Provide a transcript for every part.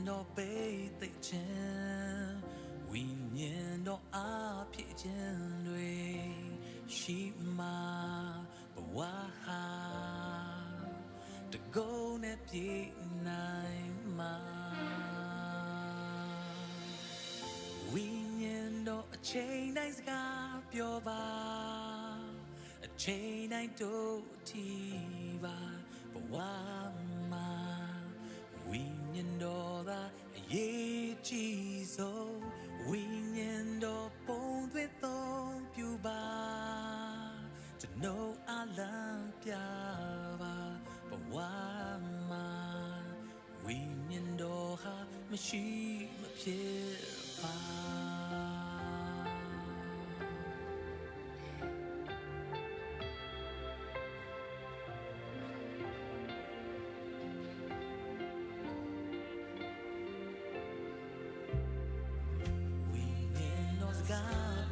တော့ပိတ်သိခြင်းဝိညာဉ်တော့အားဖြစ်ခြင်းတွေရှိမှဘဝဟာတကုံးနဲ့ပြည့်နိုင်မှာဝိညာဉ်တော့အချိန်တိုင်းစကားပြောပါအချိန်တိုင်းတို့ထီပါဘဝမှာဝိညာဉ်တော်သာအရေးကြီးဆုံးဝိညာဉ်တော်ပုံသွင်းတော်ပြပါကျွန်တော်အလံပြပါဘဝမှာဝိညာဉ်တော်ဟာမရှိမဖြစ်ပါ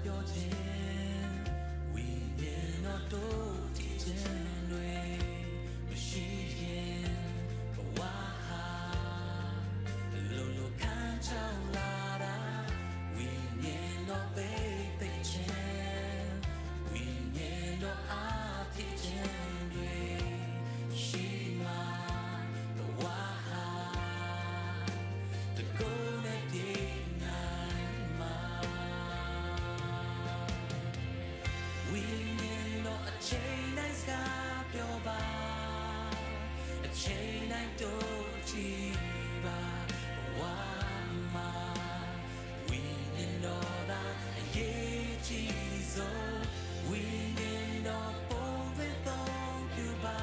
ပြောခြင်းဝိညာဉ်တော်တို့တည်ခြင်းတွေမရှိရင်ဘဝဟာလိုလိုခံချောင်းလာတာဝိညာဉ်တော်ပိတ်သိခြင်းဝိညာဉ်တော်အားဖြစ်ခြင်းတွေရှိမှဘဝဟာတကုန်းနဲ့ပြည့်နိုင်မှာဝိညာဉ်တော်အချိန်တိုင်းစကားပြောပါအချိန်တိုင်းတို့ကြည်ပါဘဝမှာဝိညာဉ်တော်သာအရေးကြီးဆုံးဝိညာဉ်တော်ပုံသွင်းတော်ပြပါ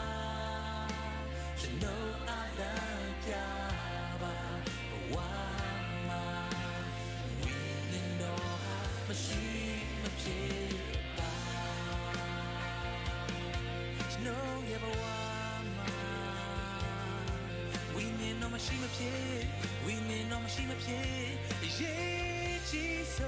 ကျွန်တော်အလံပြပါဘဝမှာဝိညာဉ်တော်ဟာမရှိမဖြစ်No, yeah, but why? We need no machine of pay. We need no machine of pay. Yeah, Jesus.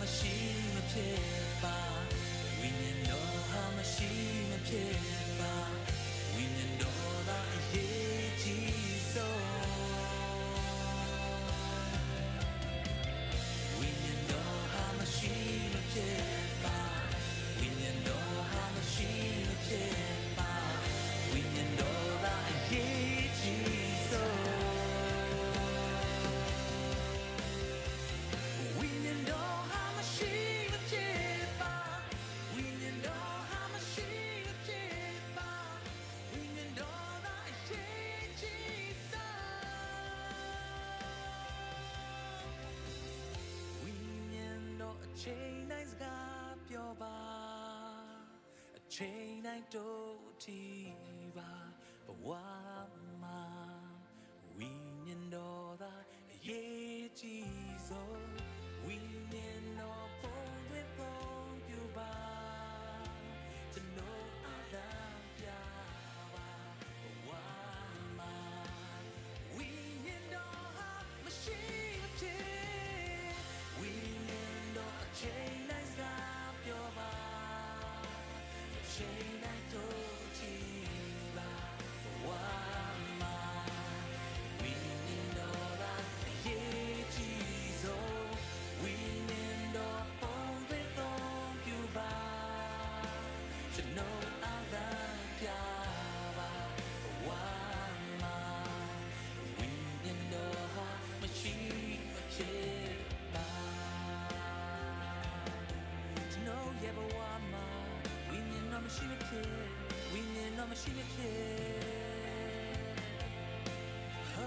မရှိမဖြစ်ပါဝိညာဉ်တော်ဟာမရှိမဖြစ်ပါဝိညာဉ်တော်သာအရေးကြီးဆုံးဝိညာဉ်တော်ဟာမရှိမဖြစ်ပါဝိညာဉ်တော်ဟာမရှိမဖြစ်ပါဝိညာဉ်တော်သာအရေးကြီးဆုံးဝိညာဉ်တော်အချိန်တိုင်းစကားပြောပါအချိန်တိုင်းတို့ထီပါဘဝမှာဝိညာဉ်တော်သာအရေးကြီးဆုံးဝိညာဉ်တော်ပုံသွင်းပုံပြပါကျွန်တော်အလံပြပါဘဝမှာဝိညာဉ်တော်ဟာမရှိဖြစ်ဝိညာဉ်အချိန်တိုင်းစကားပြောပါအချိန်တိုင်းတို့ကြည်ပါဘဝမှာဝိညာဉ်တော်သာအရေးကြီးဆုံးဝိညာဉ်တော်ပုံသွင်းတော်ပြပါကျွန်တော်အလံပြပါဘဝမှာဝိညာဉ်တော်ဟာမရှိမဖြစ်No, yeah, but why, ma? We need no machine to kill. We need no machine to kill. Oh.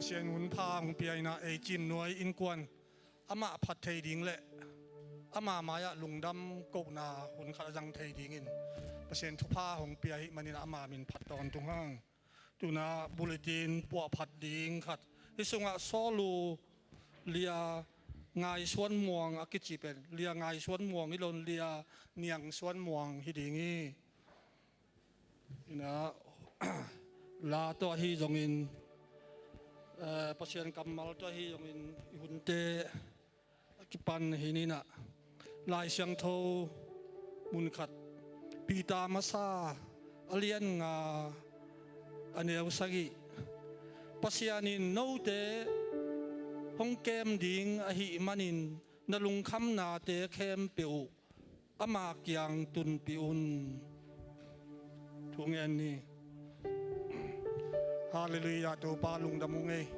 เสียนหุ่นพาของเปียนะไอจินหน่วยอินกวนอามาพัดเทดิงเละอามามายะลุงดำกกนาหุ่นขจังเทดิงินเสียนทุพาของเปียหิมันนี่อามามินพัดตอนตรงห้างตุนาบุลตินปัวพัดดิงขัดที่สุงะโซลูเลียงายสวนม่วงอากิจิเป็นเลียงายสวนม่วงนี่ลนเลียเนียงสวนม่วงฮิดิงีนะลาตัวฮีจงอินpasien kamal to hi yong in hunte kipan hini na lai siang tho mun khat pita masa alian nga aneu sagi pasianin no te hong kem ding a hi manin nalung kham na te khem piu ama kyang tun piun thungen ni Hallelujah tu pa lung damunge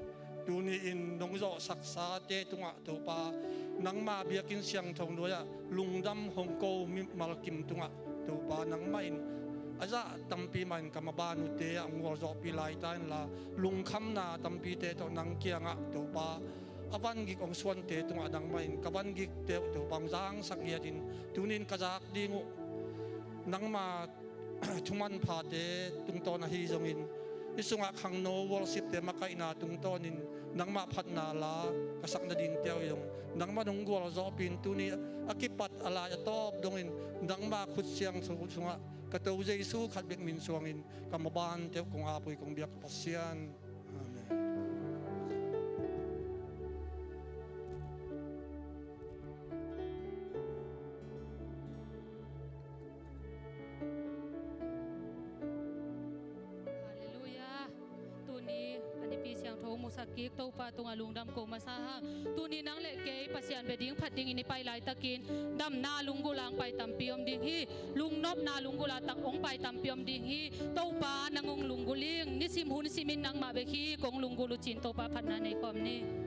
tu ni in nong zo saksa te tunga tu pa nang ma biakin siang thong doya lung dam hong ko mi malkim tunga tu pa nang main aza tampi man kamabanu te angwal zo pilai tan la lung kham na tampi te to nang kianga tu pa awan gi kong suan te tunga nang main kawan gi te tu pang jang sakya din tunin kajak dingu nang ma thuman pha te tung to na hi zongin isunga khang no worship te makai na tung tonin nangma phat na la kasak na din teo yong nangma nong gol zo pin tu ni akipat ala ya top dongin nangma khut siang sunga kato jesu khat bek min suangin kamaban teo kong apoi kong biak pasian amen sakik tau pa tunga lungdam ko masaha tuni nang le ke pasian beding phating ini pai lai takin dam na lunggulang pai tampiom ding hi lungnop na lunggula tak ong pai tampiom ding hi tau pa nangong lungguling ni sim hun simin nang ma be khi kong lunggulu chin tau pa phanna nei kom ni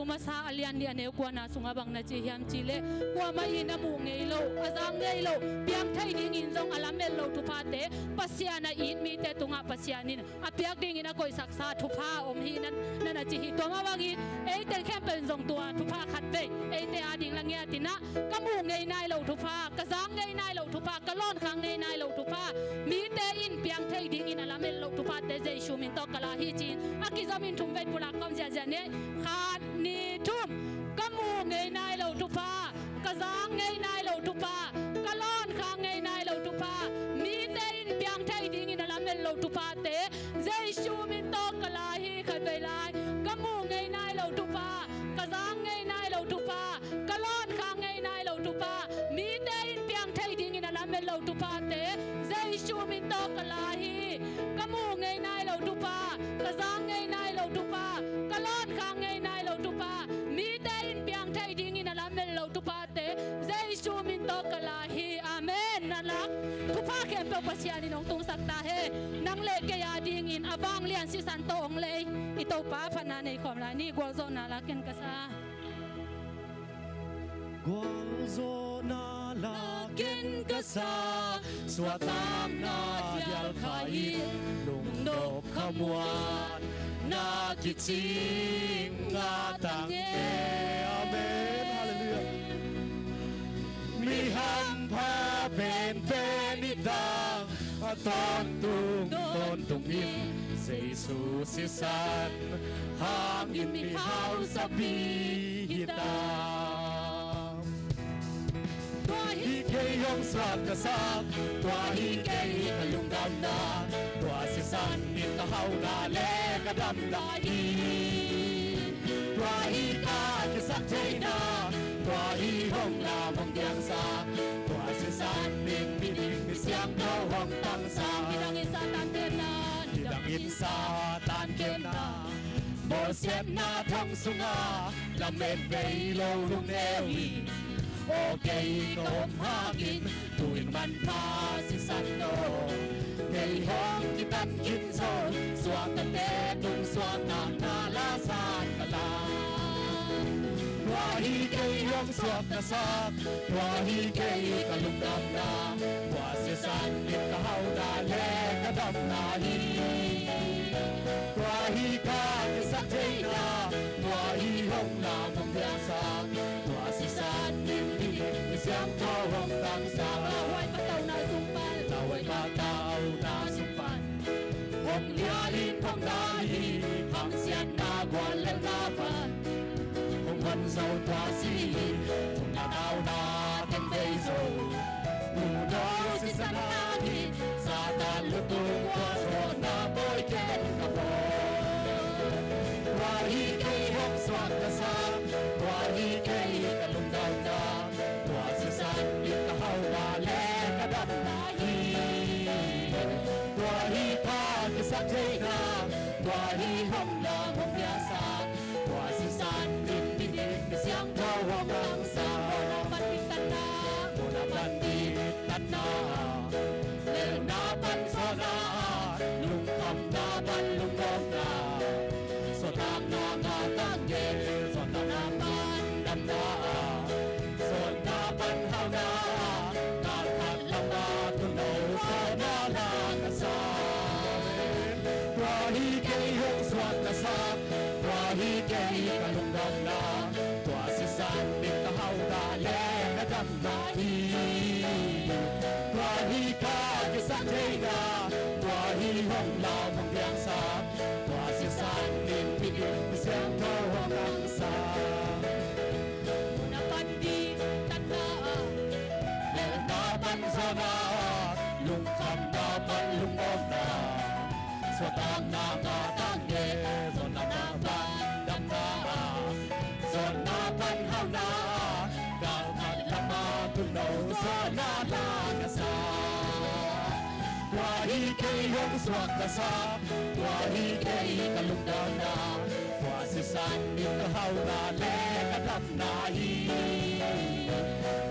Masa alian dia ne kwa na sunga bang na chi hiam chi le kwa ma ina mu ngei lo azang ngei lo piang thai ding in zong alamel lo tu pa te pasiana in mi te tunga pasianin a piak ding ina koi saksa thu pha om hi nan na chi hi to ma wangi ei te khem pen zong tua thu pha khat ve ei te a ding lang ya tina ka mu ngei nai lo thu pha ka zang ngei nai lo thu pha ka lon khang ngei nai lo thu pha mi te in piang thai ding in alamel lo thu pha te jai shu min to kala hi chin akizamin thum vet pula kam ja ja ne khat ni thum kamu ngei nai lo tu pa kazang ngei nai lo tu pa kalon khang ngei nai lo tu pa mi te in piang thai ding in alamel lo tu pa te jai shu min to kala hi khat ve lai kamu ngei nai lo tu pa kazang ngei nai lo tu pa kalon khang ngei nai lo tu pa mi te in piang thai ding in alamel lo tu pa te jai shu min to kala hi kamu ngei nai lo tu pa kazang ngei nai lo tu pa kalon khang ngei nai lo tu pa mi te in piang thai ding in alamel lo tu pa te jai shu min to kala hi amen nalak tu pa ke pe pasiani nong tung sakta he nang le ke ya ding in abang lian si san to ong le I to pa phana nei khom la ni gol zo na la ken ka sa Gwang zo na la ken ka sa swatam na dial khai lung dop khamwan na kiching nga tang e amen hallelujah mi ham pha pen pen ni dang ton tung in Giêsu si san ham in mi hau sabi hitam tua hi ke yong sat ka sa tua hi ke ka lung dam na tua si san ni ka hau na le ka dam da hi tua hi ka sắc thế na tua hi hong la mong giang sa tua si san min mi ding mi siang tao hong tang sa Hidang isa tan kem na Hidang insa tan kem na Bo siap na thong sunga La men vei lo lung newi O kei nom hakin Tuin man pa si san no Kei hong kitan kin son Suak tan te tung suak nam na la san ka la Tua hi kei hong suak na sak Tua hi kei ka lung dam na Tua si san nit ka hau na le ka dam na hi Tua hi ka ki sak thei na Tua hi hong na mong biang sa Tua si san nit hi ki siam to hong tang sa Laway pataw na sumpal Laway pataw na sumpan Hong lialin hong dali Hang sian na guan lel na van Hong hon sâu tua si Hong na đau na tên bây giờ Mù đó si san na hi Sa tan lu tung qua so na bôi ken ka bo Tua hi kei hong swak ka sa Tua hi kei ka lung dau na Tua si san nit ka hau na le ka dam na hi Tua hi pa ki sak thei na Tua hi hong na hong ya sa Tua si san nit mi ding mi siang tao hong ang sa Panpitan na Muna pandit tan na Lel na pan so na Lung kam na pan lung dom na So tam na nga tang ye So na na pan dam na So na pan hao na Kal kat lam na tung no So na la ka sa Tua hi kei hong swat na sa Tua hi kei ka lung dom na Tua si san nit ka hau na le ka dam na hi Tua hi ka ki sak thei na Tua hi hong la mong biang sa Tua si san nit mi ding mi siang tao hong ang sa Muna panpitan na Lel na pan sa na Lung kam na pan lung dom na So tam na nga tang ye So na na pan dam na So na pan hao na Kal kat lam na tung no So na la ka sa Tua hi kei hong swak ka sa Tua hi kei ka lung dam na Tua si san nit ka hau na le ka dam na hi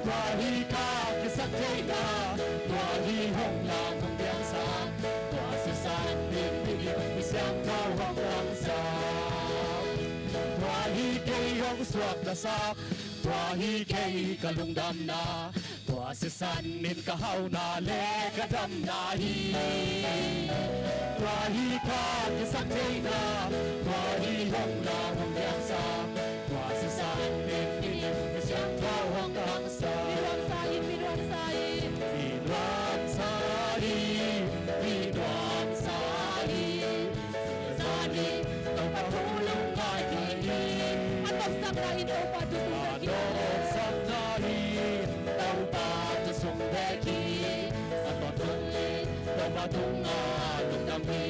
Tua hi ka ki sak thei na Tua hi hong la mong biang sa Tua si san nit mi ding mi siang tao hong ang sa Tua hi kei hong swak na sak Tua hi kei ka lung dam na Tua si san nit ka hau na le ka dam na hi Tua hi ka ki sak thei na Tua hi hong la mong biang sa Tua si san nit mi ding mi siang tao hong ang sa Piruang sain, piruang sain Pinuang sari, pinuang sari Sari, tao patulong kay kini Atong sakrahin o padusun na Adon sang nahin, tao patusong beki Sa totonin, tao patungan ng dami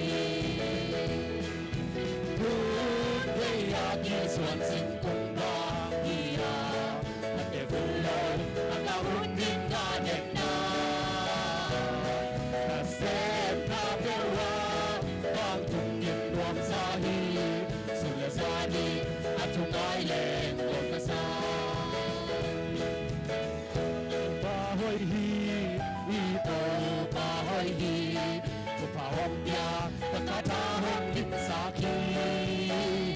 Good day, agi suan singkong bahiya At devulon, ang lawon din kanin na Kasem na pewa, ang tungin luang sahi Sulasani, at tungay leng o kasal Bahoy hi, ito bahoy hi Kupawang biya, pagkatahong din sa akin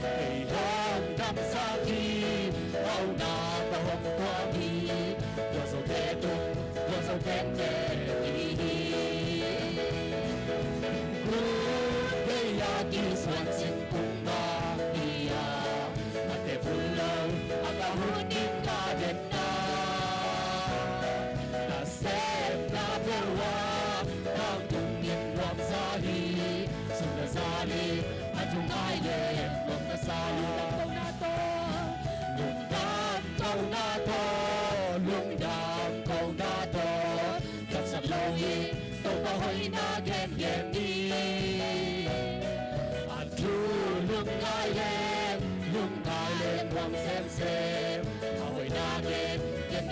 Kay hong dam sa akin, aw na bahong tuwagi Waso tetong, waso tete, hihi Good day, agi swan singkong bahiya At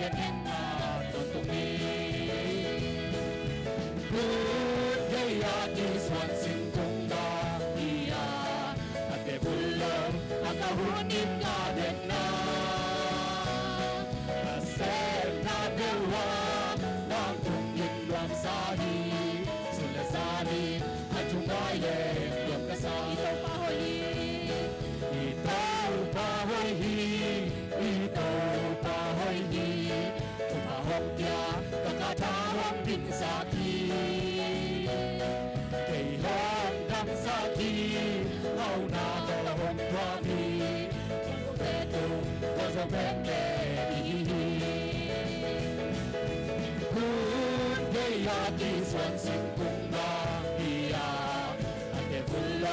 ย็นเห็นนาตรงนี้พูดได้ยาดีส่วนสิ่งคงดาอียาอันเดบุลลมอากาหูนิมกาเด็นนาเซนาเดวานางคงยินรำสาฮีสุลสานีให้ทุกน้อยเล่รวมกษาอีโตปาโฮฮีอีโตปาโฮฮีอีโตปาโฮฮีทุกมาหงยากะกาทาหงดินสาคีเกยหงดำสาคีเอานาโตหงทวาพีโตเตตุโตโซเปนเดอีพูดได้ยาดีส่วนสิ่งกุงนาอียาอันเดบุลโล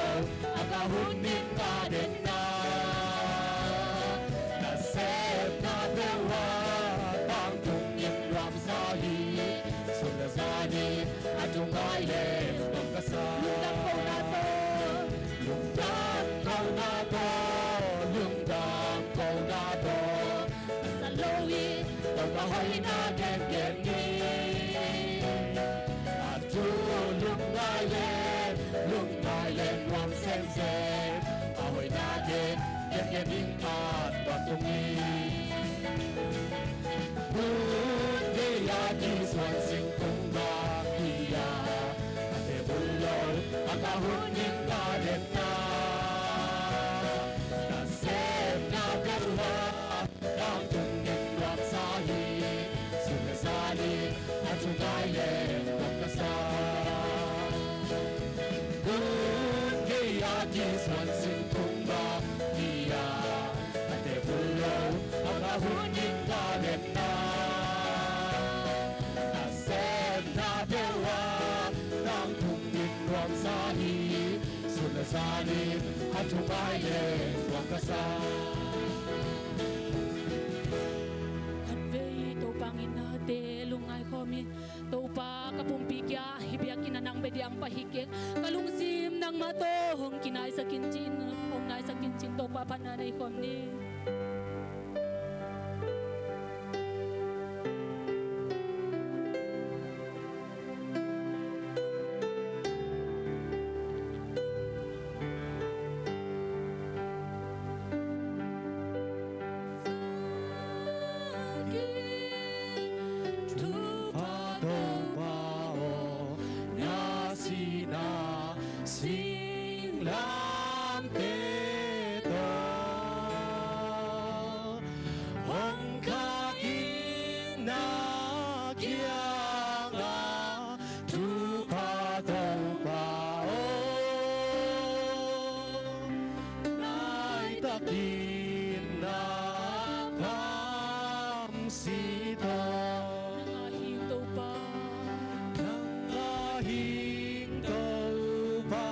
อากาหุนนิมกาเดนนานาเซนาเดวาบางทุงยิมรำสาฮีสุลซานีอาจุงไงเลตงกษาลุงดังโกนาโตลุงดังโกนาโตลุงดังโกนาโตสโลวีตงกะหอยนาเด็กเย็นนี้อาจูลุงไงเลลุงไงเลรำเซนเซอาหอยนาเด็กเย็นเย็นนิ่งตาตอนตรงนี้พูดได้ยาดีส่วนสิ่งคงดาอียาอันเดบุลโลอากาหุนยิงกาเด็นนานาเซนาเดวาดางตุงยิงรำสาฮีสุลสานีอาจุไกเลตงกษาพูดได้ยาดีส่วนสิ่งคงดาอียาอันเดบุลโลอากาหุนยิงกาเด็นนานาเซนาเดวาดางตุงยิงรำสาฮีสุลสานีอาจุไกเลตงกษา At vei to pangin na te lungay komi to pa kapumpikya hibiyakin na nang bedi ang pahikik kalungsim ng matohong kinay sa kinchin hong nai sa kinchin to pa pananay komni nangahing to pa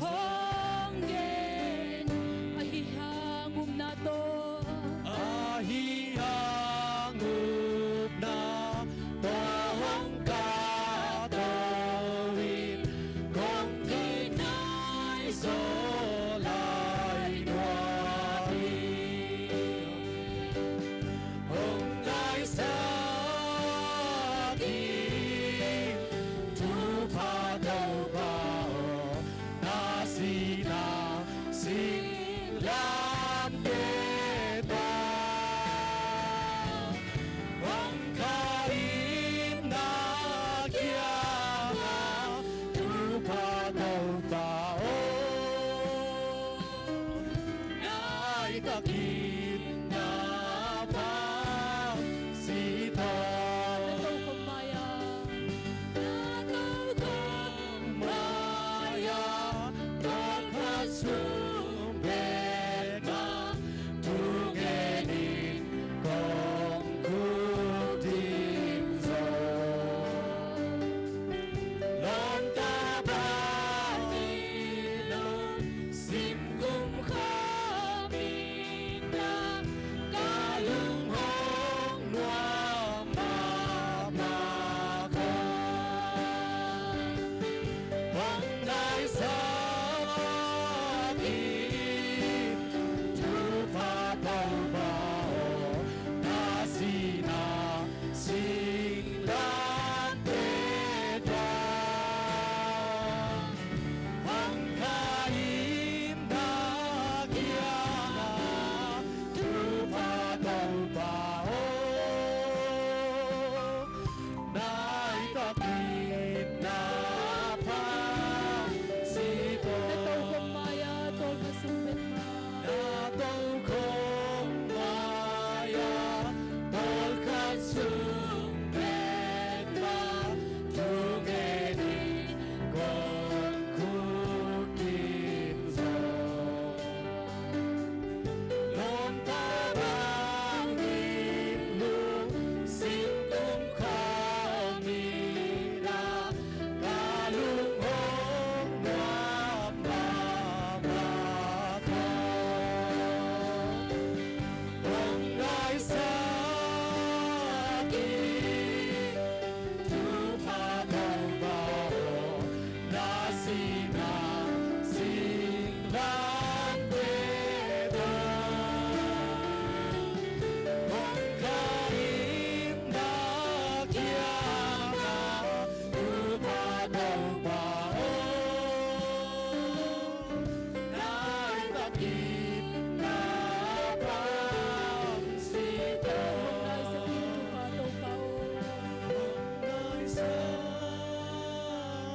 honggen ahihangum na to Ahihangup na tohong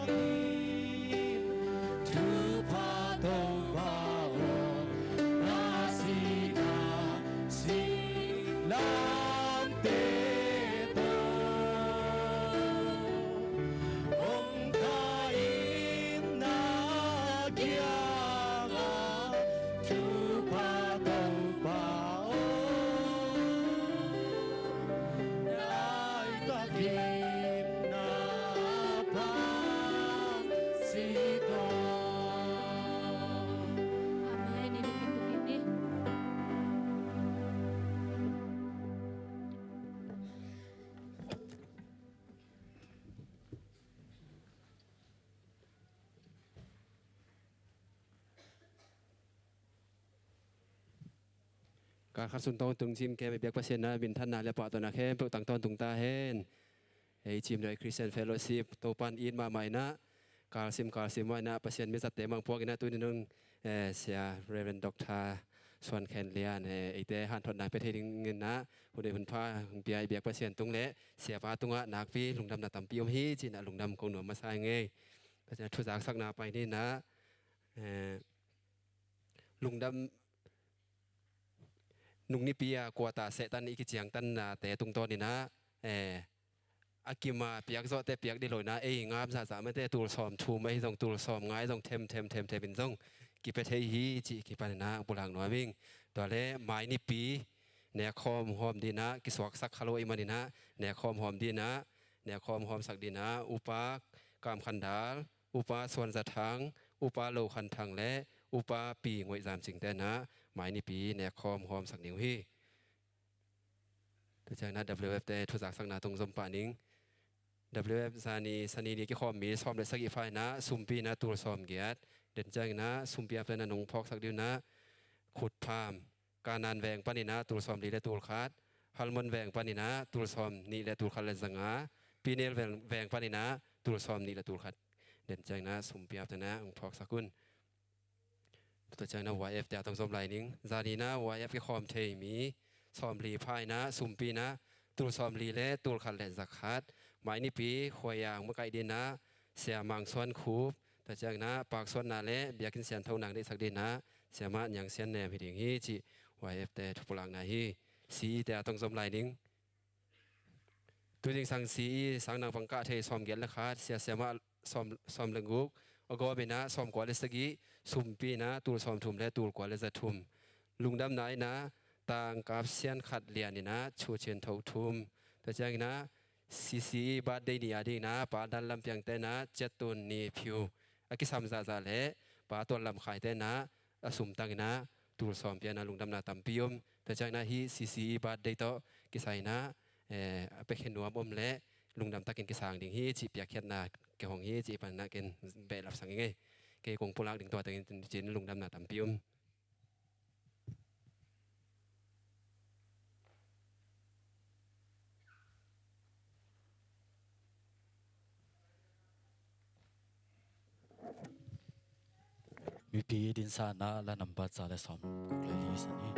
Amen. Ilikin tukini.การขัดสุนทรตุงจิมแกไปเบียกเปอร์เซ็นต์นะบินท่านนาและปะตัวนักเฮนเปิดต่างตอนตุงตาเฮนไอจิมโดยคริสเตียนเฟลโลชิพตัวปันอินมาใหม่นะการซิมไว้นะเปอร์เซ็นต์มีสัตว์เตะมังพวกนะตัวนึงเสียเรเวนด็อกทาส่วนแคนเลียนไอเตะหันทอดนายไปเทเงินนะผู้ใดคนพาเบียเบียกเปอร์เซ็นต์ตรงเละเสียปาตรงอ่ะนักพี่ลุงดำนาตำปีอมฮีจีน่ะลุงดำคงหนุ่มมาใส่ไงก็จะทุจากสักนาไปนี่นะลุงดำ นุงนิปียกว่าตาเสตันอีกเจียงตันนาแต่ตรงตอนนี้นะอากิมาเปียกโซแต่เปียกได้เลยนะงามสาไม่ได้ตูสอมทูไม่ต้องตูสอมง่ายต้องเทมเป็นต้องกิไปเทฮีจีกิปานนะบุลังน้อยวิ่งตัวเล่ไม้นิปีเนี่ยคอมหอมดีนะกิสวกสักคาโลอิมันดีนะเนี่ยคอมหอมดีนะเนี่ยคอมหอมสักดีนะอุปากามคันดาลอุปาส่วนสะทังอุปาโลคันทังและอุปาปีงวยจามจริงแต่นะหมายนิปีเนี่ยคอมหอมสักนิ้วฮีตัวจากนั้น WF แต่ทุจากสักนาตรงสมปานิง WF สานีดีกี่คอมมีซ้อมได้สักอีไฟนะซุมปีนะตัวซ้อมเกียรติเด่นจังนะซุมปีอัพนะนงพอกสักเดียวนะขุดพามการนานแวงปานินะตัวซ้อมดีและตัวขาดฮัลมันแวงปานินะตัวซ้อมนี่และตัวขาดและสังหาปีเนลแวงปานินะตัวซ้อมนี่และตัวขาดเด่นจังนะซุมปีอัพนะนงพอกสักกุนตัวจากนั้น YF แต่ต้องซ้อมลายนิ่งจานีนะ YF กี่คอมเทมีซ้อมรีพายนะซุมปีนะตัวซ้อมรีและตัวขาดและสักขาดหมายนิปีหวยยางเมื่อไกลดีนะเสียมังส่วนคูบแต่จากนั้นปากส่วนนาเละเบียกินเสียนเท่านังได้สักดีนะเสียมาอย่างเสียนแนมหิดิงฮีจีวายเอฟแต่ทุกพลังนาฮีสีแต่ต้องสมลายนิ่งตัวจริงสังสีสังนางฟังกะเทซ้อมเกียรติละขาดเสียมาซ้อมเลืองกุกอก็เป็นนะซ้อมกว่าเลสกี้สุ่มปีนะตัวซ้อมทุ่มและตัวกว่าเลสทุ่มลุงดำไหนนะต่างกับเสียนขัดเลียนนี่นะชูเชียนเท่าทุ่มแต่จากนั้นซีบาดได้ดีอาดีนะปาดันลำเพียงแต่นะเจ็ดตัวนี้ผิวอากิสามซาซาเล่ปาตัวลำขายแต่นะอสุมตังนะตัวซ้อมเพียนะลุงดำนาตัมพิยมแต่จากนั้นฮีซีบาดได้ต่อกิสัยนะไปเข็นหัวบ่มและลุงดำตะกินกิสางดิ่งฮีจีเปียกเข็ดนาเกี่ยวของฮีจีปันนะเกินเบลับสังยังไงเกี่ยกงพลักดิ่งตัวตะกินจีนลุงดำนาตัมพิยมมีปีดินสานะและนำบัตรซาและสอมกุกเลลีสันนี้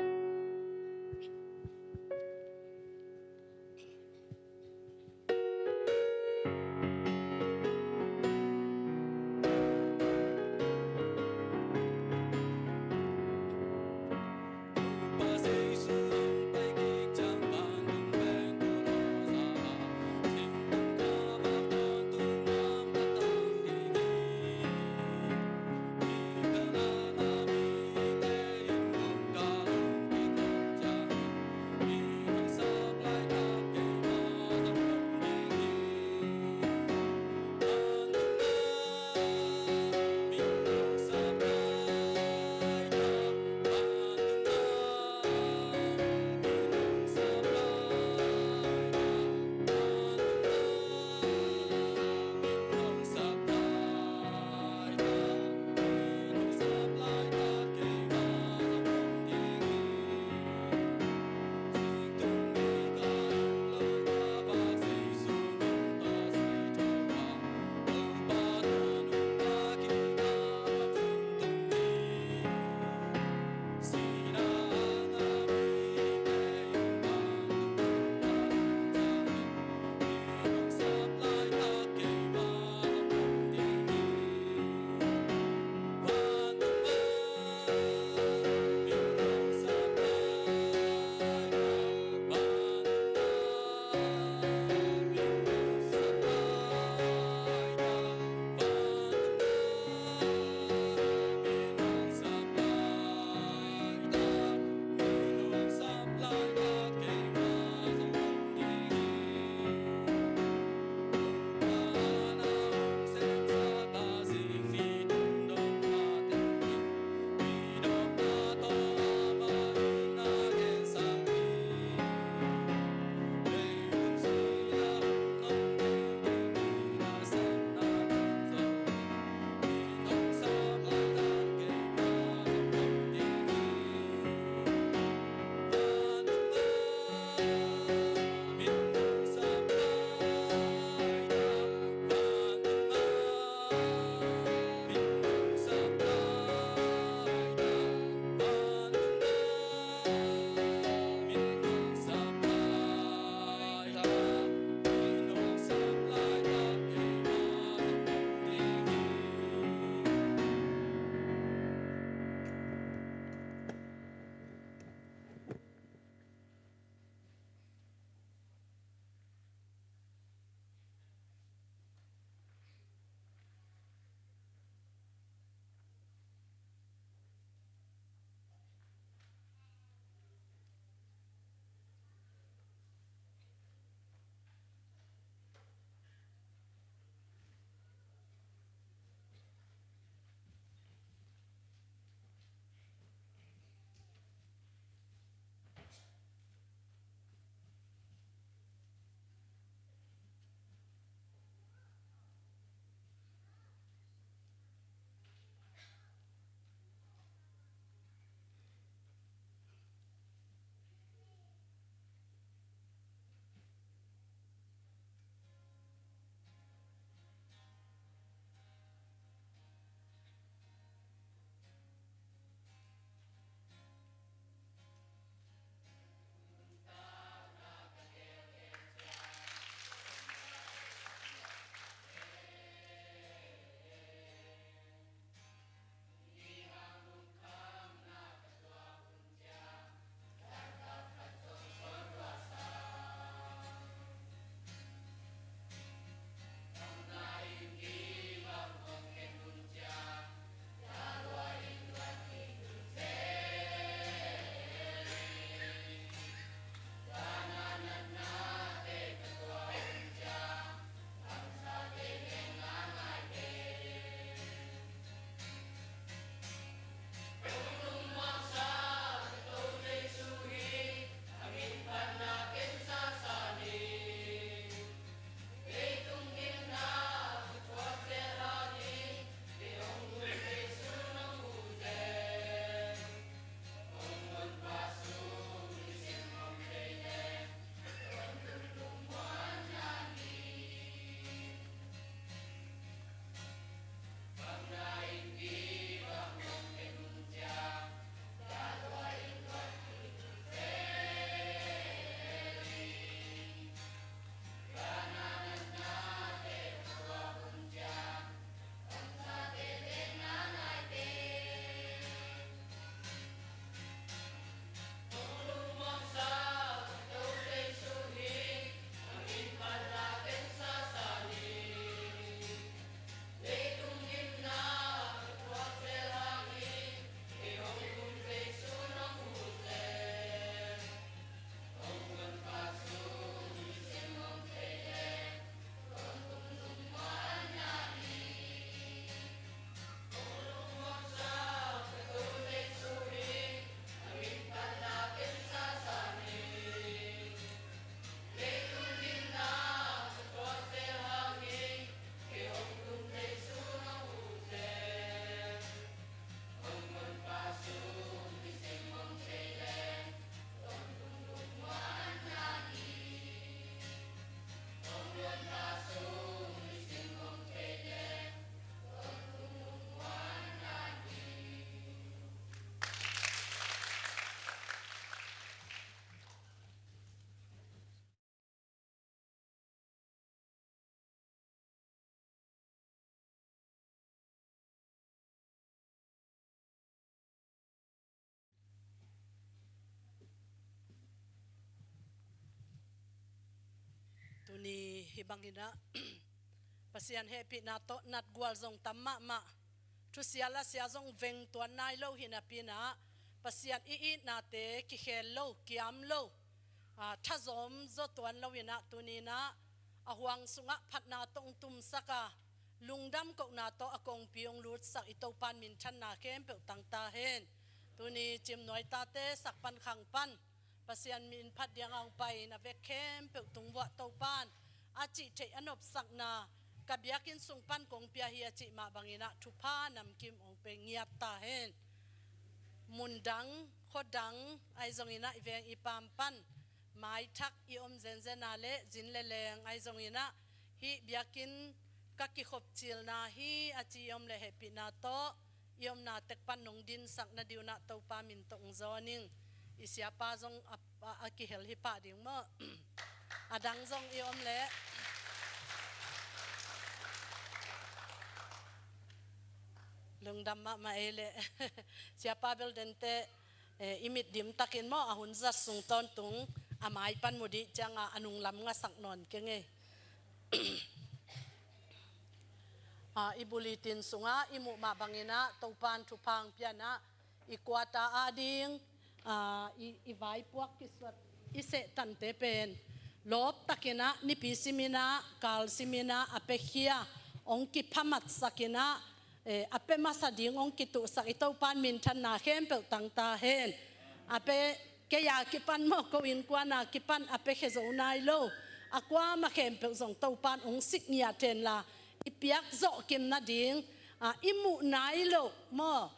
ni hibangina pasian happy na to nat gwal zong tamma ma thu siala sia zong veng tuan nai lo hinapina pasian I na te ki khel lo kiam lo tha zom zo tuan lo ina tunina ahuang sunga phatna tong tum saka lungdam ko na to akong piong lut sak ito pan min than na kem pe tang ta hen tuni chim noi ta te sak pan khang pan pasian min phat yang ang pai na ve kem pe tung wa to pan achi the anop sak na kabyakin sung pan kong pia hi achi ma bangina thupa nam kim ong pe ngiat ta hen mundang khodang ai zongina iveng ipam pan mai thak I om zen zen na le jin le leng ai zongina hi byakin ka ki khop chil na hi achi om le happy na to yom na tek pan nong din sak na diu na to pa min tong zoning isya pa zong a ki hel hi pa ding mo adang zong I om le lungdam ma ele siapa bel dente imit dim takin mo ahun za sung ton tung amai pan mudi changa anung lam nga sak non kenge ibulitin sunga imu ma bangina topan thupang piana ikwata ading ivai puak kiswat ise tante pen lop takina ni pisimina kal simina apekhia ongki phamat sakina ape masading ong kitu sak ito pan min than na khem pe tang ta hen ape ke ya ki pan mo ko in kwa na ki pan ape khezo nai lo akwa ma khem pe zong to pan ong sik nia ten la ipiak zo kim na ding imu nai lo mo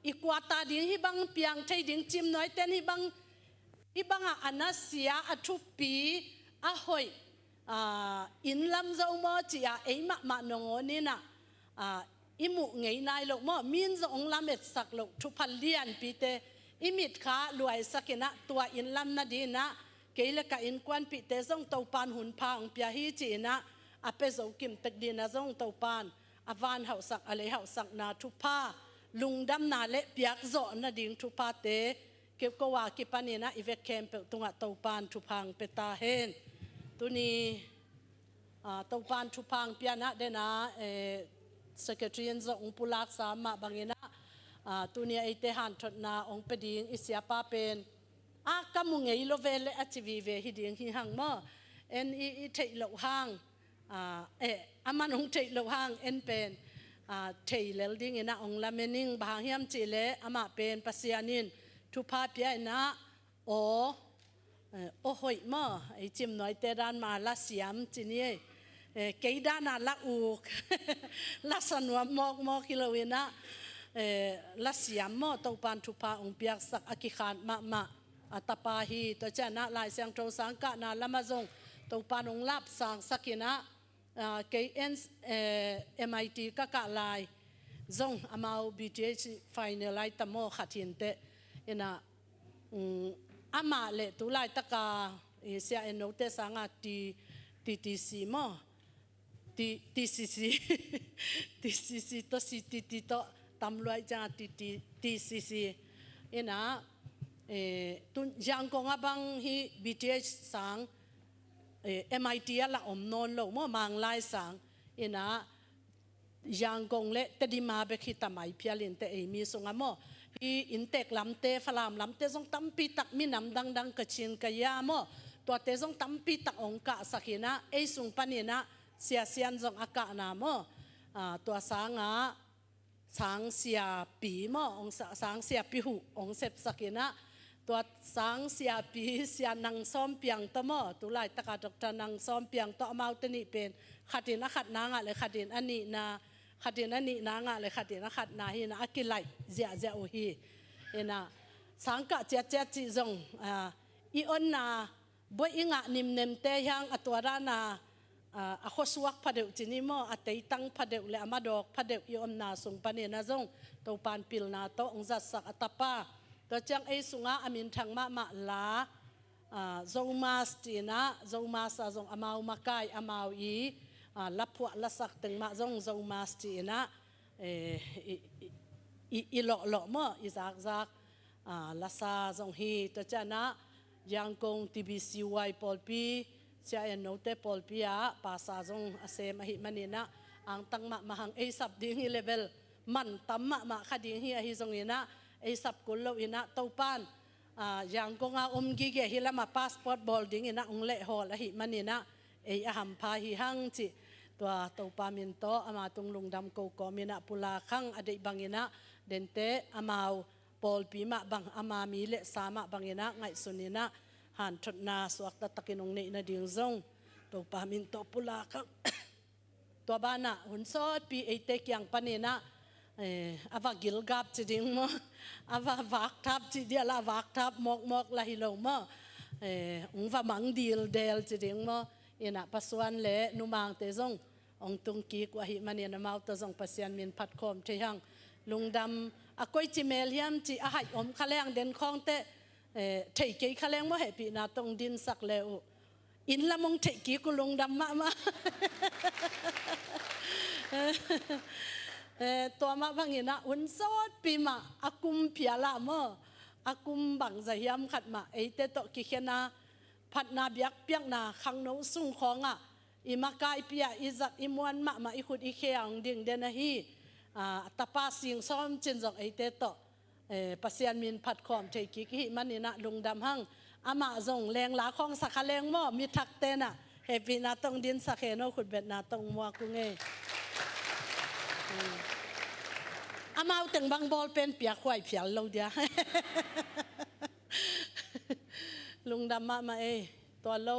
ikwa ta ding hi bang piang thai ding chim noi ten hi bang anasia athupi a hoi in lam zo mo chi a eima ma nongoni na imu ngei nai lo mo min zo ong lamet sak lo thu phal lian pi te imit kha luai sakina tua in lam na di na keile ka in kwan pi te zong to pan hun pha ong pia hi chi na ape zo kim tek di na zong to pan avan hau sak ale hau sak na thu pha lungdam na le piak zo na ding thu pha te ke ko wa ki panina ive kem pe tunga to pan thu phang pe ta hen tuni to pan thu phang pia na de na secretary zo ong pulak sa ma bangina tunia ite han thot na ong peding isia pa pen kamungei lo vele achivi ve hiding hi hang mo en I thei lo hang aman ong thei lo hang en pen thei lel ding ina ong lamening bang hiam chi le ama pen pasianin thu pa pia na o hoi mo ai chim noi te ran ma la siam chini keida na la uk la sanwa mok kilowina la siam mo to pan thu pa ong piak sak aki khan ma atapa hi to cha na lai sang tro sang ka na lamazong to pan ong lap sang sakina KN MIT ka lai zong amau BTH final lai tamo khatin te ina ama le tu lai taka sia enote sanga TTC mo TCC to CTT to tamloi ja TCC ina tun jang ko nga bang hi BTH sang MIT ala omnon lo mo mang lai sang ina yang gong le te di ma be khita mai pialin te emi songa mo hi intek lamte falam lamte jong tampi tak minam dang ka chin ka ya mo to te jong tampi tak ong ka sakina ei sung panina sia sian jong aka na mo to sanga sang sia pi mo ong sang sia pi hu ong sep sakina to sang sia pi sia nang som piang to mo tu lai taka dokta nang som piang to amau te ni pen khatin a khat na nga le khatin ani na nga le khatin a khat na hi na akilai zia o hi ena sangka cha chi zong I on na boi inga nim nem te yang atwara na a khoswak phadeu chini mo atei tang phadeu le amadok phadeu I om na sung pani na zong to pan pil na to ong za sak atapa to chang ei sunga amin thang ma la zong mas tina zong mas a zong amau makai amau I lapwa lasak teng ma zong mas tina I lo mo I zak lasa zong hi to chana yang kong TBCY polpi เจ้าโนเตปอลพิยาภาษาจงอาเซมหิมันนี่นะอังตั้งมาหังไอสับดิ้งฮีเลเวลมันตั้มมาคดิ้งฮีอหิจงอินะไอสับกุลโลอินะตัวปานยังกงอากิเกฮิลามาพาสปอร์ตบอลดิ้งอินะองเล่ฮอลหิมันนี่นะไออาหัมพาหิหังจิตัวปามินโตอามาตุงลุงดำโกโกมินะปุลาขังอดีบังอินะเดนเตอามาวปอลปีมาบังอามามีเลสามะบังอินะไงสุนินะหันทนาสวักตะตะกินองเนนะดิ้งซงตัวปามินโตปุลาขังตัวบ้านน่ะหุ่นซอดปีไอเตกยังปนีนะอาวากิลกับจีดิ้งมั้งอาวาวักทับจีเดียละวักทับมอกละฮิโลมั้งองว่ามังดีลเดลจีดิ้งมั้งอินะปัสวันเละนุมังเตจงองตุงกีกว่าหิมันเนี่ยนะมาอุตจงปัสยันมินพัดคอมเทียงลุงดำอากอยจิเมลยามจีอาหายอมขะแรงเด่นคองเตเทเกยขะแรงมั้งเหปีนาตรงดินสักเลวอินละมงเทกีกุลุงดำมาตัวมาบางอย่างนะอุ่นสดปีมาอากุมเพียละเมื่ออากุมบังใจยำขัดมาไอเตโตกิเขนาพัดนาเบียกเปียกนาขังโนสุ่งของอ่ะอิมากายเปียอิจักอิมวนมาอิขุดอิเคียงดิ่งเดนฮีตาปาสิงซ้อมจินจงไอเตโตปัสยันมินพัดคอมเทกิกิมันนี่นะลุงดำหังอามาจงแรงหลาของสักแรงมั่มีทักเตน่ะเฮปีนาตองดินสักเฮโนขุดเบ็ดนาตองมัวกุงเงอามาถึงบางบอลเป็นเปียกควายเพียลลงเดียลุงดำมาตัวโล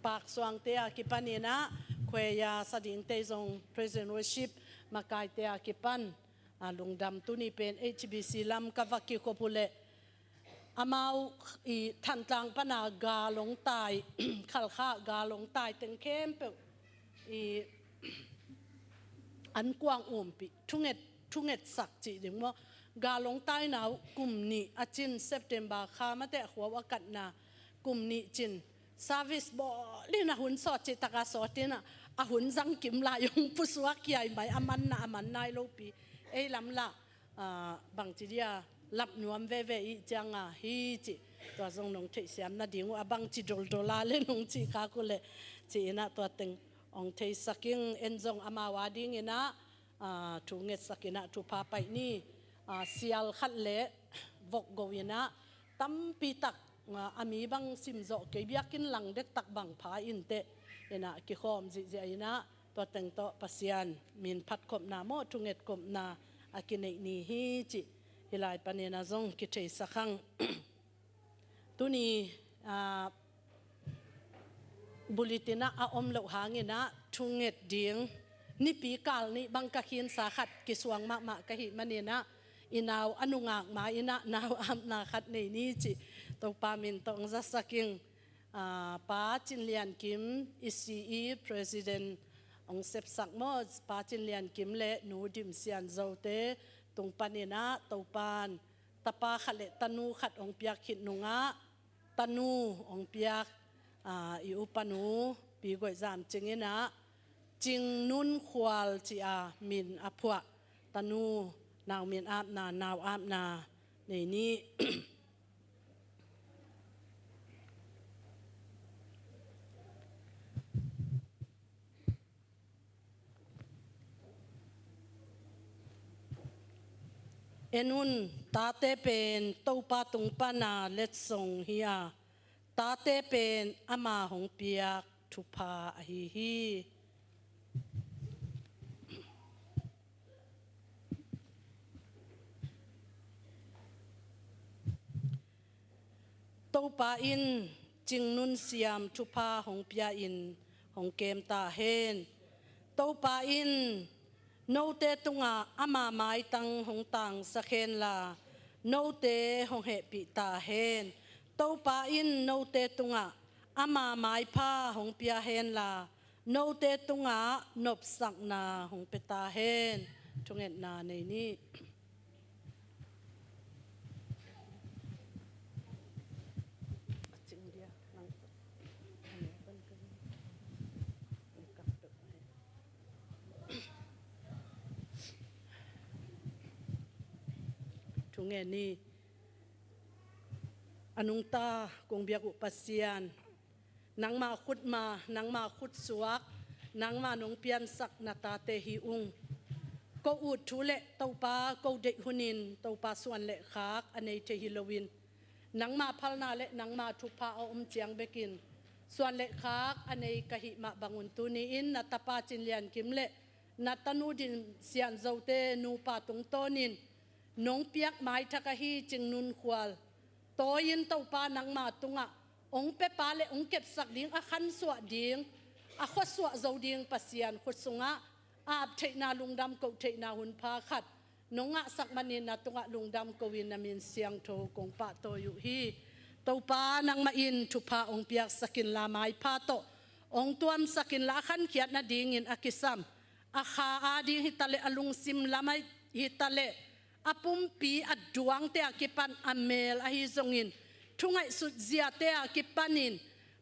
ปากสว่างเตียกิปันนี่นะควยยาสดิ่งเตจง President Worship มากายเตียกิปันลุงดำตุนี่เป็น HBC ลำกวักกิโกปุเลอามาอีทันตังปนากาลงตายขัลข้ากาลงตายตึงเข้มเปอีอันกว้างปีทุงเอ็ดสักจีเดี๋ยวว่ากาลงใต้หนาวกลุ่มนี้อาจินเซปเทมบาข้ามาแต่หัววักัดนากลุ่มนี้จินซาวิสบอลีนะหุ่นสอดจิตกาสอดนะอาหุ่นจังกิมลายงผู้สวกใหญ่ไหมอามันนายโลปีลำละบางทีเดียลับนวมเวอีจังฮีจิตัวทรงนงเทียมนาดิ่งว่าบางจีดอลลาร์เลยนงจีกากุเลจีนะตัวตึงองเทสักิงเอ็นจงอามาวาดิงนะทุเงสักินะทุพาไปนี่เสียลขัดเละวกโกวินะตั้มปีตักอามีบังซิมโจเกียกินหลังเด็กตักบังพาอินเตนะกิโคมจินะตัวตึงโตปัสยันมินพัดกบนาโมทุเงกบนาอากินนี่ฮีจิฮิลายปนีนาจงกิเทสักังตุนีบุลิตินะอาอมเหลวหางนะทุงเงดดิ่งนี่ปีกาลนี่บังกะขินสาขัดกิสวงมะกะหิมันนี่นะอินาวอนุงากมาอินะนาวอัมนาขัดนี่จิตงปามินตงจัสกิงป้าจินเลียนกิมอิซีPresident องเซปสักมอสป้าจินเลียนกิมเละหนูดิมเซียนเจ้าเตตงปานินะตปานตปาขัดเละตนูขัดองเปียกขิดนุงะตนูองเปียกอีอุปนูปีกวยจามจิงนะจิงนุนควาลจีอามินอภวะตนูนาวมินอาบนานาวอาบนาในนี้ เอ็นุนตาเตเป็นตูปาตุงปานาเล็ดส่งเฮียตาเตเป็นอามาหงเปียกทุพาฮีตูปาอินจิงนุนเสียมทุพาหงเปียอินหงเกมตาเฮนตูปาอินโนเตตุงอามาไม้ตังหงตังสะเคนลาโนเตหงเหปิตาเฮนโตปาอินโนเตตุงอามาไม้ผ้าหงเปียเฮนลาโนเตตุงนบสักนาหงเปตาเฮนทุงเอ็ดนาในนี้ทุงเงินนี่ anung ta kong biak upasian nang ma khut ma nang ma khut suak nang ma nong pian sak na ta te hi ung ko ut thule to pa ko de hunin to pa suan le khak anei te hilowin nang ma phalna le nang ma thu pa om chiang bekin suan le khak anei ka hi ma bangun tu ni in na tapa chin lian kim le na tanu din sian zote nu pa tung tonin nong piak mai thaka hi ching nun khwal toyin to pa nang ma tunga ong pe pa le ong kep sak ding a khan suwa ding a kho suwa zo ding pasian khut sunga ap theina lungdam ko theina hun pha khat nonga sak manin na tunga lungdam ko win na min siang tho kong pa to yu hi to pa nang ma in thu pha ong piak sakin la mai pha to ong tuam sakin la khan khiat na ding in akisam a kha a ding hitale alung sim lamai hitale apum pi aduang te akipan amel a hi zongin thungai sut zia te akipanin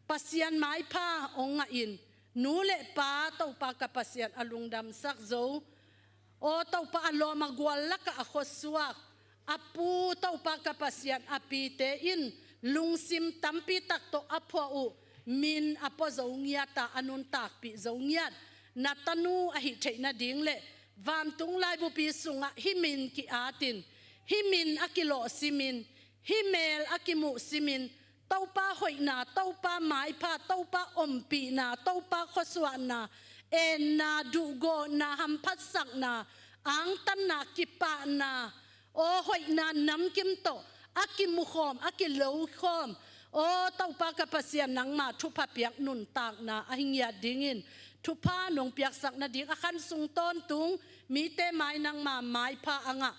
pasian mai pha onga in nule pa to pa ka pasian alungdam sak zo o to pa alo magwal la ka akhoswa apu to pa ka pasian apite in lungsim tampi tak to apwa u min apo zongia ta anun tak pi zongia natanu a hi theina ding le van tung lai bu pi sunga himin ki atin himin akilo simin himel akimu simin taupa hoina taupa mai pha taupa ompi na taupa khoswa na en na dugo na hamphat sak na ang tan na kipa na o hoina nam kim to akimu khom akilo khom o taupa kapasian nang ma thupa piak nun tak na ahingya dingin thupa nong piak sak na ding akhan sung ton tung mi te mai nang ma mai pha anga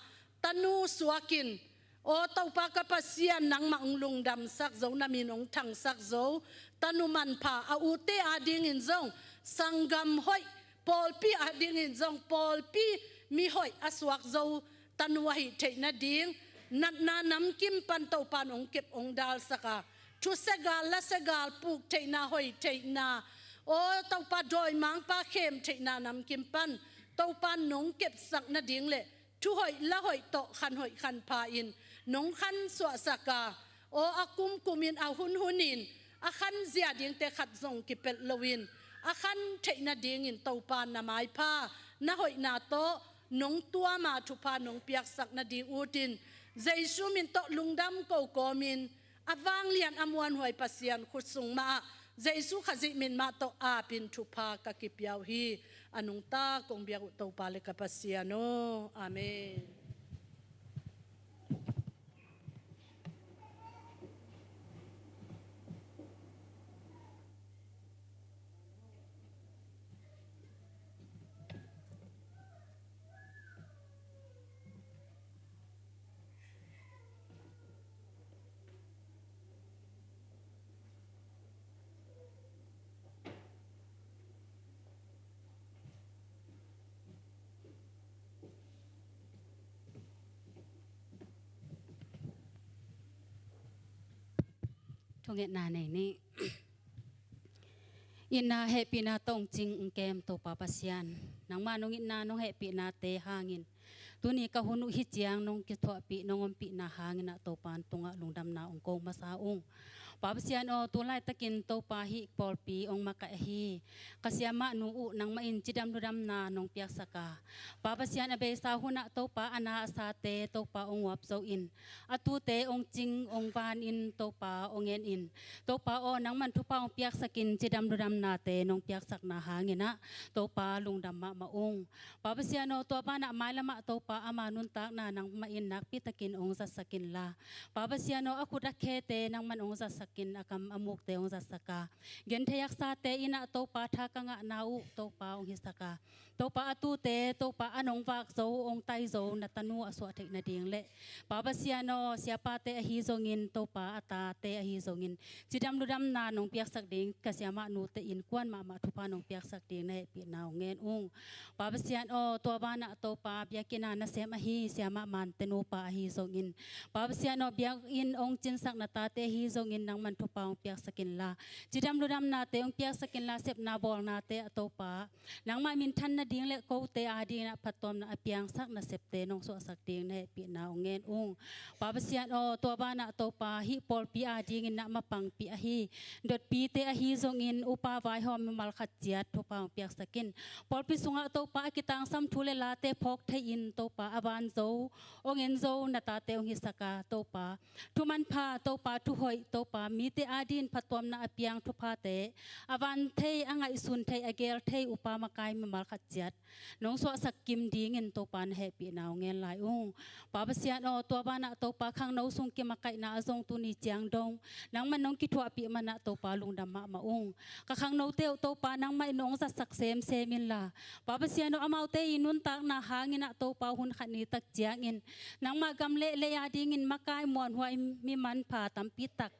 tanu suakin o taupa kapasian nang ma unglung dam sak zo na min ong thang sak zo tanu man pha a u te a ding in zong sangam hoi pol pi a ding in zong pol pi mi hoi aswak zo tanu hi theina ding nat na nam kim pan taupa nong kep ong dal saka thu segal la segal puk theina hoi theina o taupa doi mang pa khem theina nam kim pan taupa nong kep sak na ding le thu hoi la hoi to khan hoi khan pa in nong khan swa saka o akum kumin a hun hunin a khan zia ding te khat zong ki pel lowin a khan theina ding in taupa na mai pha na hoi na to nong tua ma thu pa nong piak sak na ding utin jaisu min to lungdam ko komin awang lian amuan hoi pasian khusung ma jaisu khazi min ma to a pin thu pa ka ki piau hi anung ta kong biak to pa le ka pasiano amen thong nghệ na này ni ina happy na tong ching kem to pa pasian nang ma nong ina nong happy na te hangin tuni ka hunu hi chiang nong ki thwa pi nong pi na hangin na to pan tunga lungdam na ong ko masaung papasian o tulai takin to pa hi pol pi ong maka hi kasyama nu u nang main chidam dudam na nong piak saka papasian abe sa huna to pa ana sa te to pa ong wap zo in atu te ong ching ong van in to pa ong en in to pa o nang man thu pa ong piak sakin chidam dudam na te nong piak sak na hangina to pa lungdam ma maung papasian o to pa na mai lama to pa ama nun tak na nang main nak pitakin ong sa sakin la papasian o aku rakhete nang man ong sa kin akam amuk te ong zasaka gen theyak sa te ina to pa tha ka nga nau to pa ong hisaka to pa atu te to pa anong wak zo ong tai zo na tanu aso thek na ding le papasiano siapa te hi zongin to pa ata te hi zongin chidam ludam na nong piak sak ding kasyama nu te in kwan ma ma thupa nong piak sak ding na pi naw ngen ung papasiano to ba na to pa biakina na sem hi siama man te no pa hi zongin papasiano biak in ong chin sak na ta te hi zongin nang man tu pa ong piak sakin la jidam ludam na te ong piak sakin la sep na bol na te to pa nang ma min than na ding le ko te a ding na patom na apiang sak na sep te nong so sak ding ne pi na ong en ung pa basian o to ba na to pa hi pol pi a ding in na ma pang pi a hi dot pi te a hi zong in upa vai hom mal khat jiat to pa ong piak sakin pol pi sunga to pa kitang sam thule la te phok the in to pa awan zo ong en zo na ta te ong hi saka to pa tu man pha to pa tu hoi to pa mi te adin phatom na apiang thu pha te awan the angai sun the agel the upa makai mi mal khat jiat nong so sak kim ding in to pan happy naw ngel lai ung pa basian o to ba na to pa khang no sung ki makai na azong tu ni chiang dong nang man nong ki thua pi mana to pa lung dam ma ung ka khang no te to pa nang mai nong sa sak sem semin la pa basian no amau te inun tak na hangin na to pa hun khat ni tak chiang in nang ma gam le le ya ding in makai mon huai mi man pha tam pi tak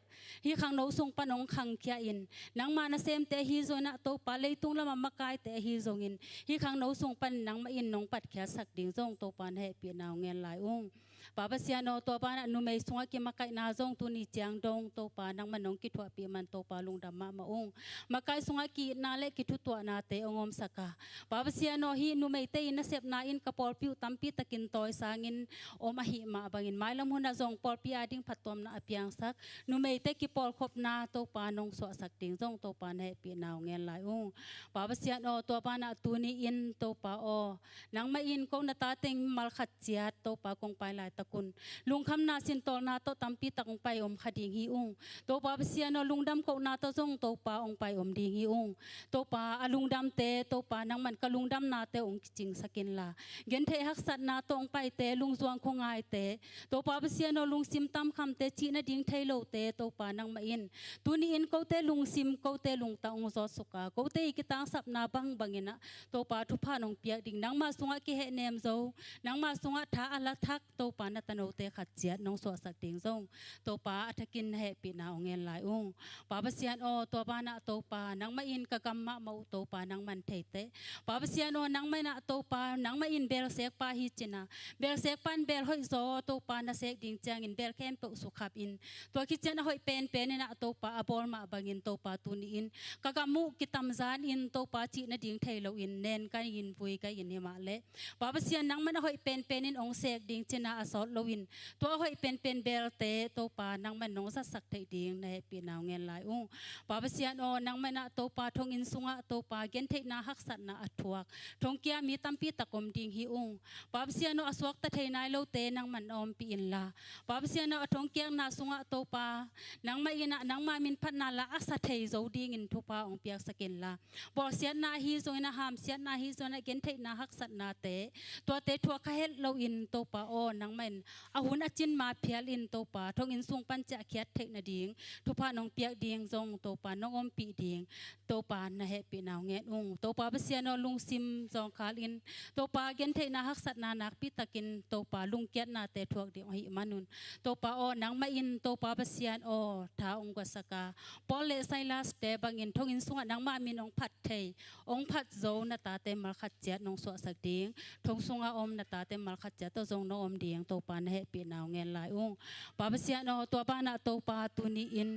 hi khang no sung panong khang kya in nang ma na sem te hi zo na to pa leitung lama makai te hi zong in hi khang no sung pan nang ma in nong pat kya sak ding zong to pan he pi naw ngel lai ung pa basiano to pa na nu mai sunga ki makai na zong tu ni chiang dong to pa nang manong ki thua pi man to pa lung dam ma ung makai sunga ki na le ki thu to na te ongom saka pa basiano hi nu mai te in sep na in ka pol pi tampi takin toy sangin om a hi ma bangin mai lam huna zong pol pi ading phatom na apiang sak nu mai te ki pol khop na to pa nong so sak ting zong to pa ne pi naw ngel lai ung pa basiano to pa na tu ni in to pa o nang ma in ko na ta teng mal khat chiat to pa kong pai lai takun lung kham na sin tol na to tampi takong pai om khading hi ung to pa basiano lungdam ko na to zong to pa ong pai om ding hi ung to pa alungdam te to pa nang man ka lungdam na te ong ching sakin la gen the hak sat na to ong pai te lung zuang ko ngai te to pa basiano lung sim tam kham te chi na ding thailo te to pa nang ma in tu ni in ko te lung sim ko te lung ta ong zo suka ko te ki tang sap na bang bangina to pa thu pha nong piak ding nang ma sunga ki he nem zo nang ma sunga tha ala thak to pa na tano te khat chiat nong so sak ding zong to pa athakin he pi na ong en lai ung pa basian o to pa na to pa nang ma in ka kam ma mau to pa nang man thei te pa basian o nang ma na to pa nang ma in bel sek pa hi china bel sek pan bel hoi zo to pa na sek ding chang in bel kem pe su khap in to ki chen hoi pen pen na to pa abol ma bangin to pa tu ni in ka ka mu ki tam zan in to pa chi na ding thei lo in nen ka in pui ka in ma le pa basian nang ma na hoi pen pen in ong sek ding china asol lowin to hoi pen pen bel te to pa nang man nong sa sak thei ding na pi naw ngel lai ung pa basian o nang ma na to pa thong in sunga to pa gen thei na hak sat na athuak thong kia mi tampi takom ding hi ung pa basian o aswak ta thei nai lo te nang man om pi in la pa basian o thong kia na sunga to pa nang ma ina nang ma min phat na la asa thei zo ding in thu pa ong piak sakin la bol sian na hi zo na ham sian na hi zo na gen thei na hak sat na te to te thua kha hel lo in to pa o nang man ahun achin ma phial in to pa thong in sung pan cha khiat thei na ding thu pa nong piak ding zong to pa nong om pi ding to pa na he pi naw nge ung to pa basiano lung sim zong khal in to pa gen thei na hak sat na nak pi takin to pa lung kiat na te thuak ding hi manun to pa o nang ma in to pa basian o tha ong ka saka pol le silas te bangin thong in sunga nang ma min ong phat thei ong phat zo na ta te mal khat chat nong so sak ding thong sunga om na ta te mal khat chat to zong no om ding to pa na he pi naw ngel lai ung pa basian o to pa na to pa tu ni in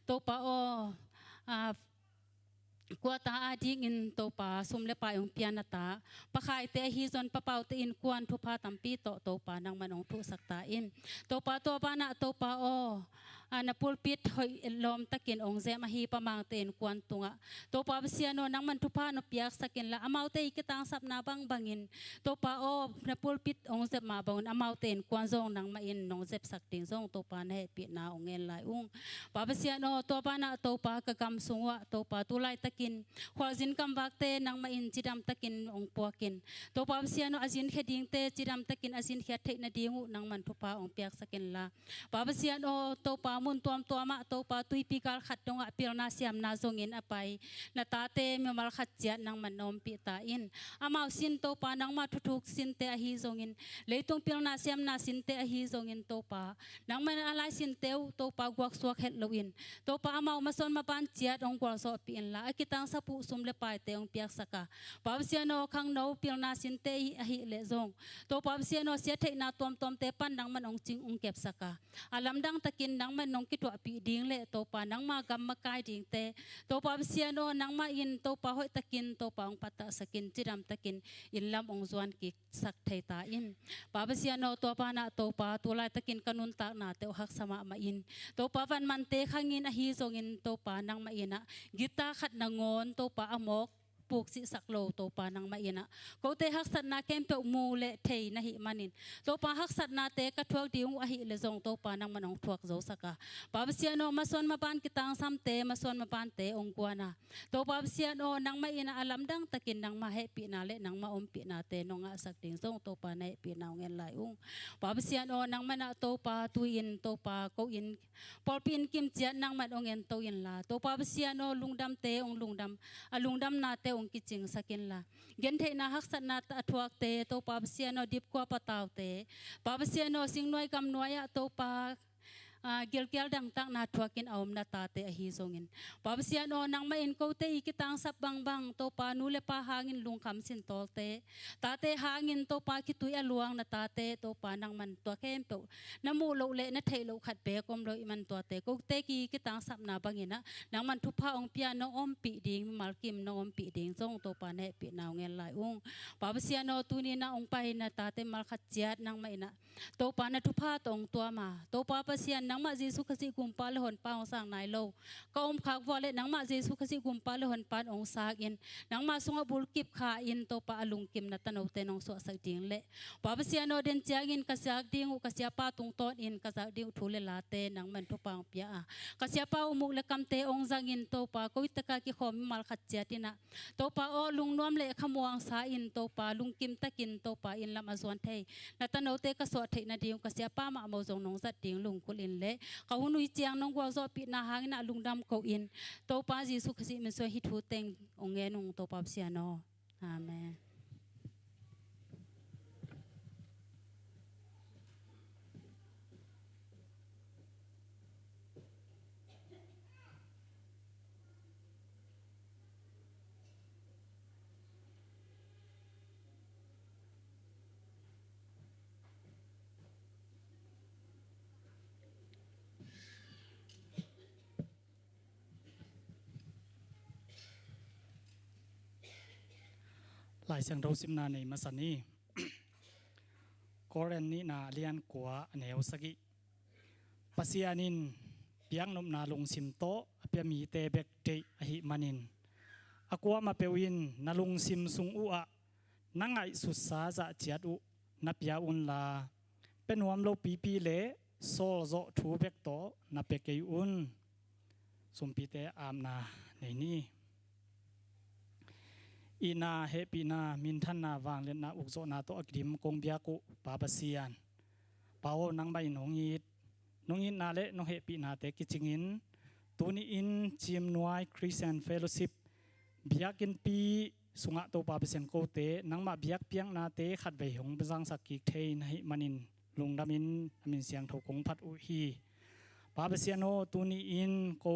to pa o kwa ta ading in to pa sum le pa yung pianata pakai te hi zon pa pau te in kwan thu pa tampi to pa nang manong thu sakta in to pa na to pa o na pulpit hoi lom takin ong ze ma hi pa mang ten kwan tunga to pa basiano nang man thu pa no piak sakin la amau te ikitang sap na bang bangin to pa o na pulpit ong ze ma bang amau ten kwan zong nang ma in nong zep sak ting zong to pa na he pi na ong en lai ung pa basiano to pa na to pa ka kam sungwa to pa tulai takin khwalzin kam bak te nang ma in chidam takin ong puakin to pa basiano azin kheding te chidam takin azin khia thei na dingu nang man thu pa ong piak sakin la pa basiano to pa mun tuam tuama to pa tui pikal khat tonga pilna siam na zongin apai na tate me mal khat chiat nang manom pi ta in amau sin to pa nang ma thuthuk sin te a hi zongin leitung pilna siam na sin te a hi zongin to pa nang man alai sin teu to pa guak suak het loin to pa amau mason ma pan chiat ong kwal so pi in la akitang sapu sum le pai te ong piak saka pa siano khang no pilna sin te a hi le zong to pa siano sia thei na tom te pan nang man ong ching ong kep saka alam dang takin nang man มันน้องกิตัวปีดิ้งเละตัวปานังมากำมากายดิ้งเตตัวปาเสียโนนังมาอินตัวปาหอยตะกินตัวปาองปัตตะสกินจิรำตะกินอินลำองจวนกิสักไทยตาอินปาเสียโนตัวปานาตัวปาตัวลายตะกินกันุนตากนาเตวหักสมามาอินตัวปาวันมันเตขังอินอหิจงอินตัวปานังมาอินะกิตาขัดนางอนตัวปาอมกปลูกสิสักโลตัวปานังมาอินะเขาเตหักสัตนาเกมเปอมูเลเทยนะหิมันินตัวปาหักสัตนาเตกระทวกดิวอหิเลจงตัวปานังมันองทวกโจสกาปาเสียโนมาส่วนมาปานกิตังซ้ำเตมาส่วนมาปานเตองกวนาตัวปาเสียโนนังมาอินะอลัมดังตะกินนังมาเฮปีนาเลนังมาอมปีนาเตนงอาสักดิงจงตัวปาในปีนาเงินไหลอุ้งปาเสียโนนังมานาตัวปาตุอินตัวปาโกอินปอลปินกิมเจียนังมันองเงินตัวอินลาตัวปาเสียโนลุงดำเตองลุงดำลุงดำนาเตองกิจิงสักla gen the na hak sat na ta thuak te to pa sia no dip kwa pataw te pa sia no sing noi kam noya to pa gel gel dang tak na thuakin awm na ta te a hi zongin pa sia no nang ma in ko te ikitang sap bang bang to pa nu le pa hangin lung kham sin tol te ta te hangin to pa ki tui aluang na ta te to pa nang man to kem pe na mu lo le na thei lo khat pe kom lo iman to te ko te ki kitang sap na bangina nang man thu pha ong pia no om pi ding mal kim no om pi ding zong to pa ne pi naw ngel lai ung pa sia no tu ni na ong pai na ta te mal khat chiat nang mai na to pa na thu pha tong to ma to pa sia nang ma Jesu kasi kumpa le hon pa ong sang nai lo ka om khak wale nang ma Jesu kasi kumpa le hon pan ong sak in nang ma sunga bul kip kha in to pa alung kim na tanaw te nong so sak ding le pa sia no den chiangin kasak ding u kasya pa tung ton in kasak ding thule la te nang man to pa ong pia a kasya pa umuk le kam te ong zangin to pa koi taka ki khom mal khat chatina to pa o lung nom le khamuang sa in to pa lung kim takin to pa in lam azwan thei na tanaw te ka so thei na ding kasya pa ma mo jong nong zat ding lung kulin le ka hunui chiang nong gwa zo pi na hang na lungdam ko in to pa Jesu kasi min so hi thu teng onge nong to pa sia no amenหลายเสียงเราสิมนาในมาสันนี้ก็เรนนี้นาเลียนกัวเนวสกิปัสยานินเปียงนมนาลงสิมโตเปียมีเตเบกเตอหิมันินอกัวมาเปวินนาลงสิมสุงอุอะนังไอสุดสาจะเจียดอุนับยาอุนลาเป็นหวมโลปีปีเลโซโซทูเบกโตนับเปกเกยอุนสมปีเตอามนาในนี้อีนาเฮปีนามินทันนาวางเลนนาอุกโซนาโตอักดิมกงเบียกุปาปเซียนเปานังใบนงอีดนาเลนงเฮปีนาเตกิจิงินตูนีอินจิมนวยคริสเตียนเฟโลชิพเบียกินปีสุงะโตปาปเซียนโกเตนังมาเบียกเปียงนาเตขัดใบหงเบจังสักกิเทนให้มันินลุงดามินเสียงทกงพัดอุฮีปาปเซียนโนตูนีอินโก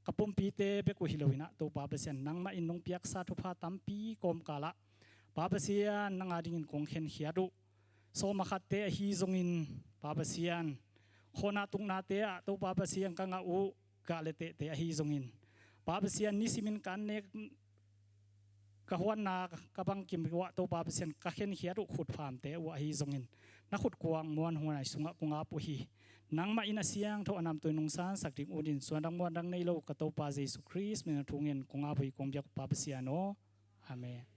กับปุ่มปีเตเบกุฮิโลวินะตัวปาเปเซียนนังมาอินนงเปียกซาทุพาตัมปีกอมกาละปาเปเซียนนังอาดิงินคงเข็นเขียดุโซมาคัดเตฮีจงอินปาเปเซียนโคนาตุงนาเตะตัวปาเปเซียนกังอาอุกาเลเตเตฮีจงอินปาเปเซียนนิสิมินกันเนกกะฮวนนากะบังกิมวะตัวปาเปเซียนกะเข็นเขียดุขุดฟามเตวะฮีจงอินนักขุดกวางมวนหัวไหนสุงะกุงอาปุฮีนังมาอินาเสียงเท่าอนามตัวนงสารสักดิ่งอุดินส่วนดังมวนดังในโลกกระโตปาเยซูคริสต์มีทุงเงินคงอาบุยคงเบียกปาเปเซียโนอาเมน เ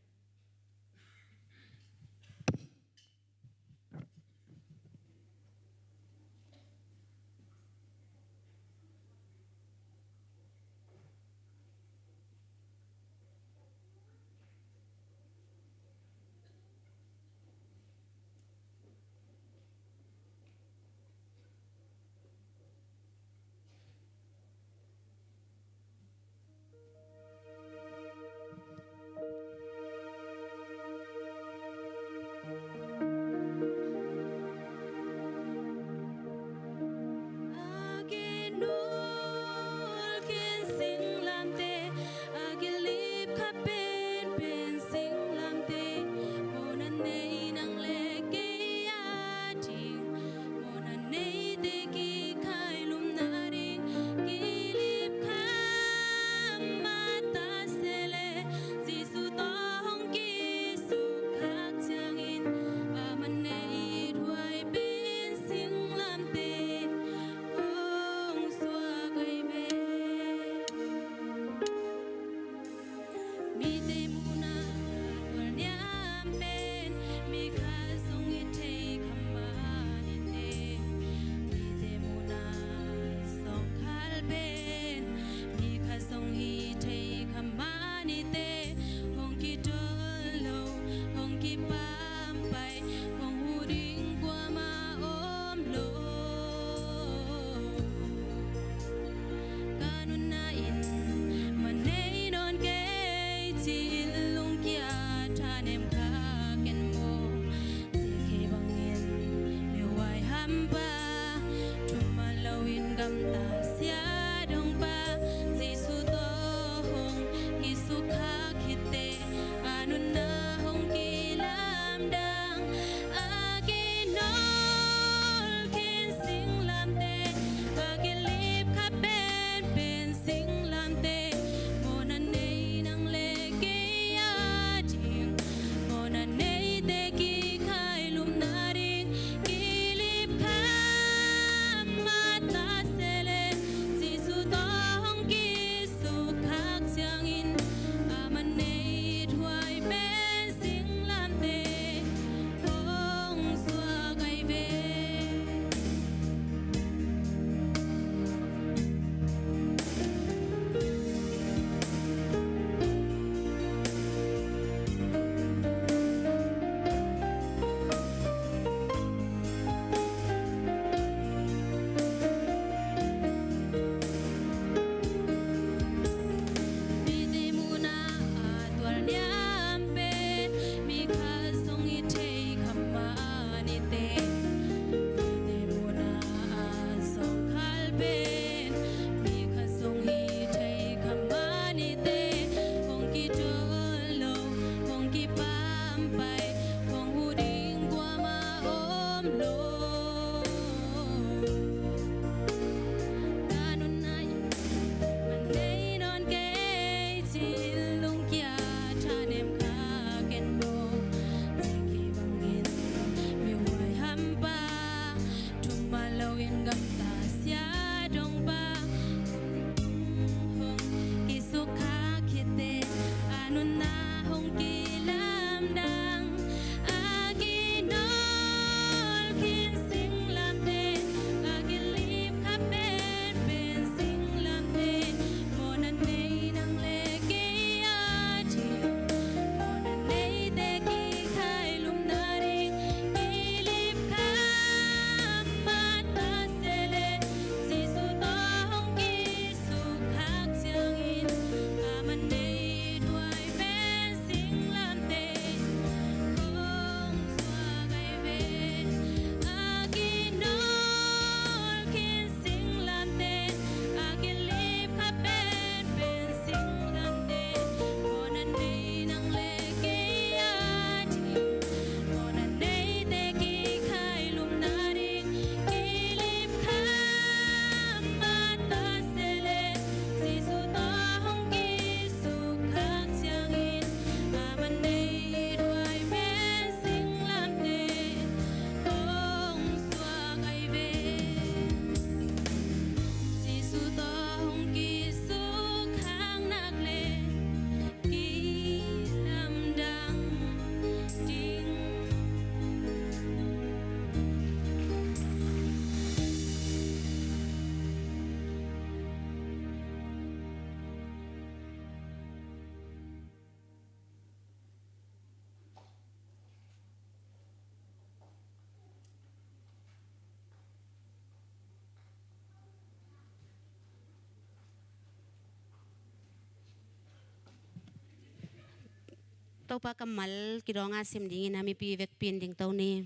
tàu pa kamal kidonga sim ding na mi pi vek pin ding tàu ni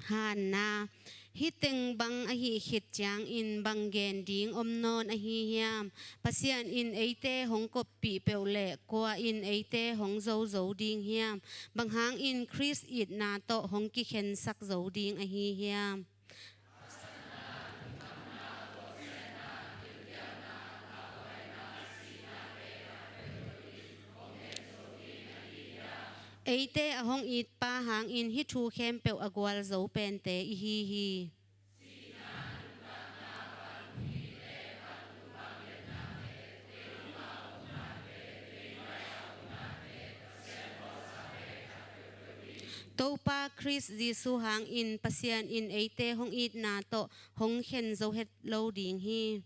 han na hi teng bang a hi khit chang in bang gen ding non a hi hiam pasian in eite hong kop pi peule kwa in eite hong zo ding hiam bang hang in Chris it na to hong ki khen sak zo ding a hi hiam eite ahong it pa hang in hi thu khem pe agwal zo pen te hi topa Chris Jisu hang in pasian in eite hong it na to hong khen zo het lo ding hi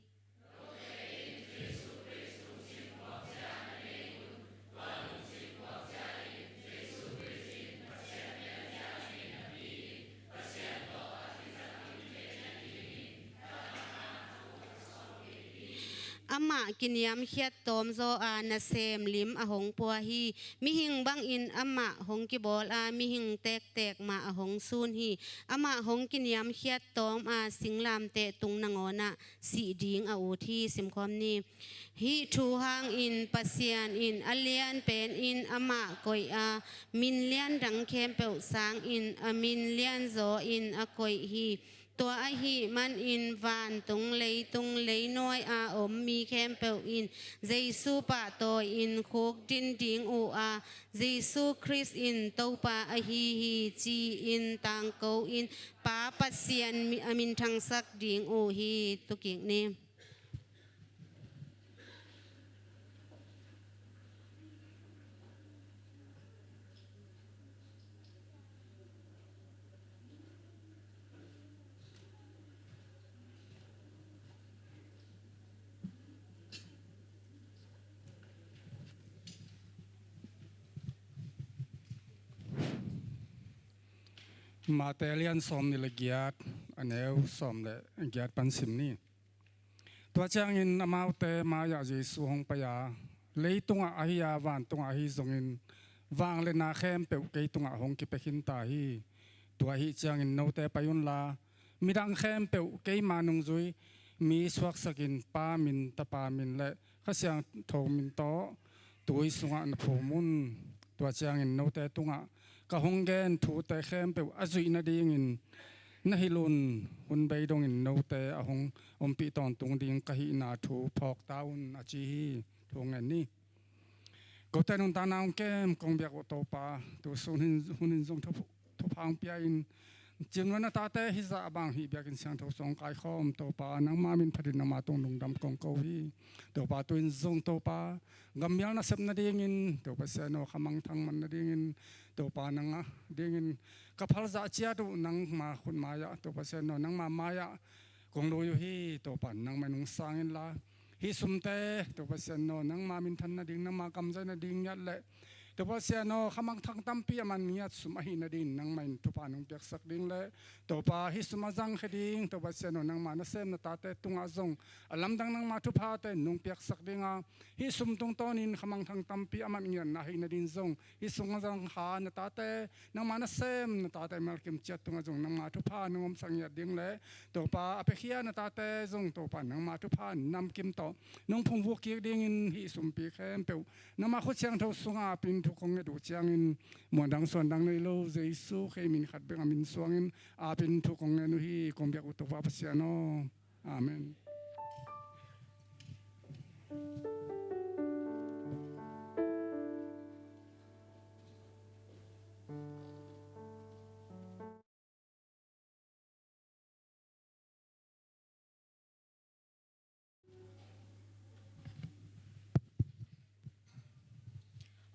ama kiniam hiat tom zo a na sem lim a hong pua hi mi hing bang in ama hong ki bol a mi hing tek ma a hong sun hi ama hong kiniam hiat tom a singlam te tung nangona si ding a u thi sim khom ni hi thu hang in pasian in alian pen in ama koi a min lian dang khem pe sang in a min lian zo in a koi hiตัวไอฮีมันอินวานตุงเลยน้อยอาอมมีแคมเปลอินเจซูปะตัวอินโคกดินดิงอูอาเจซูคริสอินตัวปะไอฮีจีอินตังโกอินป้าปัสเซียนมีอามินทังสักดิงอูฮีตุกิงนี่มาเตเลียนสอมนิลเกียดอันเอวสอมเลยเกียดปันสิมนี่ตัวจางอินอามาเตมาอยากจะสูงไปยาเลยตุงอาฮิยาวานตุงอาฮิทรงอินวางเลนาเข้มเปวเกยตุงอาหงกิเปขินตาฮีตัวฮิจางอินโนเตไปยุนลามีดังเข้มเปวเกยมานุงจุยมีสวักสกินปามินตะปามินและข้าเสียงโทมินโตตัวสุงอันผูมุนตัวจางอินโนเตตุงอาก็หงแกนถูแต่เข้มเปวอจุยนาดีงินนาฮิลุนหุ่นใบดงอินโนเตอหงอมปีตอนตุงดิงกะฮินาถูพอกตาอุนอาจีฮีทงเงินนี่ก็แต่นนตานาองแก้มกองเบียกโตปาตัวสุนินหุ่นทงทุพังเปียอินจินวันตาเตฮิซาบางฮิเบียกินเสียงทสองกายคอมโตปานังมามินพัดินนามาตรงลงดำกองเกาฮีตัวปาตัวอินซงโตปากำยัลนาเซบนาดีงินตัวปาเซโนขมังทังมันนาดีงินตัวปานังอ่ะดีงินกับพลจะเชียดูนังมาคุณมายะตัวปาเซโนนังมายะกงโดยฮีตัวปานังมันนุงสังอินลาฮิสุมเตตัวปาเซโนนังมามินทันนาดิงนังมากำใจนาดิงยัดเละตัวปาเซโนขมังทังตั้มปีมันยัดสุมาหินาดิงนังมันทุปานุงเปียกสักดิงเละตัวปาฮิสุมาจังขดิงตัวปาเซโนนังมานาเซมนาตาเตตุงอาซงอลัมดังนังมาทุพาเตนุงเปียกสักดิงอาฮิสุมตงตอนินขมังทังตั้มปีมันยันนาหินาดิงซงฮิสุมาจังหานาตาเตนังมานาเซมนาตาเตมาเก็มเจ็ดตุงอาซงนังมาทุพานุงสังยัดดิงเละตัวปาอเปขียนาตาเตซงตัวปานังมาทุพานำกิมต่อนุงพงวุกิดิงอินฮิสุมปีเข้มเปียวนังมาขุดเชียงทศสุงอาปินทุกคงดูเชียงอินหมวนดังส่วนดังในโลเจสุเคมินขัดเบงมินสวงอินอาปินทุกคงนุฮีคงเบียกอุตวาปเสียโนอาเมน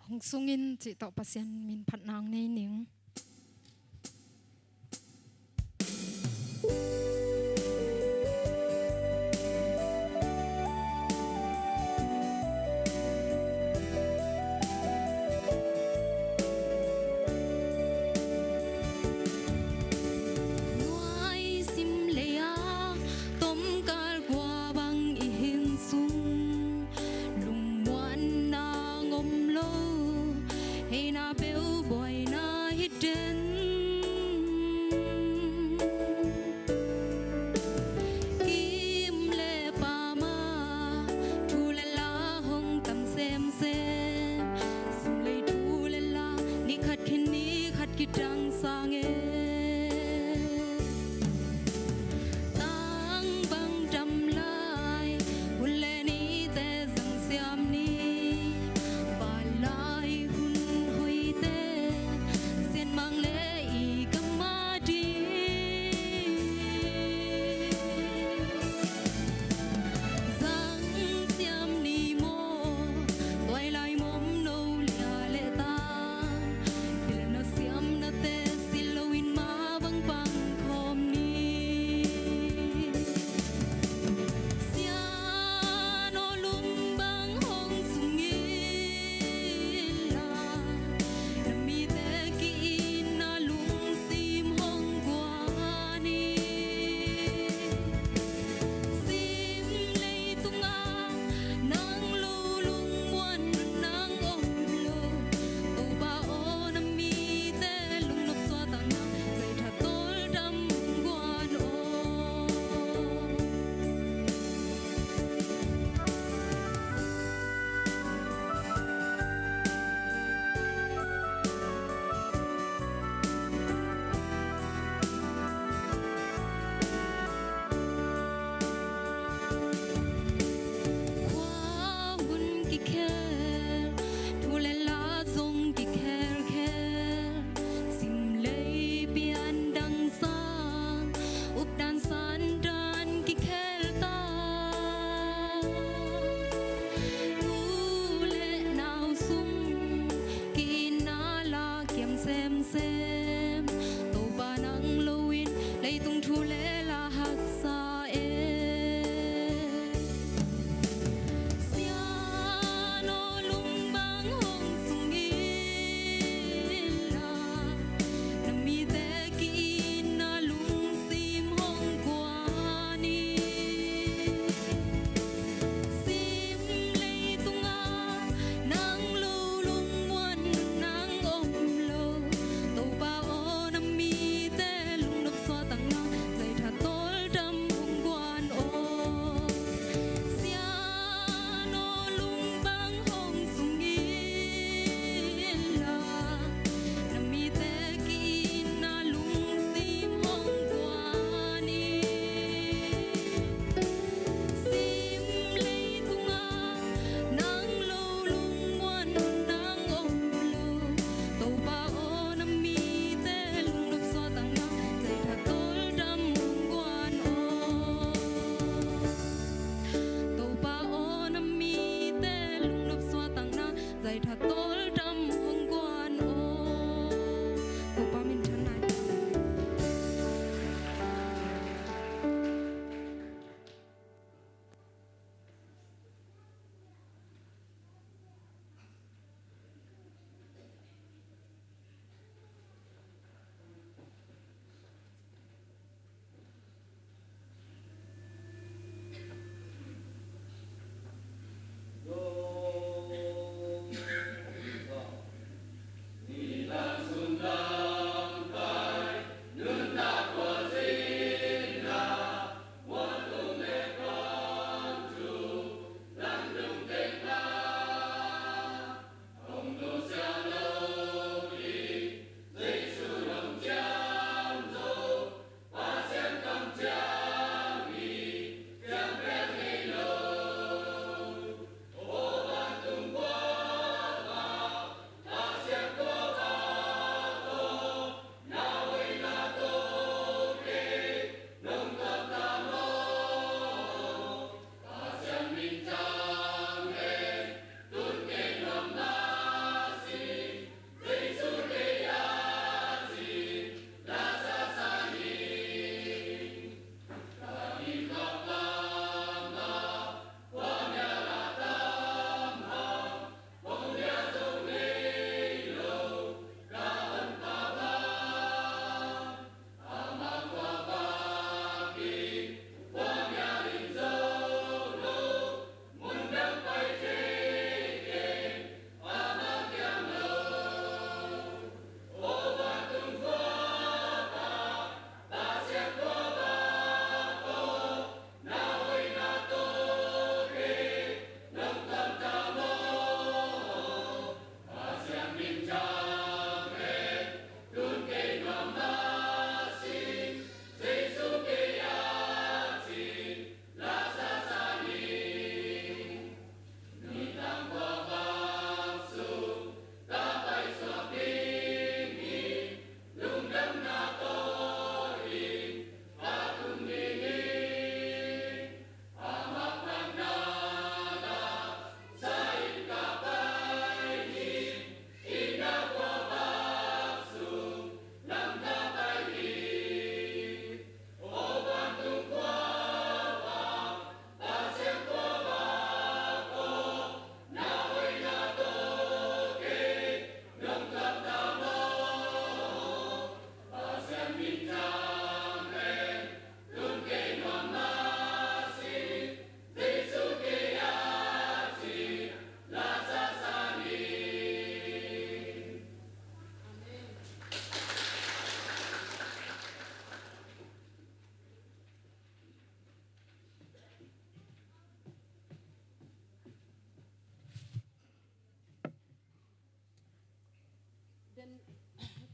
หงสุงินจิตอปเซียนมินผัดนางในหนิง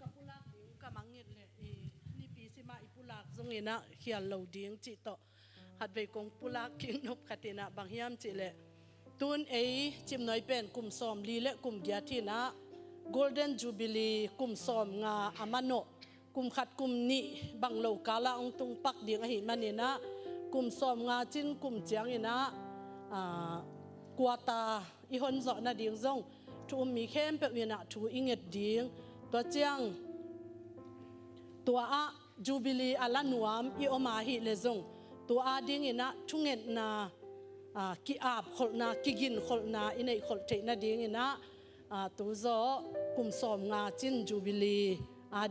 กับปุลากดิ้งกับมังเงินเลยนี่ปีสิมาอีปุลากตรงนี้นะเขียนเหล่าดิ้งจิตโตหัดไปกงปุลากกิ้งนบขัดนะบางยามจิเลยตูนจิมน้อยเป็นกลุ่มซ้อมลีและกลุ่มเกียรตินะ Golden Jubilee กลุ่มซ้อมงาอามาโนกลุ่มขัดกลุ่มนี้บางโลกาละองตุงปักดิ้งอหิมันนี่นะกลุ่มซ้อมงาจินกลุ่มเจียงนี่นะกัวตาอีหนจอนะดิ้งจงทูมีเข้มเปวินะทูอิงเอ็ดดิ้งตัวเจียงตัวจูบิลีอาลานวมอีโอมาฮิเลจงตัวดิ้งนี่นะทุ่งเอ็ดนากิอาบขลนากิกินขลนาอินไอขลเจนะดิ้งนี่นะตัวโซกุมสอมงาจินจูบิลี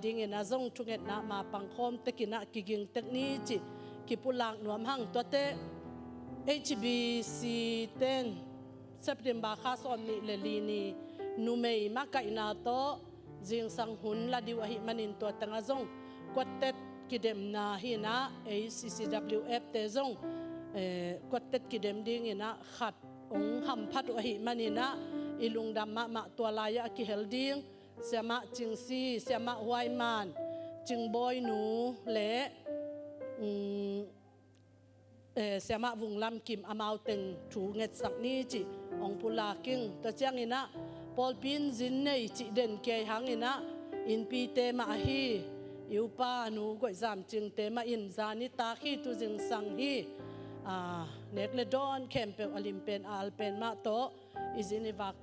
ดิ้งนี่นะจงทุ่งเอ็ดนะมาปังคอมตะกินะกิกินตะนี้จิกิปุลังนวมหังตัวเตHBC 10 September ข้าสอนนี่เลลีนี่นูเมย์มาไก่นาโตจิงสังหุนลาดิวะหิมันินตัวตั้งอาจงกวดเต็ดกิเดมนาหินะ ACCWF เตจงกวดเต็ดกิเดมดิ้งนะขัดองหัมพัดวะหิมันินะอิลุงดำมาตัวลายกิเฮลดิ้งเสียมาจิงซีเสียมาไวมันจิงบอยหนูเละเสียมาวุงลำกิมอามาวตึงถูเงสักนี้จิองปุลากิงตัวเจียงอินะปอลปินจินเนยจิเด่นเกยหังอินะอินปีเตมาฮีอิวปาหนูกวยจามจึงเตมาอินจานิตาฮีตุจึงสังฮีเนกเลดอนเคมเปลอลิมเป็นอัลเป็นมาโตอิจินอิวัก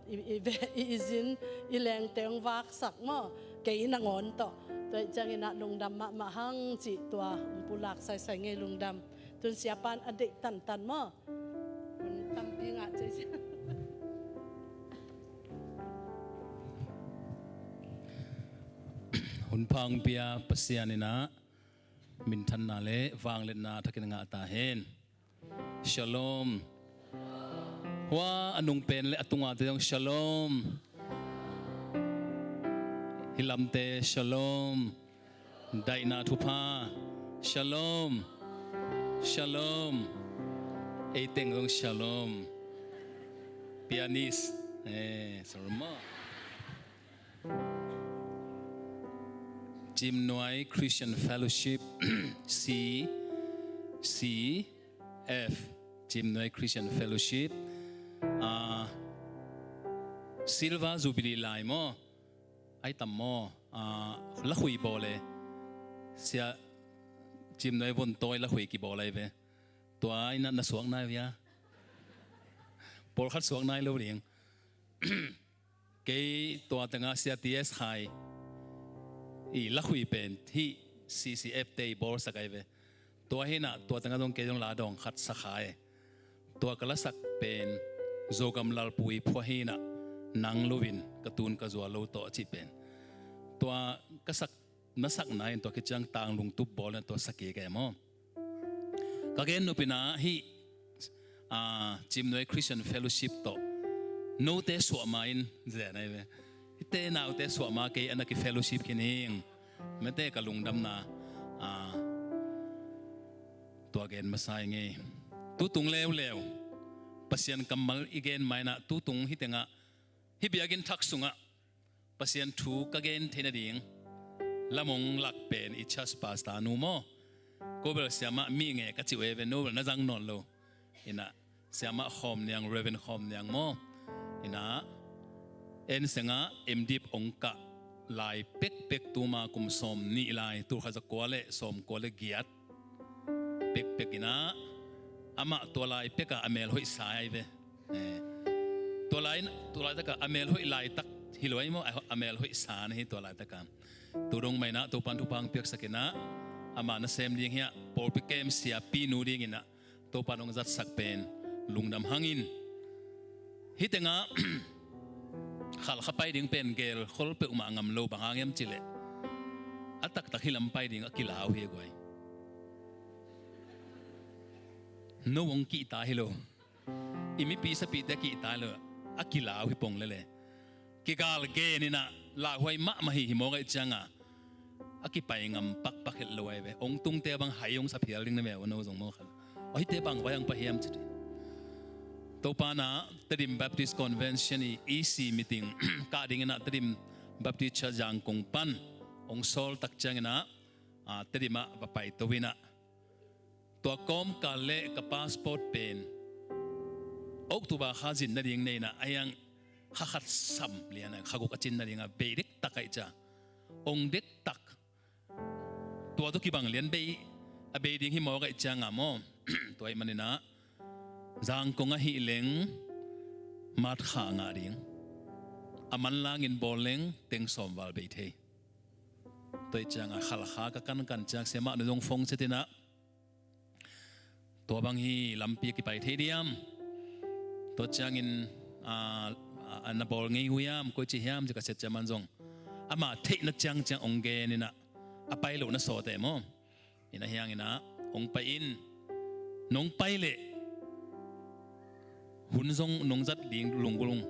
อิจินอิแรงเตงวักสักมอเกยนังอนโตตัวเจียงอินะลงดำมาหังจิตัวองปุลากใส่เงยลงดำtuan siapan adik tan mo tampi ngak je หุ่นพังเปียปัสยานินะมินทันนาเลวางเลนาทักกินงาตาเฮนชโลมว่าอนุงเป็นและอตุงอาเตยงชโลมฮิลัมเตชโลมไดนาทุพาชโลมShalom, Eitengong Shalom, pianist, Sarma, Jim Noi Christian Fellowship, CF, Jim Noi Christian Fellowship, Silva Zubili Laimo, Aitamo, Lahui Bole, Sia.จิมน้อยวนตัวละหุยกี่บ่ออะไรไปตัวไอ้นั่นน่ะสวงนายวิ่งปอลขัดสวงนายเร็วเรียงเกย์ตัวตั้งอาเซียทีเอสไฮอีละหุยเป็นที่ CCF เตย์บอลสักไอ้ไปตัวเห็นน่ะตัวตั้งอาตรงเกย์ตรงลาดองขัดสักไฮตัวกระสักเป็นโจกำลัลปุยพัวเห็นน่ะนังลูวินกระตูนกระจัวโลโตจิเป็นตัวกระสักนัสักนายตัวคิดจังต่างลุงตุบบอลตัวสักเกมก็เกณฑ์นุปินาฮีจิมน้อยคริสเตียนเฟลโลชิพโตโน้ตเตสวมาอินเจนไอ้เว้ยเตน่าเตสวมาเกย์อันนั้นคือเฟลโลชิพกินเองไม่เตกับลุงดำนาตัวเกณฑ์มาใส่ไงตุตุงเลวปัสยันกำมัลอีเกณฑ์ไม่นะตุตุงฮิตงะฮิบิอากินทักสุงะปัสยันถูกเกณฑ์เทนดิ่งละมงหลักเป็นอิชัสปาสตานูโมก็เบลเสียมามีเงก็จิวเอเวนโนเบลน่าจังนอนโลอินะเสียมาหอมยังเรเวนหอมยังโมอินะเอ็นเสงะเอ็มดิบองกะลายเป็กตัวมากุมสมนี่ลายตัวข้าจะกัวเล่สมกัวเล่เกียรติเป็กอินะอามาตัวลายเป็กอะอเมลหุยสายเวตัวลายตะกะอเมลหุยลายตักฮิโลไอโมอเมลหุยสานให้ตัวลายตะกะตัวรงไม่นะตัวปันทุพังเปียกสักนะอามานะเซมดิ้งเฮียปอลปิเกมเสียปีนูดิ้งนะตัวปันองจัดสักเป็นลุงดำหังอินฮิตงะขัลขับไปดิ้งเป็นเกลขลเปอุมางำโลบางเงี้ยมจิเลอัตักฮิลำไปดิ้งอักิลาวเฮียกวยโนวงกีตาฮิโลอิมิปีสปีเตกีตาเลยอักิลาวฮิปงเลยกิกาลเกนี่นะลาหวยมะมาหิหิโมกไอจังอ่ะอากิไปงำปักเห็ดลอยไปองตุงเตบังหายองสับเพียลิงนั่นแหละวันนู้นส่งโมกันโอ้ยเตบังไว้ยังไปเฮียมจุดตัวปานะตดิม Baptist Convention EC meeting กาดิ่งนะตดิม บัพติชจางกงปันองโซลตักจังนะเตดิมาปะไปตัววินะตัวกอมกาเล่กับพาสปอร์ตเป็นอกตัวบาข้าจินนั่นเองเนี่ยนะไอ้ยังข้าขัดซ้ำเลียนะข้ากุกจินนั่นเองเบเด็กตักไอ้จ้าองเด็กตักตัวตุกิบังเลียนเบดิ้งหิมอกไอ้จ้างอ่ะมอตัวไอ้มันเนี่ยนะจางกงหิเลงมาดข้างาดิ้งอามันลางินบอลเลงเต็งสมวัลเบยเทตัวจ้างขลาก็กันจากเสมาในดงฟงเสตินะตัวบางฮีลำปีกิไปเทเดียมตัวจ้างอินอันบอลงี้หุยามก็จีฮามจะกระเสจมันจงอามาเทนักจ้างองเกนี่นะอาไปหลุนโซเตมออินะเฮียงอินะองไปอินน้องไปเละหุ่นจงน้องจัดดิ่งลุงกุลุง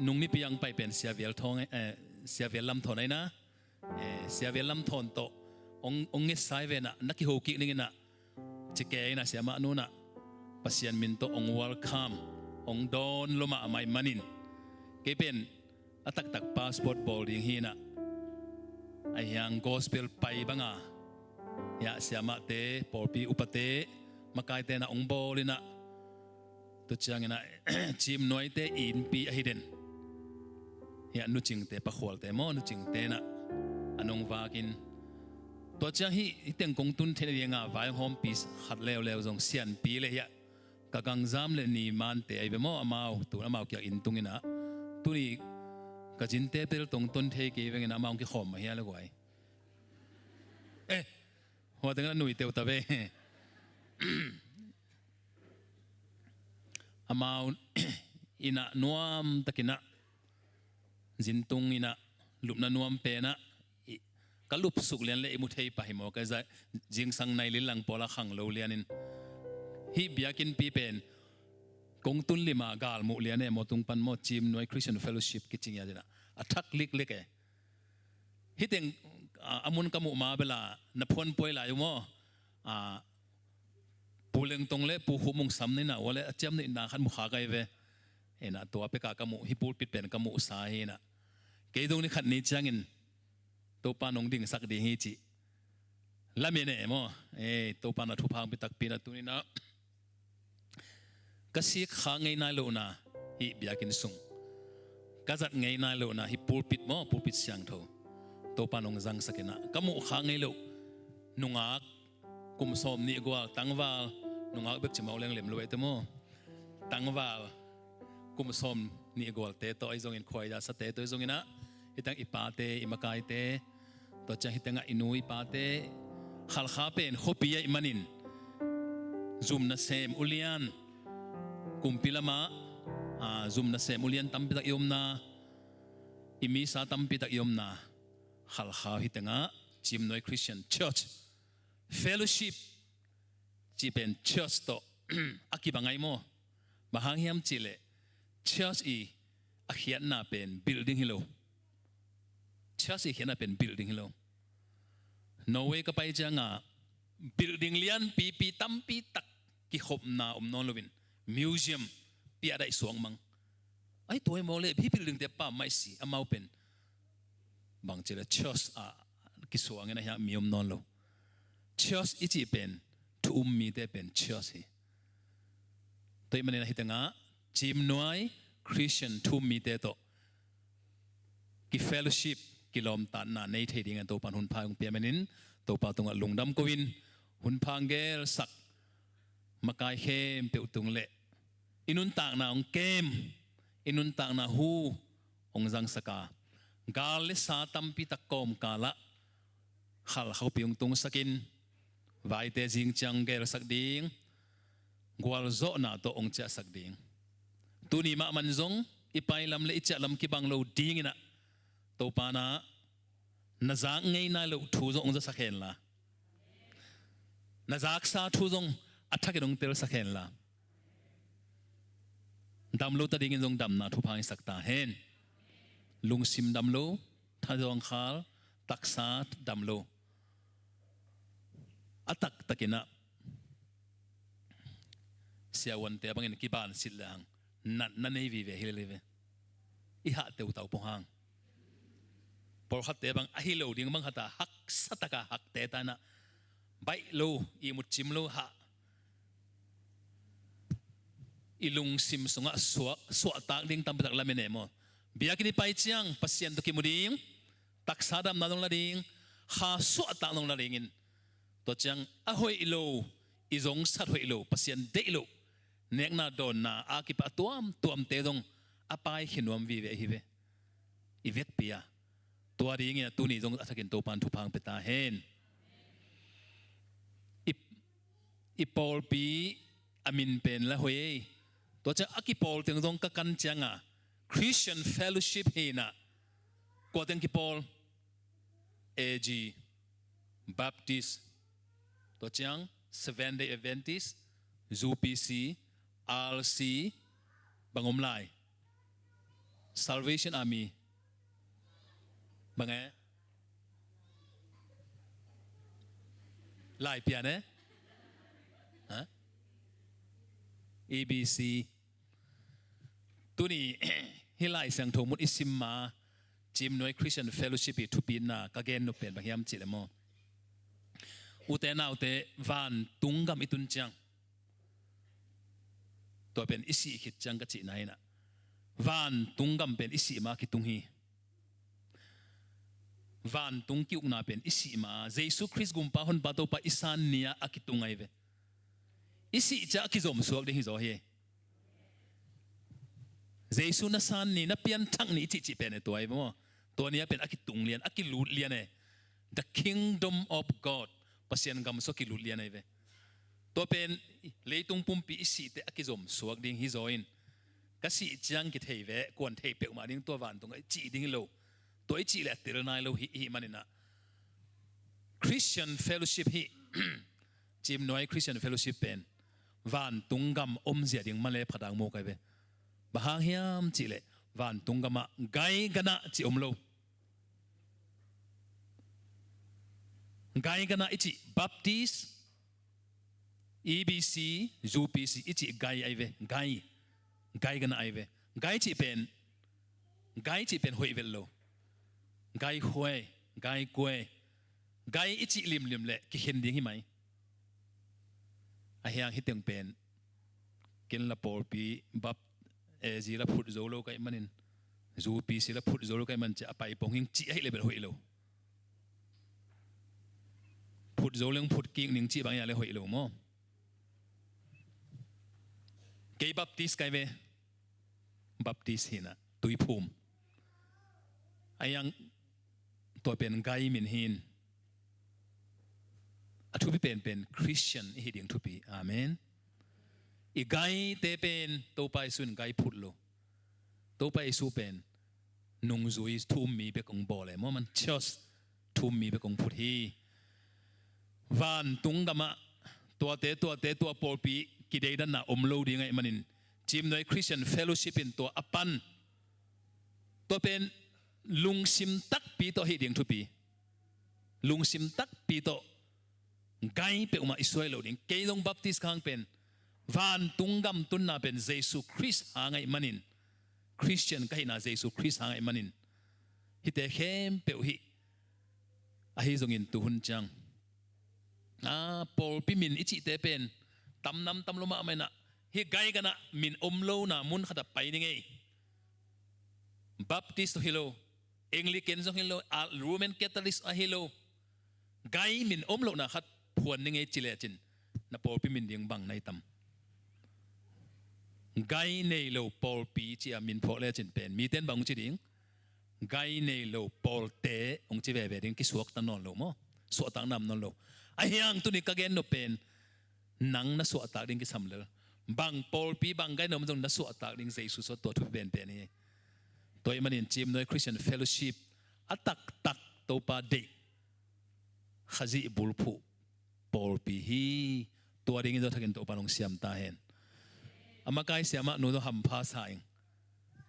นุ่งมีเพียงไปเป็นเสียเวลทองเสียเวลลำทอนไอ้นะเสียเวลลำทอนโตองเงสายเวนะนักฮิโฮกินี่นะจะแก่นะเสียมาโน่นะปัสยันมินโตองวอลคัมองโดนลมาไม่มันินเก็เป็นตักพาสปอร์ตบอลดิ้งฮีนะไอ้ยังกอสเปลไปบ้างอ่ะยาเสียมาเตะปอปีอุปเตะมาไกลเตนะองบอลนะตัวจ้างนะทีมน้อยเตะอินปีให้เด่นเฮียนุจิงเตะปะขวลเตะมอนุจิงเตะนะอันองวากินตัวจ้างฮีเต็งกงตุนเทนเรียงอ่ะไว้โฮมปีขัดเลวจงเสียนปีเลยเฮียกะกังจามเลยนี่มันเตะไอ้เบมออามาตัวอามาเกี่ยอินตุงนะตัวนี้กะจินเตะเปลตรงต้นเทกีเวงนะมาองกี่ขอมมาเฮียเลยกว่าหัวตั้งนั้นหนุ่ยเตวตะเวอามาอินะนวมตะกินะจินตุงอินะลุบนะนวมเปนะก็ลุบสุกเลียนเลยมุทัยไปหมอก็จะจิงสังในลิลังปอละขังโลเลียนินฮิบยากินปีเป็นกงตุนลิมากาลมุเลียนเนี่ยมอตุงปันมอจิมหน่วยคริสเตียนเฟลโลชิพกิจงยาเจนะอัทักลิกเล็กฮิตเองอามุนกมุมาเวลานับพนป่วยหลายมั้งปูเลงตรงเล่ปูหุมุงซ้ำนี่นะว่าเล่เจ้านี่นาขันมุขาไกเวนะตัวไปกากมุฮิปูปิดเป็นกมุสาเหนะเกยตรงนี้ขัดนี้จังอินตัวปานงดิ่งสักดีฮิจิละเมเน่มั้งตัวปานาทุพังไปตักปีนะตัวนี้นะกษีข้างไงนายโลนะฮิบยากินสุงกษัตริย์ไงนายโลนะฮิปูปิดมั้งปูปิดเสียงโตตัวปานงจังสักนะกมุข้างไงโลนุงอักกุมสมนี่กว่าตั้งว่านุงอักเบิกจะมาเลี้ยงเหลี่ยมรวยตัวมั้งตั้งว่ากุมสมนี่กว่าเตะตัวไอ้ทรงอินคอยดาสเตะตัวไอ้ทรงอินนะฮิตังอิปาเตอิมากายเตตัวจะฮิตังอินุอิปาเตขัลข้าเป็นขบียอิมันินซุมนัสเซมอุลียนกุมพิลามาซุมนัสเซมอุลียนตั้มปิตักยมนาอิมิสาตั้มปิตักยมนาขัลข้าฮิตังจิมน้อยคริสเตียนเชิร์ชfellowship จีเป็น church โตอากิบังไงโมมาหางเฮียมจีเล church อาเขียนน่าเป็น building ฮิโล church เขียนน่าเป็น building ฮิโล Norway ก็ไปจังbuilding เลียนปีตั้มปีตักกิขบนาอมนอนลวิน museum ปีอะไรสวงมังไอ้ตัวไอ้โมเลพี่ building เดียป้าไม่สิอามาเป็นบางเจเล church กิสวงเงี้ยนะฮะมีอมนอนโลChurch อีจีเป็นทุ่มมีแต่เป็น Church ตัวมันเนี่ยฮิตงะจิมน้อยคริสเตียนทุ่มมีแต่โตกิ fellowship กิลอมตันน่ะในเทดิ้งตัวปันหุ่นพางเปียมันนินตัวปันตรงลุงดำกวินหุ่นพางเกลสักมากายเข้มเปียวตุงเละอินุนต่างน่ะองเกมอินุนต่างน่ะฮูองจังสกากาลสาตัมปิตะกอมกาละขัลเขาเปียงตุงสกินไว้แต่จิงจังเกลสักดิ่งกวาลโซน่าตัวองเจ้าสักดิ่งตัวนี้มามันจงอีไปลำเละเจ้าลำกิบังเราดิ่งนะตัวปานะน่าจักไงน่าเราทูจงองจะสักเห็นละน่าจักซาทูจงอัฐกินองเตลสักเห็นละดำโลตัดดิ่งจงดำน่าทุพายสักตาเห็นลุงซิมดำโลท่าจงขาลตักษาดำโลอัตักตะกินะเสียวันเตะบางอย่างกิบานสิลลังนั่นในวิเวฮิเลเว i ha teu tau po hang por khat te bang a hi lo ding bang hata hak sataka hak te ta na bai lo i mut chim lo ha ilung sim sunga swa tak ding tam tak lamene mo biakini pai chiang pasien to kimuding taksa dam na dong la ding ha swa tak dong la dingin to chiang a hoi ilo izong sat hoi ilo pasien de ilo nek na don na akipa tuam te dong apai hinuam vi ve hi ve i vek pia tua ding ina tu ni dong athakin to pan thu phang peta hen i pol pi amin pen la hoi to cha akipol teng dong ka kan changa Christian Fellowship hina ko teng ki Paul AG Baptist to chang Seventh Day Adventist ZPC RC bangom lai Salvation Army bang lai pian hả ABC tu ni hi lai sang tho mut isim ma chim noi Christian Fellowship thu pin na ka gen no pen ba hiam chi le mo ute na ute van tungam itun chang to pen isi khit chang ka chi nai na van tungam pen isi ma ki tung hi van tung ki ukna pen isi ma Jesu Christ gum pa hon pa to pa isan nia akitungai ve isi cha ki zom suak de hi zo he Jesu na san ni na pian thang ni chi pen to ai mo to nia pen akitung lian akilut lian e the kingdom of God pasien gam so ki lut lian ai ve to pen leitung pumpi isi te akizom suak ding hi zoin ka si chang ki thei ve kon thei pe ma ding to van tung ai chi ding lo to ai chi le tir nai lo hi manina Christian Fellowship hi chim noi Christian Fellowship pen van tungam zia ding male phadang mo kai ve bahang hiam chi le van tungama gai gana chi lo gai gana ichi Baptist EBC ZPC ichi gai ai ve gai gana ai ve gai chi pen hoi vel lo gai hoi gai kwe gai ichi lim le ki hen ding hi mai a hiang hiteng pen ken la por pi bap zi la phut zo lo kai manin ZPC la phut zo lo kai man cha pai pong hing chi ai le bel hoi lo phut zo leng phut king ning chi bang ya le hoi lo mo ke Baptist kai ve Baptist hina tui phum ayang to pen gai min hin athu pi pen Christian hi ding thu pi amen i gai te pen to pai sun gai phut lo to pai su pen nung zui thum mi be kong bole mo man chos thum mi be kong phut hi van tung gama to por pi ki dei dan na lo ding ai manin chim noi Christian Fellowship in to apan to pen lung sim tak pi to hi ding thu pi lung sim tak pi to gai pe uma Israel lo ding ke long Baptist khang pen van tungam tun na pen Jesu Christ hangai manin Christian kai na Jesu Christ hangai manin hi te khem pe hi a hi zong in tu hun chang Paul pi min ichi te pen tam nam tam loma mai na hi gai gana min lo na mun khata pai ni ngei Baptist hilo Anglican zong hilo Roman Catholic a hilo gai min lo na khat phuan ni ngei chile chin na Paul pi min ding bang nai tam gai nei lo Paul pi chi a min pho le chin pen mi ten bang chi ding gai nei lo Paul te ong chi ve ve ding ki suak ta non lo mo so tang nam non lo a hiang tu ni ka gen no pen nang na so ta ding ki sam le bang Paul pi bang gai no mong na so ta ding Jesus so to thu ben pen ni toy manin chim noi Christian Fellowship atak tak to pa de khazi bulphu Paul pi hi to ding do thakin to panong siam ta hen amakai siama no do ham pha saing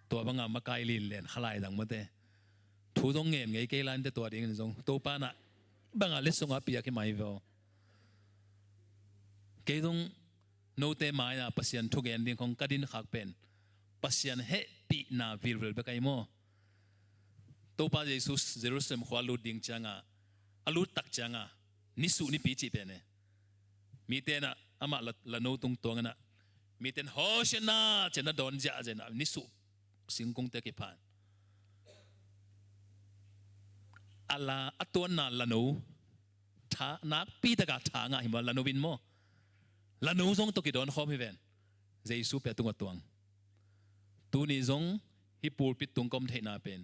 to banga makai lin len khalai dang mate thu dong ngem ngei ke lan te to ding jong to pa na banga le songa pia ke mai vo ke dong no te mai na pasien thu gen ding khong kadin khak pen ปัสยันเฮปีนาวิลเวลเบกไอโมตัวป้าเยซูเยรูซาเล็มขวาลูดดิ่งจังอ่ะอาลูดตักจังอ่ะนิสุนิปีจีเป็นเนี่ยมีเตนะอามาละโนตุงตัวกันนะมีเตนโฮชนะเจนะโดนจ่าเจนะนิสุสิงคงเตกิพานอาลาอัตัวน่ะละโนท้านักปีตะกาท้างอ่ะหิมะละโนวินโมละโนทรงตกิโดนข้อพิเวนเยซูเปียตุงตัวงตัวนี้ทรงฮิปูปิตุงกอมเทนาเป็น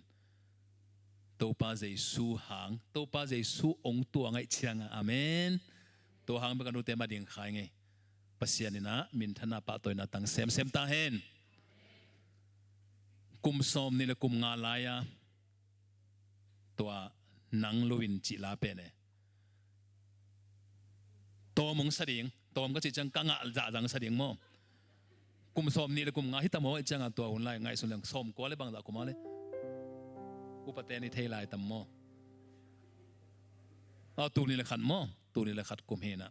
ตัวป้าเยซูหางตัวป้าเยซูองตัวไงเชียงอาเมนตัวหางเป็นการดูเต็มมาดิ่งขายไงปัสยานินะมินธนาปะตัวนัตังเซมตาเฮนกุมสมนี่ละกุมงาลายาตัวนังลุวินจิลาเป็นเนตัวมงสดิ่งตัวมก็จะจังกังอาจ่าจังสดิ่งมั้งกุมสมนี่ละกุมงาฮิตามอจังตัวหุ่นไล่ไงส่วนเรื่องสมกัวเลยบางจากกุมาเลยอุปเทนิเทลายตัมโมเอาตัวนี้ละขัดโมตัวนี้ละขัดกุมเฮนะ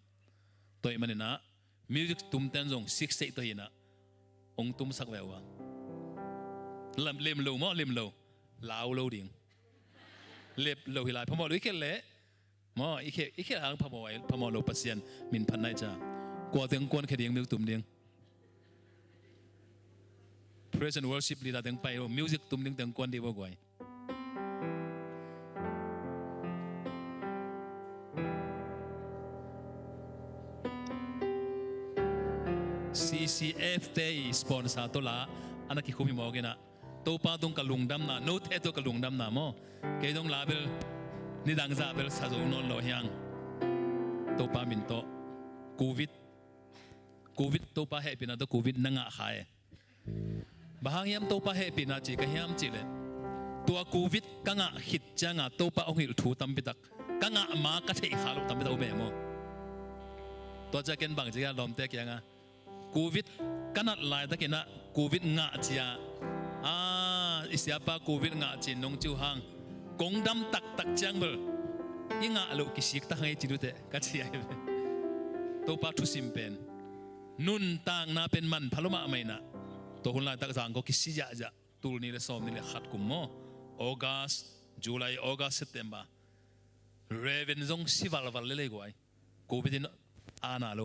ตัวมันเนี่ยนะมิวสิกตุ้มเต้นจงซิกเซตัวเฮนะองตุ้มสักแวววะเล่มโลโมเล่มโลลาวโลดิ่งเล็บโลหิลายพมอลุยเกลเละมออีเคหางพมอโลปัสยันมินพันไนจ้ากว่าเตียงกวนแค่เดียงมิวตุ้มเดียง Praise and worship ลีลาเตียงไปมิวสิกตุ้มเดียงเตียงกวนดีบ่กว่าCCF เตยสปอนเซอร์ตัวละอันนั้นคือคุมิโมกันนะตัวป้าตรงกับลุงดำนะโน้ตเอตัวกับลุงดำนะโมเกี่ยตรงลาเบลนี่ดังซาเบลซาโซนนโลเฮียงตัวป้ามินโตโควิดตัวป้าเฮปินะตัวโควิดนั่งหายบางยามตัวป้าเฮปินะจีก็ยามจีเลยตัวโควิดกังหิดจังตัวป้าองค์หิลถูตั้มปิตักกังมากระเทยขาลุตั้มปิตักเบโมตัวจะเกินบางจีก็ลมเตะยังโควิดกันนัดลายตะกี้นะโควิดงะจีอิสยาปาโควิดงะจีนงจูฮังกงดำตักจังเบลยิ่งลูกกิสิกตักให้จีดูเตะกัจยัยตัวปาทุสิมเป็นนุนต่างน่าเป็นมันพลุมาไม่นะตัวคนลายตักจางก็กิสิยาจะตูนี่เลยสอมนี่เลยขัดกุมโมออกัสจุลัยออกัสเซปเทมเบอร์เรเวนซงสิวัลเลยกว่าโควิดอานาโล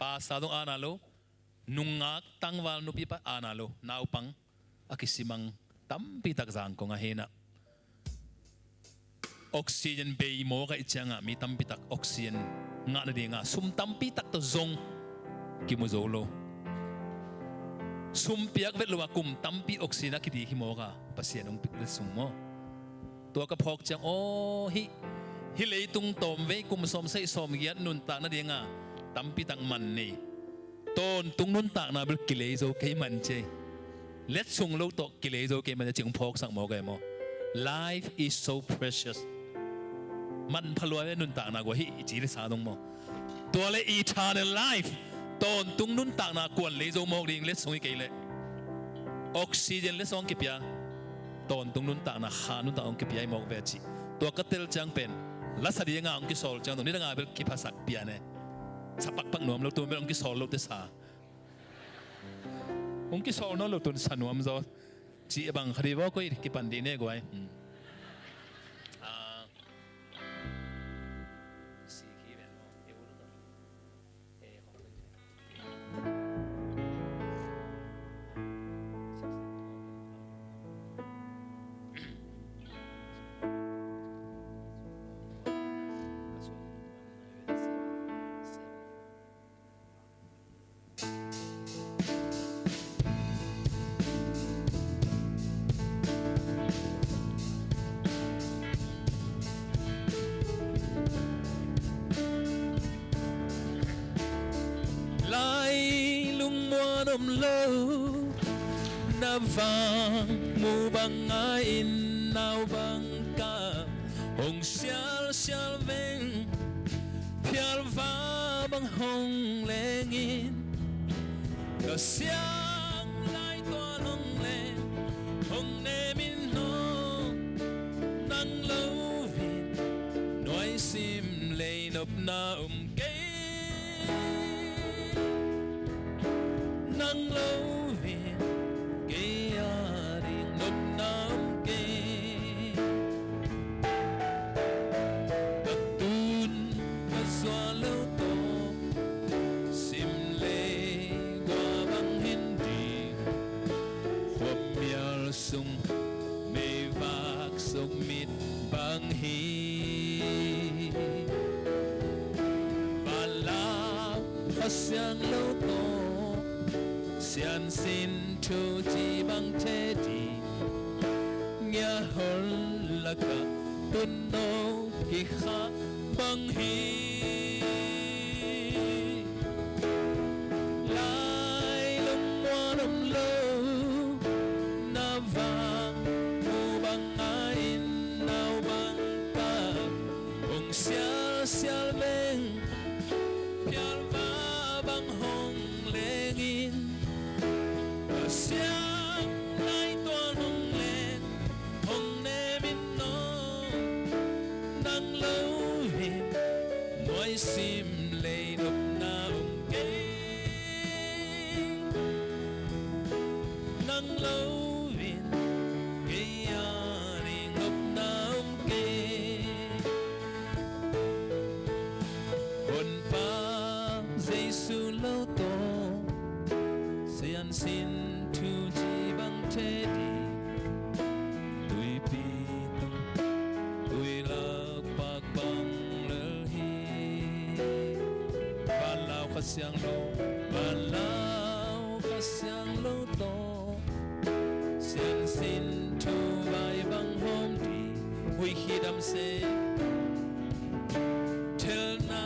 pasado analo nungak tangwal nupi pa analo naupang akisimang tampi takzang ko nga hena oxygen bay mo ka itchanga mi tampi tak oxygen nga na di nga sum tampi tak to zong kimuzolo sum piak vet luwa kum tampi oxygen akidi himo ka pasianong piklesung mo to ka phok chang hi leitung tom ve kum som sai som giat nun ta na di nga tampi tak man ni ton tung nun tak na ber kilei zo kai man che let sung lo to kilei zo kai man ching phok sang mo kai mo life is so precious man phaloi nun tak na go hi chi le sa dong mo to le eternal life ton tung nun tak na kwan le zo mo ding let sung kai le oxygen le song ki pya ton tung nun tak na kha nun tak ong ki pya mo ve chi to ka tel chang pen la sa di nga ong ki sol chang to ni nga ber ki phasak pya ne sapak pak nuam lo tu merong ki sol lo te sa ong ki sol no lo tu sa nuam zo chi bang khari bo ko ki pan di ne go ai nôm lâu na vang mu bang ai in nào bang ca hồng xial xial veng phial va bang hồng leng in cờ xiang lai toa hồng leng hồng ne min ho nang lâu vin nói sim lei nộp na cây nang lâu vì sian sin thu chi bang te di nya hol laka tun no ki kha bang hi lai lum wa lum lo na vang mu bang in nau bang ka ong sial sial veng pial va bang hong lengin siang nai tuan hong len hong ne min no nang lâu hin nói sim lệ độc na kê nang lâu hin kê ya ring độc na kê hồn pa Giêsu lâu to sian sin thu chi bang te di tui pi tung tui lak pak bang lel hi ban lao kha siang lo to sian sin thu vai bang hom di hui khi đam se tel na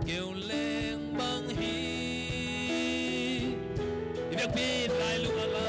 kêu leng bang hi việc pin lại lúc ala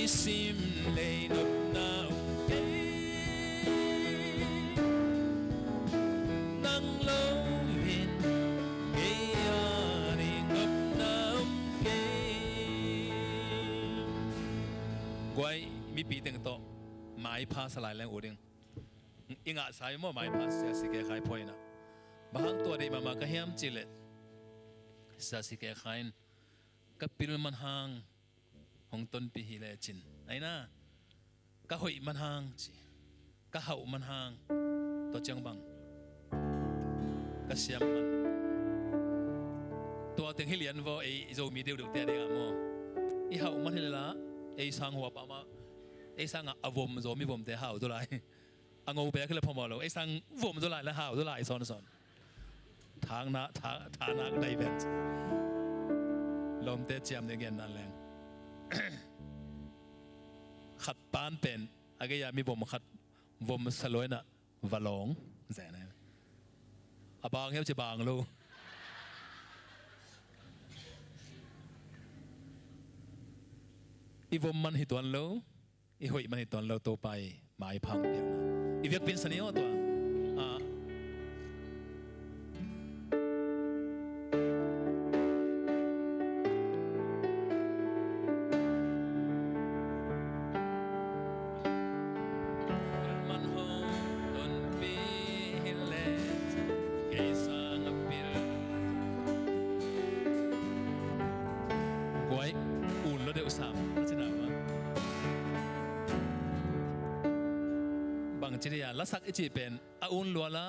sim lệ độc na kê nang lâu hin kê ya ring ngập nam kê quay mi pi teng to mai pa salai leng uding inga sai mo mai pa sia si ke khai phoi na bahang to de mama ka hiam chile sa si ke khain kapil man hang hong ton pi hi le chin ai na ka hoi man hang chi ka hau man hang to chang bang ka siam man to teng hi lian vo ei zo mi deu deu te de mo i hau man hi la ei sang hua pa ma ei sang avom zo mi vom te hau to lai angô bé cái là phong lo ei sang vom to lai la hau to lai son son thang na dai vet lom te chiam de gen na lengขัดปานเป็นอากยามีบ่มขัดบ่มสลวยน่ะวะหลงแซ่นะอบางเฮาจะบางลูอีบ่มมันหิตวนโลอีหอยมันหิตวนโลโตไปหมายพังเดียวนะอีเวียกเป็นสนิโอตัวจิตยาละสักอิจิเป็นอาอุนลัวละ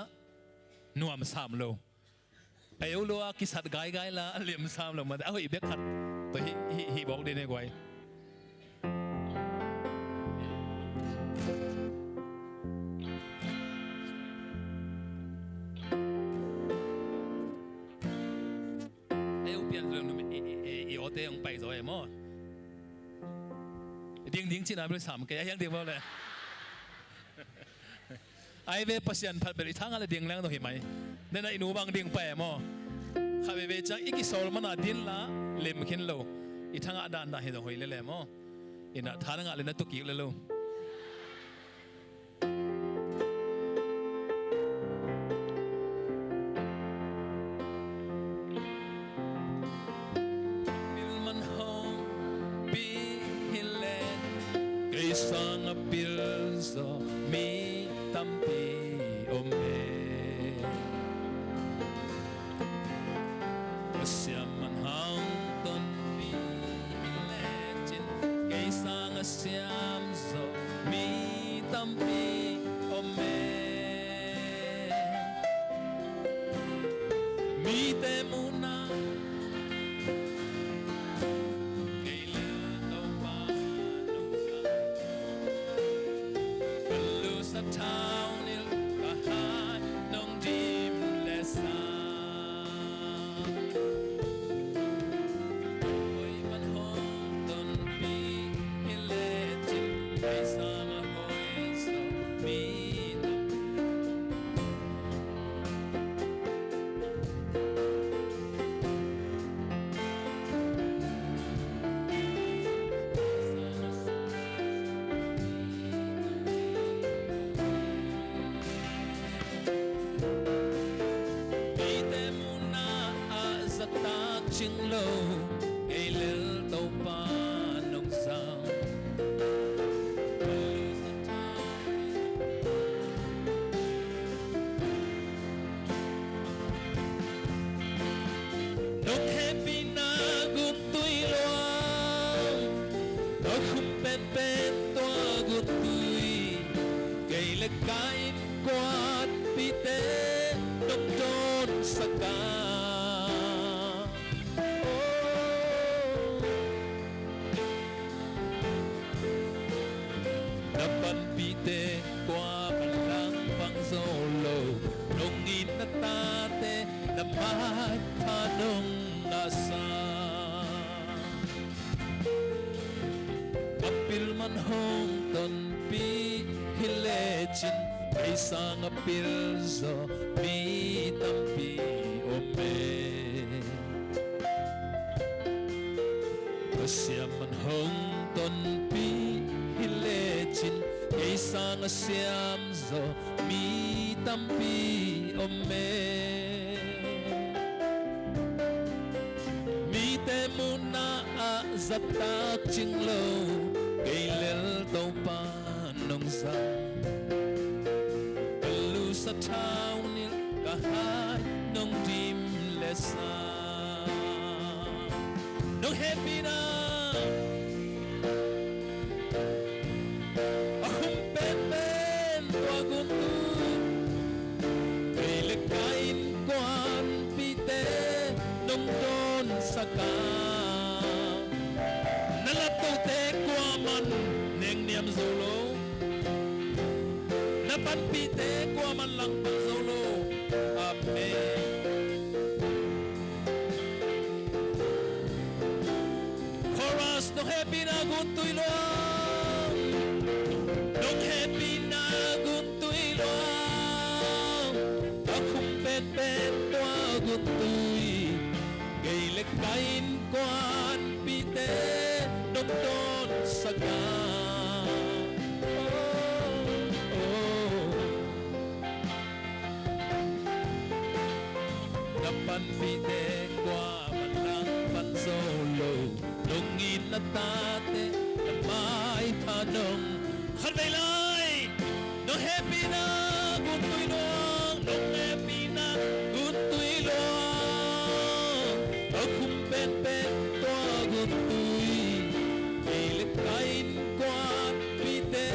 นัวมสามโลไอ้อุลัวกิสัดไกด์ละเหลี่ยมสามโลมันเอาอีเบกขัดตัวฮีบอกได้ในไว้ไอ้อุเปียนเรื่องอีโอเตองไปตัวไอ้หม้อดิ้งจิตนาบริษัทแกยังดิ้งว่าเลย ไอเวปัสยันพัดเบลิทั้งอะไรดิ่งแรงตัวเห็นไหมเนี่ยนะอินูบางดิ่งไปมั้งข้าเวจังอีกสอลมันอาดินละเล็มขึ้นโลอีทั้งอาดานได้เห็นตัวหอยเลยมั้งอินะทานงานเลยนะตุกิเลยโลsang apil so mi tampi ome siam man hang ton pi legin kay sang siam so mi tampi ome mi temuna town il kahan nong dim lesa oi man hong ton pi iletin kay sama hoi so mi ching lo cây lil tàu pa nông sang nông happy na gut tui loang nông khum pen pen toa gut tui cây le kain quạt pi te nông don saka te qua bàn lang băng solo nông in na ta te na mai tha nông na sa apil man hong ton pi hilechin kay sang apil zo mi tampi ome siam man hong ton pi hilechin kay sang siam zo mi tampi ome mi te muna a zatak chinglo kay lel tàu pa nong sang kalu sa town il kahay nong dim lesa nong happy na saka nalato te kwa man neng niam zolo napan pi te kwa man lang pang zolo ape chorus no happy na guntui loang no happy na guntui loang akhum pet pet toa guntui kain quan pi te đông don saka napan pi te qua man lang pan solo nong in na tate na mai tha nong khan vei lai no happy na gun tui nong no happy na gun tui loang akhum pen pen toa gun tui kay le kain quan pi te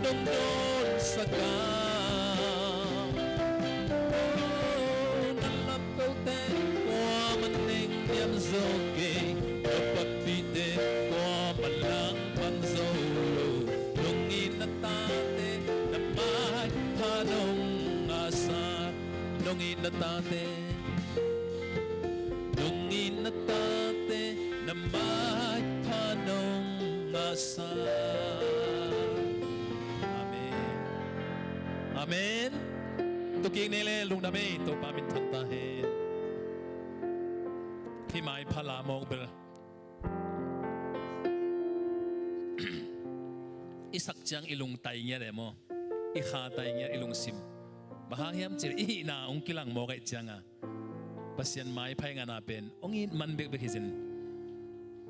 nong don saka zoke dapat pite ko malang panzolo nungin na tate na magtanong asa nungin na tate na magtanong asa Amen Amen tu king nele lung dame to pa min thang ta he hi mai phala mok bel isak chang ilung tai nya de mo I kha tai nya ilung sim bahagiam chir I na ong kilang mo kai changa pasian mai phai nga na pen ong in man bek bek hizin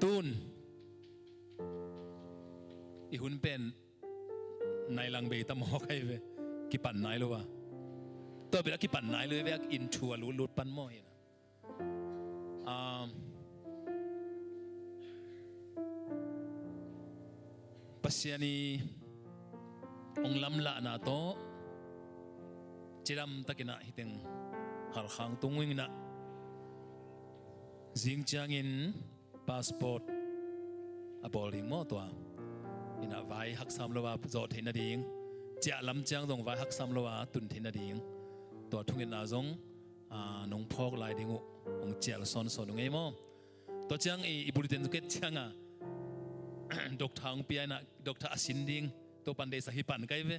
tun I hun pen nai lang be ta mo kai ve ki pan nai lo wa to be ki pan nai lo ve in thu alu lut pan mo hi na pasiani ong lam la na to chiram takina hiteng har khang tungwing na jing changin passport abol hing mo to ina vai hak sam lo wa zo theina ding cha lam chang dong vai hak sam lo wa tun theina ding to thungin na zong nong phok lai dingu ong chel son son ngei mo to chang I bulletin ke changa doctor ang piana doctor asin ding to pandai sa hipan kai ve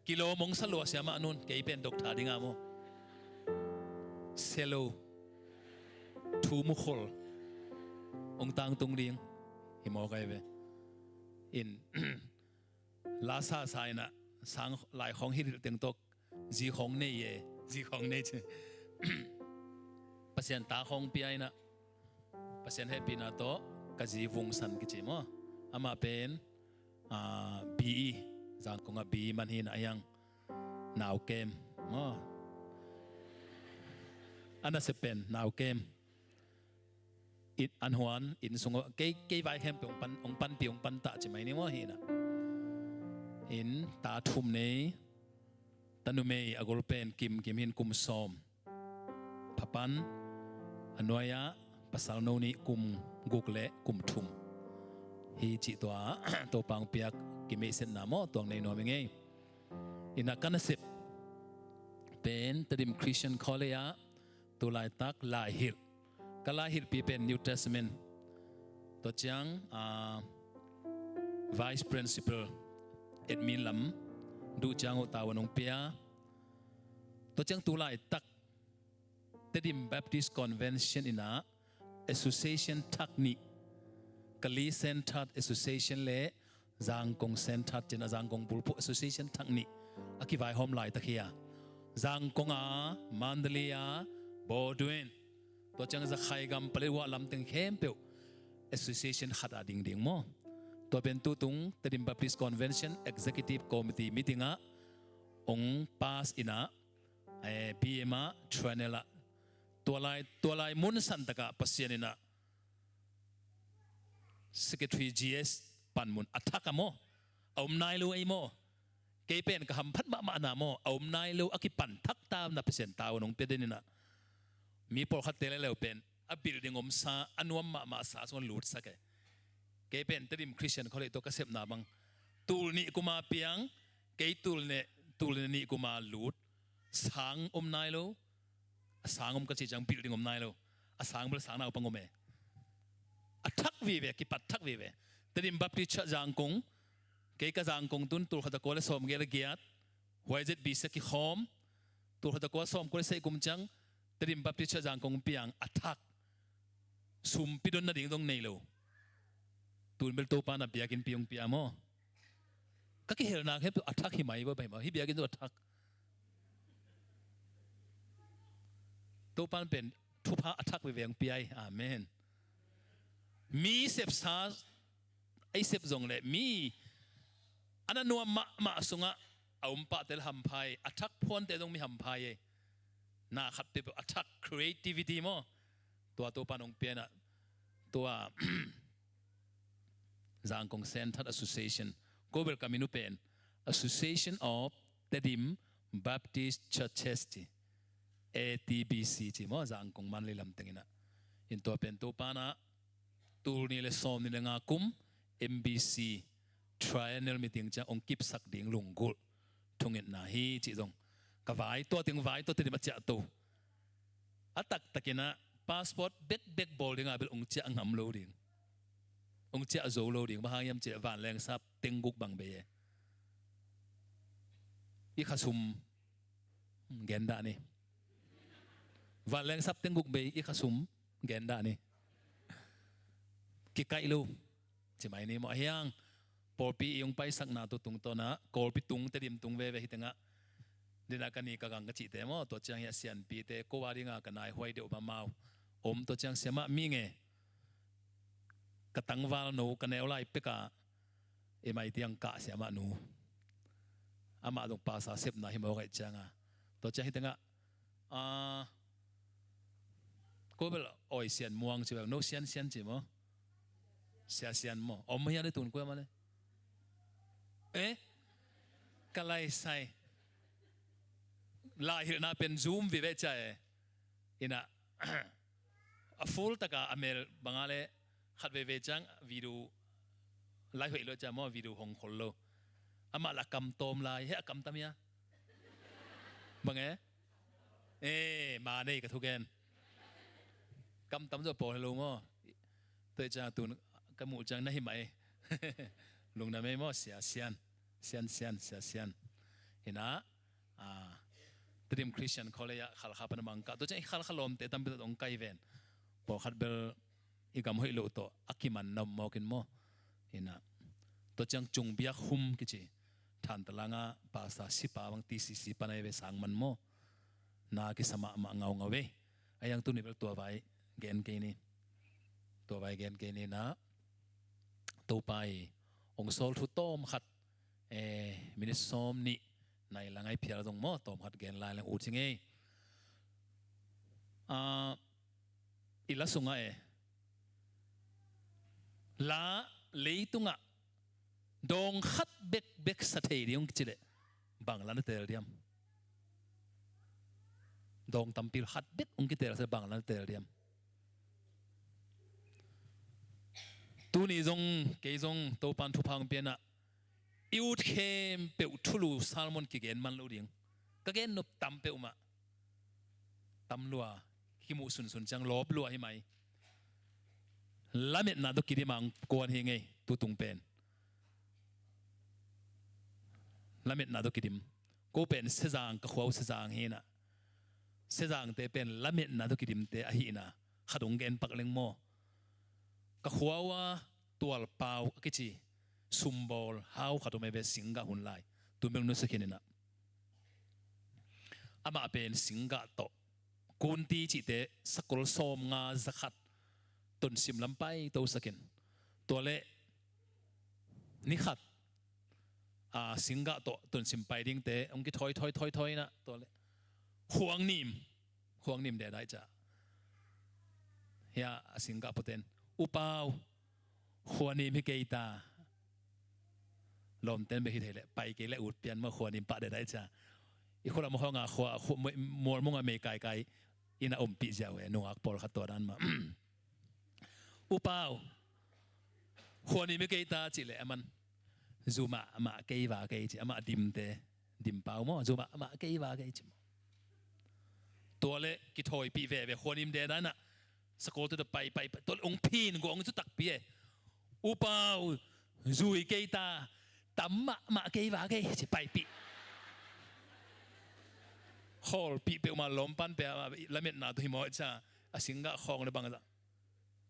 kilo mong salo siama anun kay pen doctor dinga mo selo thu mukhol ong tang tung ding himo kai ve in la sa sai na sang lai khong hi teng tok ji khong nei ye ji khong nei che pasien ta khong pi ai na pasien happy na to ka ji vung san ki che mo ama pen BE jang ko nga BE man hin ayang naw kem mo ana se pen naw kem it an huan in sungo ke vai hem ong pan pi ong pan ta che mai ni mo hi na in ta thum nei tanu mei agol pen kim hin kum som papan anoya pasal no ni kum gukle kum thum hi chi to pang piak ki me sen na mo tong nei no me ngei ina kanasip pen tadim Christian kolea to lai tak lai hil kala hil pi pen New Testament to chang vice principal admin lam du chang o tawanong pia to chang tu lai tak tadim Baptist Convention ina association takni Kali Centered Association le Zangkong Centered jena Zangkong Bulpu Association thangni akivai hom lai takia Zangkong Mandalia Bodwin to chang za khai gam palewa lam teng khem pe association khata ding ding mo to ben tu tung tadim Baptist Convention Executive Committee meeting ong pass ina BMA Tranela to lai mun san taka pasien ina Secretary GS panmun attack mo aum nai lu ai mo ke pen ka ham phat ma na mo aum nai lu akipan thak tam na percent taw nong pedenina mi por khat tele le pen a building om sa anuam ma sa son lut sake ke pen tadim Christian khole to ka sep na bang tul ni kuma piang ke tul ni kuma lut sang om nai lu sang om ka chi jang building om nai lu a sang bel sang na pangome attack vive ki pathak vive tadim Baptist jangkong ke ka jangkong tun tur khata ko le som ge giat wajet bi se ki khom tur khata ko som ko se kum chang tadim Baptist jangkong piang attack sum pidon na ding dong nei lo tun bel to pa na biakin piong piamo ka ki hel na he attack hi mai ba bai ma hi biakin to attack to pan pen thu pha attack vi veng pi ai amen mi sep sa ai sep zong le mi ana no ma sunga aum pa tel ham phai attack phon te dong mi ham phai na khat pe attack creativity mo to panong piana to Zangkong Centered Association Gobel Kaminu pen Association of Tadim Baptist Churches ATBC ti mo Zangkong manli lam tengina in to pen to pana tul ni le som ni nga kum MBC triennial meeting cha ong kip sak ding lungul thungin na hi chi jong ka vai to ting vai to ti ma cha to atak takina passport bek boarding abel ong cha ngam lo ding ong cha zo lo ding bahayam che van leng sap tenguk bang be อีขสุมเกนดานี่วันแรงซับเต็งกุกเบอีขสุมเกนดานี่กิไกลูใช่ไหมนี่หมอเฮียงปอปียงไปสักนาตัวตุงตัวนะกอลปีตุงเตดิมตุงเวฮิตงะเดนักันนี่กังกจิเตมอตัวจังยาเสียนปีเตโกวาริงากันนายหวยเดียวมาเมาอมตัวจังเสียมะมีเงกตังวาลนูกันเอลไลเปกาเอไม่เตียงกะเสียมะนูอามาตรงภาษาเสพนาหิมเอาไงจังอ่ะตัวจังฮิตงะก็เป็นอ้อยเสียนม่วงใช่ไหมโนเสียนจิมอเสียเสียนมอไม่ยังได้ตุนกูมาเลยก็ไล่ใส่ลายหินาเป็นซูมวิเวจใจอินะฟูลตะกาอเมริกบังอาเลขัดวิเวจังวิดูลายหัวเราจะมอวิดูฮงคอลโลอามาละกำตอมลายเฮะกำตามยาบังมาเนี่ยกับทุกแกนกำตามจะปล่อยลงมอตัวจะตุนกมูจังนั่นไหมลงน้ำไม่มอเสียเสียนเห็นนะตรีมคริสเตียนเขาเลยขัดขับเป็นมังกะตัวจะขัดขัดลมแต่ตั้มเป็นองค์ไกเวนพอขัดเบลอีกคำให้รู้ตัวอักขิมันนำมอกินมอเห็นนะตัวจังจุงเบียคุมกิจทันตลางะภาษาสิปาบางทีสิปนัยเวสังมันมอนากิสมาเงาเวไอ้ยังตัวนี้เป็นตัวใบเกนเกนี่ตัวใบเกนเกนี่นะตัวไปองค์โซลทุตโตมขัดมินิสอมนี่ในหลังไอเพียรตรงมอตอมขัดเกนลายหลังอูดจิงเออิละสุงไอละเลยตุงะดงขัดเบกสะเทียงกิจเลบังลันเตอร์เดียมดงตัมพิลขัดเบกองกิเตอร์เสบังลันเตอร์เดียมตัวนี้จงเกยจงตัวปันทุพังเปียนะอิวเทมเปอุทุลูซาลมอนกิเกนมันลูดิงก็เกนนบตัมเปอุมาตัมลัวคิมุสุนจังลบลัวให้ไหมละเม็ดนาตุกิริมังกวนเฮงไงตัวตุงเป็นละเม็ดนาตุกิริมกูเป็นเสจางกับขวาวเสจางเฮนะเสจางเตเป็นละเม็ดนาตุกิริมเตอหินะขดงเกนปักเลงโมก็ขวาวตัวเปล่ากิจิซุมบอลฮาวขัดไม่เป็นสิงกะหุ่นไลตัวเมืองนุสกินนะอามาเป็นสิงกะโตกุนตีจิเตสกุลสอมงาสกัดตุนสิมลำไปตัวสกินตัวเละนิขัดสิงกะโตตุนสิมไปดิ้งเตองกิถอยนะตัวเละห่วงนิมเดได้จ้ะเฮียสิงกะปเตนอุปาวหัวนิมฮิเกตาลมเต้นไปที่เทเลไปเกลอุดเปลี่ยนมาหัวนิมปะได้จ้ะอีกคนละมองงาหัวมัวมองอเมริกาไกอินาอมปีเจ้าเวนุ่งอักปอลขัดตัวนั้นมาอุปาวหัวนิมฮิเกตาจิเลมันซูมาเกย์วาเกย์จิมาดิมเปล่ามั้งซูมาเกย์วาเกย์จิตัวเล็กกิถอยปีเวหัวนิมเดนั้นน่ะสกอตตัวไปตัวองพีนกูองจุดตักปีอุปาวซูอีเกตาตั้มมาเกย์วาเกย์จิไปปีฮอลปีเปมาล้มปันเปมาละเม็ดนาตัวหิมะจ้าสิงห์ก็ของในบางจ้า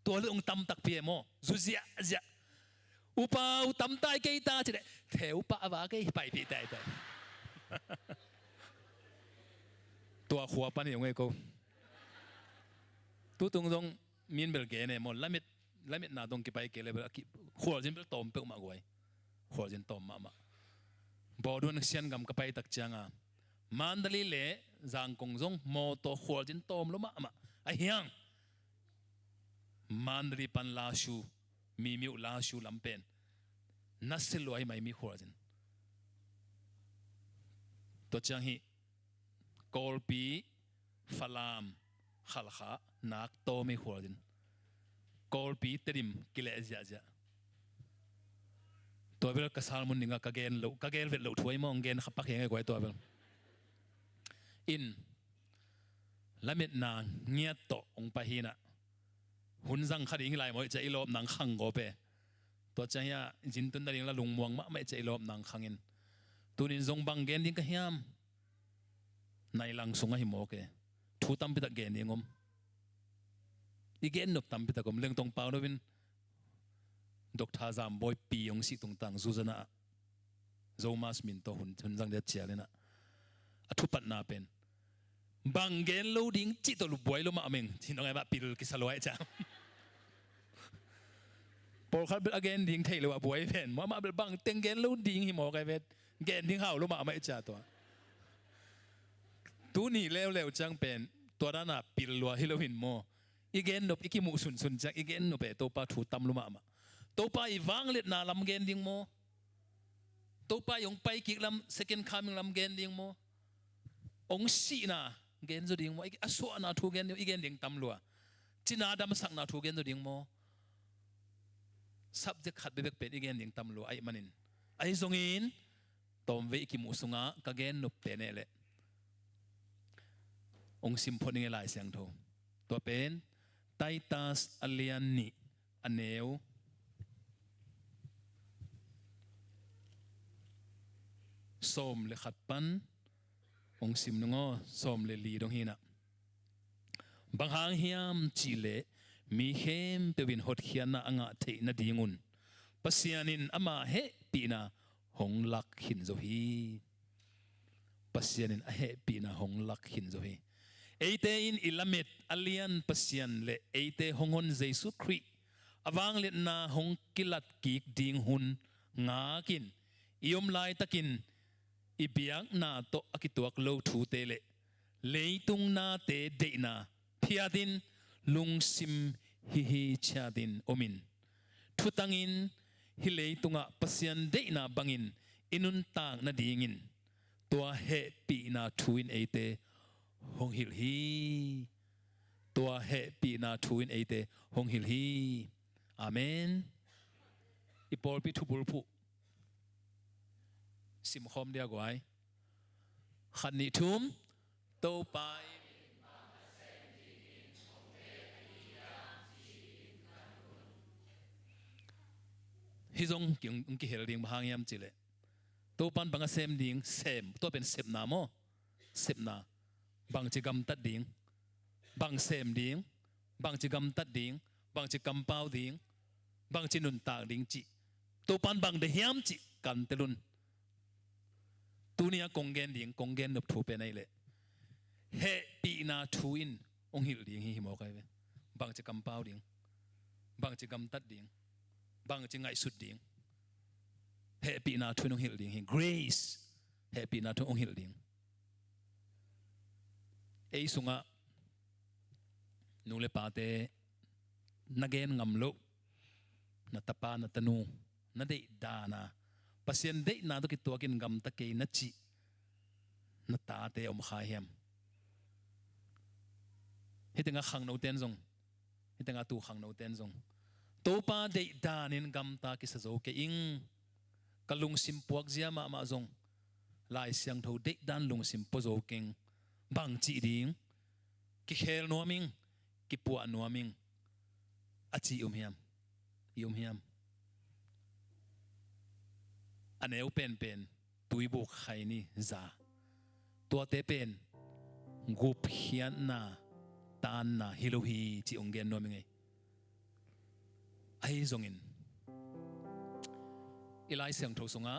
ตัวเล็กองตั้มตักปีมั้งซูเสียอุปาวตั้มตายเกย์ตาจิเลเทวปะวาเกย์ไปปีแต่ตัวขวบปันยังไงกูตัวตรงมีนเบลเกเนี่ยหมดละเม็ดนาตรงกี่ไปเกเลยเบลขวบจินเบลตอมเปมากไว้ขวบจินตอมมาบอดูนักเชียนกำกับไปตักจังมันดลีเล่จางกงจงโมโตขวบจินตอมลมาไอ้เฮียงมันดลีปันลาชูมีมิวลาชูลำเป็นนัสลวยไม่มีขวบจินตัวจังฮีกอลปีฟลามขัลขานักโตไม่ขวบจินกอลปีเตริมกิเลสยาตัวเวลกษัตริย์มุนิงกะเกนเวลถวยมองเกนขับปักยังไงกว่าตัวเวลอินละเม็ดนางเงียโตองไปหินะหุ่นจังขัดยิงไหลมวยจะอีลบนางขังโกเปตัวใจยาจินตุนดาริงละลุงมวงมะไม่จะอีลบนางขังอินต ตุนินซงบังเกนดิ้งก็เฮียมในหลังสงหิมโอเคทูตั้มพิตาเกนยังงมอีเกนนบตั้มพิตากมเรื่องตรงเปล่าด้วยเป็นดอกทาจามบอยปียงสิตรงต่างจูจนะโจมาสมินโตหุ่นจังเดียดเชียเลยนะทุปัตนาเป็นบังเกนลูดิ้งจิตตัวลูบวยลูมาเมงที่น้องไอ้บ้าปิลกิสลอยจ้าพอเขาเป็นอเกนดิ้งไทยเลยว่าบวยเป็นว่ามาเป็นบังเต็งเกนลูดิ้งหิมโอไกเป็นเกนดิ้งเฮาลูมาไม่จ้าตัวตัวนี้เร็วๆจังเป็นตัวนั้นปิลลัวฮิโลหินโมอีเกนนบอีกิมุสุนจังอีเกนนบเป็นตัวปาถูตำลูมาตัวปาอีวังเล็ดนาลำเกนดิ้งโมตัวปายองไปกิกลำ second coming ลำเกนดิ้งโมองสีน่ะเกนจะดิ้งโมอีกอสวนาทูเกนอีเกนดิ้งตำลัวจีน่าดำสักนาทูเกนจะดิ้งโม subject ขัดเบบเป็นอีเกนดิ้งตำลัวไอ้มันินไอ้ทรงอินตอมเวกิมุสุงะกะเกนนบเป็นเอเลองซิมพอนิงไลเสียงโทตัวเป็นไททัสอเลียนนีอันเนวส้มเลขัดปันองซิมนงอส้มเลลีดงหินะบางหางเฮียมจีเลมีเข้มเปวินหดเขียนนะอ่างเทนดีงุนปัสยานินอามาเฮปีนาหงลักหินโจฮีปัสยานินเฮปีนาหงลักหินโจฮีเอเตอินอิลามิดอเลียนปัสยานเลเอเตหงอนเยซูคริสต์อวังเลนาหงกิลัดกิกดิงหุนงากินยมไลตะกินอีเบียงนาโตอกิตัวกโลทูเตเลเลยตุงนาเตเดนาพิอาดินลุงซิมฮิฮิชาดินอมินทุตังอินฮิเลยตุงะปัสยันเดนาบังอินอินุนตางนาดีงินตัวเฮปีนาทูอินเอเตหงฮิลฮีตัวเฮปีนาทูอินเอเตหงฮิลฮีอาเมนอีปอลปิทุบุลพุสิมคอมเดียกไว้ขันนิทุมโตไปฮิจงกิ่งกิเฮลดิ้งบางยามจิเลโตปันบางเซมดิ้งเซมตัวเป็นเซมนาโมเซมนาบางจิกำตัดดิ้งบางเซมดิ้งบางจิกำตัดดิ้งบางจิกำเป้าดิ้งบางจินุนตากดิ้งจิโตปันบางเดียมจิกันเตลุนตัวนี้กงเกนดิ้งกงเกนนบทูเป็นไงเลยเฮปีนาทูอินองหิลดิ้งหิมอกไอ้เว้บางจะกำเป้าดิ้งบางจะกำตัดดิ้งบางจะไงสุดดิ้งเฮปีนาทูองหิลดิ้งหิgraceเฮปีนาทูองหิลดิ้งไอ้สุงะนูเลปาเตนักเกนงำโลนัตปานัตนูนัดเดดานาปัสยันเดนาตุกิตัวกินกำตะเกนัจินัตตาเตอมขายhemเฮติงะขังโนเตนซงเฮติงะตูขังโนเตนซงโตปาเดดานินกำตากิสโจเกอิงกลุงสิมปวกเจียมาซงลายเสียงทูเดดานลุงสิมปโจเกงบางจีดิงกิเคลนัวมิงกิปัวนัวมิงอจิเฮียมอันเอวเป็นตุยบุกไข่นี่จ้าตัวเตเป็นกุบเฮียนนาตานนาฮิโลฮีจีองเกนนัวมิงไอ้จงอินอีไลเสียงทูสงะ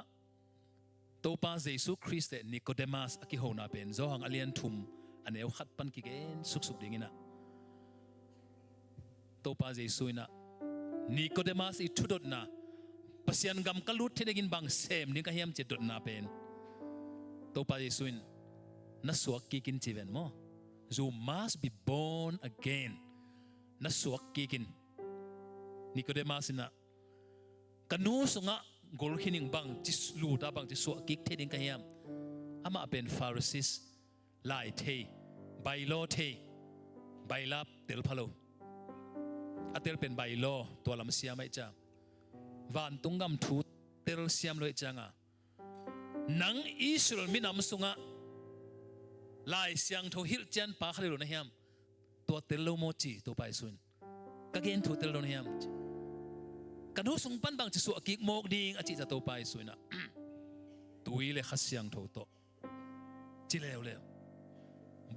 ตัวป้าเยซูคริสต์นิโคเดมัสอกิโฮนาเป็นโจหังอเลียนทุมอันเอวขัดปันกิเกนสุกดิ่งนะตัวป้าเยซูนะนิโคเดมัสอีทุดนะปัสยันกำกลุดที่ได้กินบางเซมนี่ก็เฮียมจิตดนาเป็นตัวป้าเยซูนนัสวกกินจีเวนโม you must be born again นัสวกกินนิโคเดมัสนะกันนู้สงะกอลขินิงบางจิสลูดาบางจิสวกิกเทดิงก็เฮียมอามาเป็นฟาริสิสไลเทไบโลเทไบลับเตลพาโลอัตเตลเป็นไบโลตัวลำเสียไม่จ้าวันตุงกำทูเตลเสียมเลยจังอ่ะนังอิสราเอลมีนำสุงะลายเสียงทูฮิลจันปาคาริโลนะเฮียมตัวเตลโลโมจิตัวไปสุนก็เกณฑ์ทูเตลโลนะเฮียมกันหูสงปันบางจิสวกิกโมกดิงอาจิจะตัวไปสุนนะตุ ตุยเลยขัดเสียงโถโตจิเลวเลว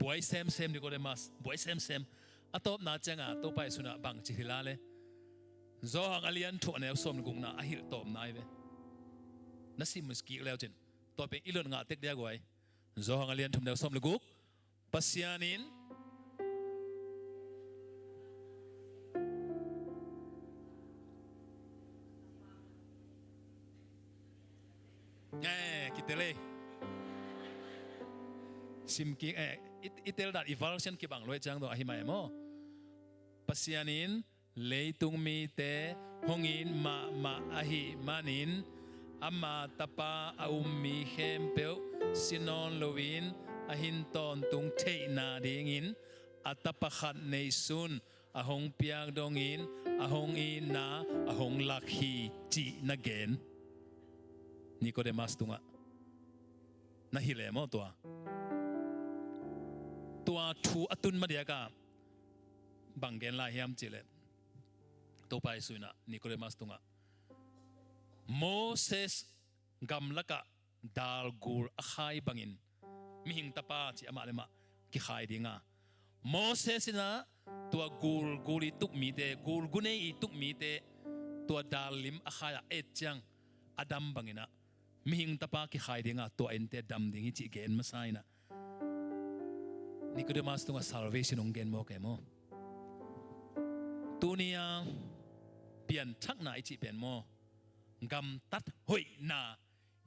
บวยเซมเซมนิโคเดมัสบวยเซมเซมอะตบนาจังอะตัวไปสุนับังจิฮิลาเลโซฮังอเลียนถูกแนวสมกุงนาอหิตตบนายเวนัสิมุสกิแล้วจินตัวเป็นอิลอนงาเต็กเดียกไว้โซฮังอเลียนถูกแนวสมกุกปัสยานินกิเตเลยซิมกิอิเตลดัดอีฟัลเชนกิบังลอยจังตัวอหิมาเอโมปัสยานินเลยตุงมีเตหงอินมาอหิมานินอามาตาปาอาอุมมีเขมเปลซินอนลวินอหินตอนตุงเทนาดิงินอัตปะขัดในซุนอาหงเปียกดงอินอาหงอินนาอาหงลักฮีจีนักเกนนี่ก็ได้มาสตุงะน่าฮิเลมอตัวทูอตุนมาเดียกาบังเกนลาเฮียมจิเลตัวไปสุนะนี่ก็ได้มาสตุงะโมเสสกำลักะดาลกูร์อายบังอินมิหิงตาปาจิอามาเลมะกิขายดีงาโมเสสนะตัวกูรีตุกมีเตกูร์กุเนยตุกมีเตตัวดาลิมอายเอจังอดัมบังอินะมิหิงตาปากิขายดีงาตัวเอ็นเตดัมดิ้งจิเกนมาไซนะนี่ก็ได้มาสตุงะ salvation องเกนโมเกโมตัวนี้เปลี่ยนทักไหนจิเป็นโมกำตัดหอยนา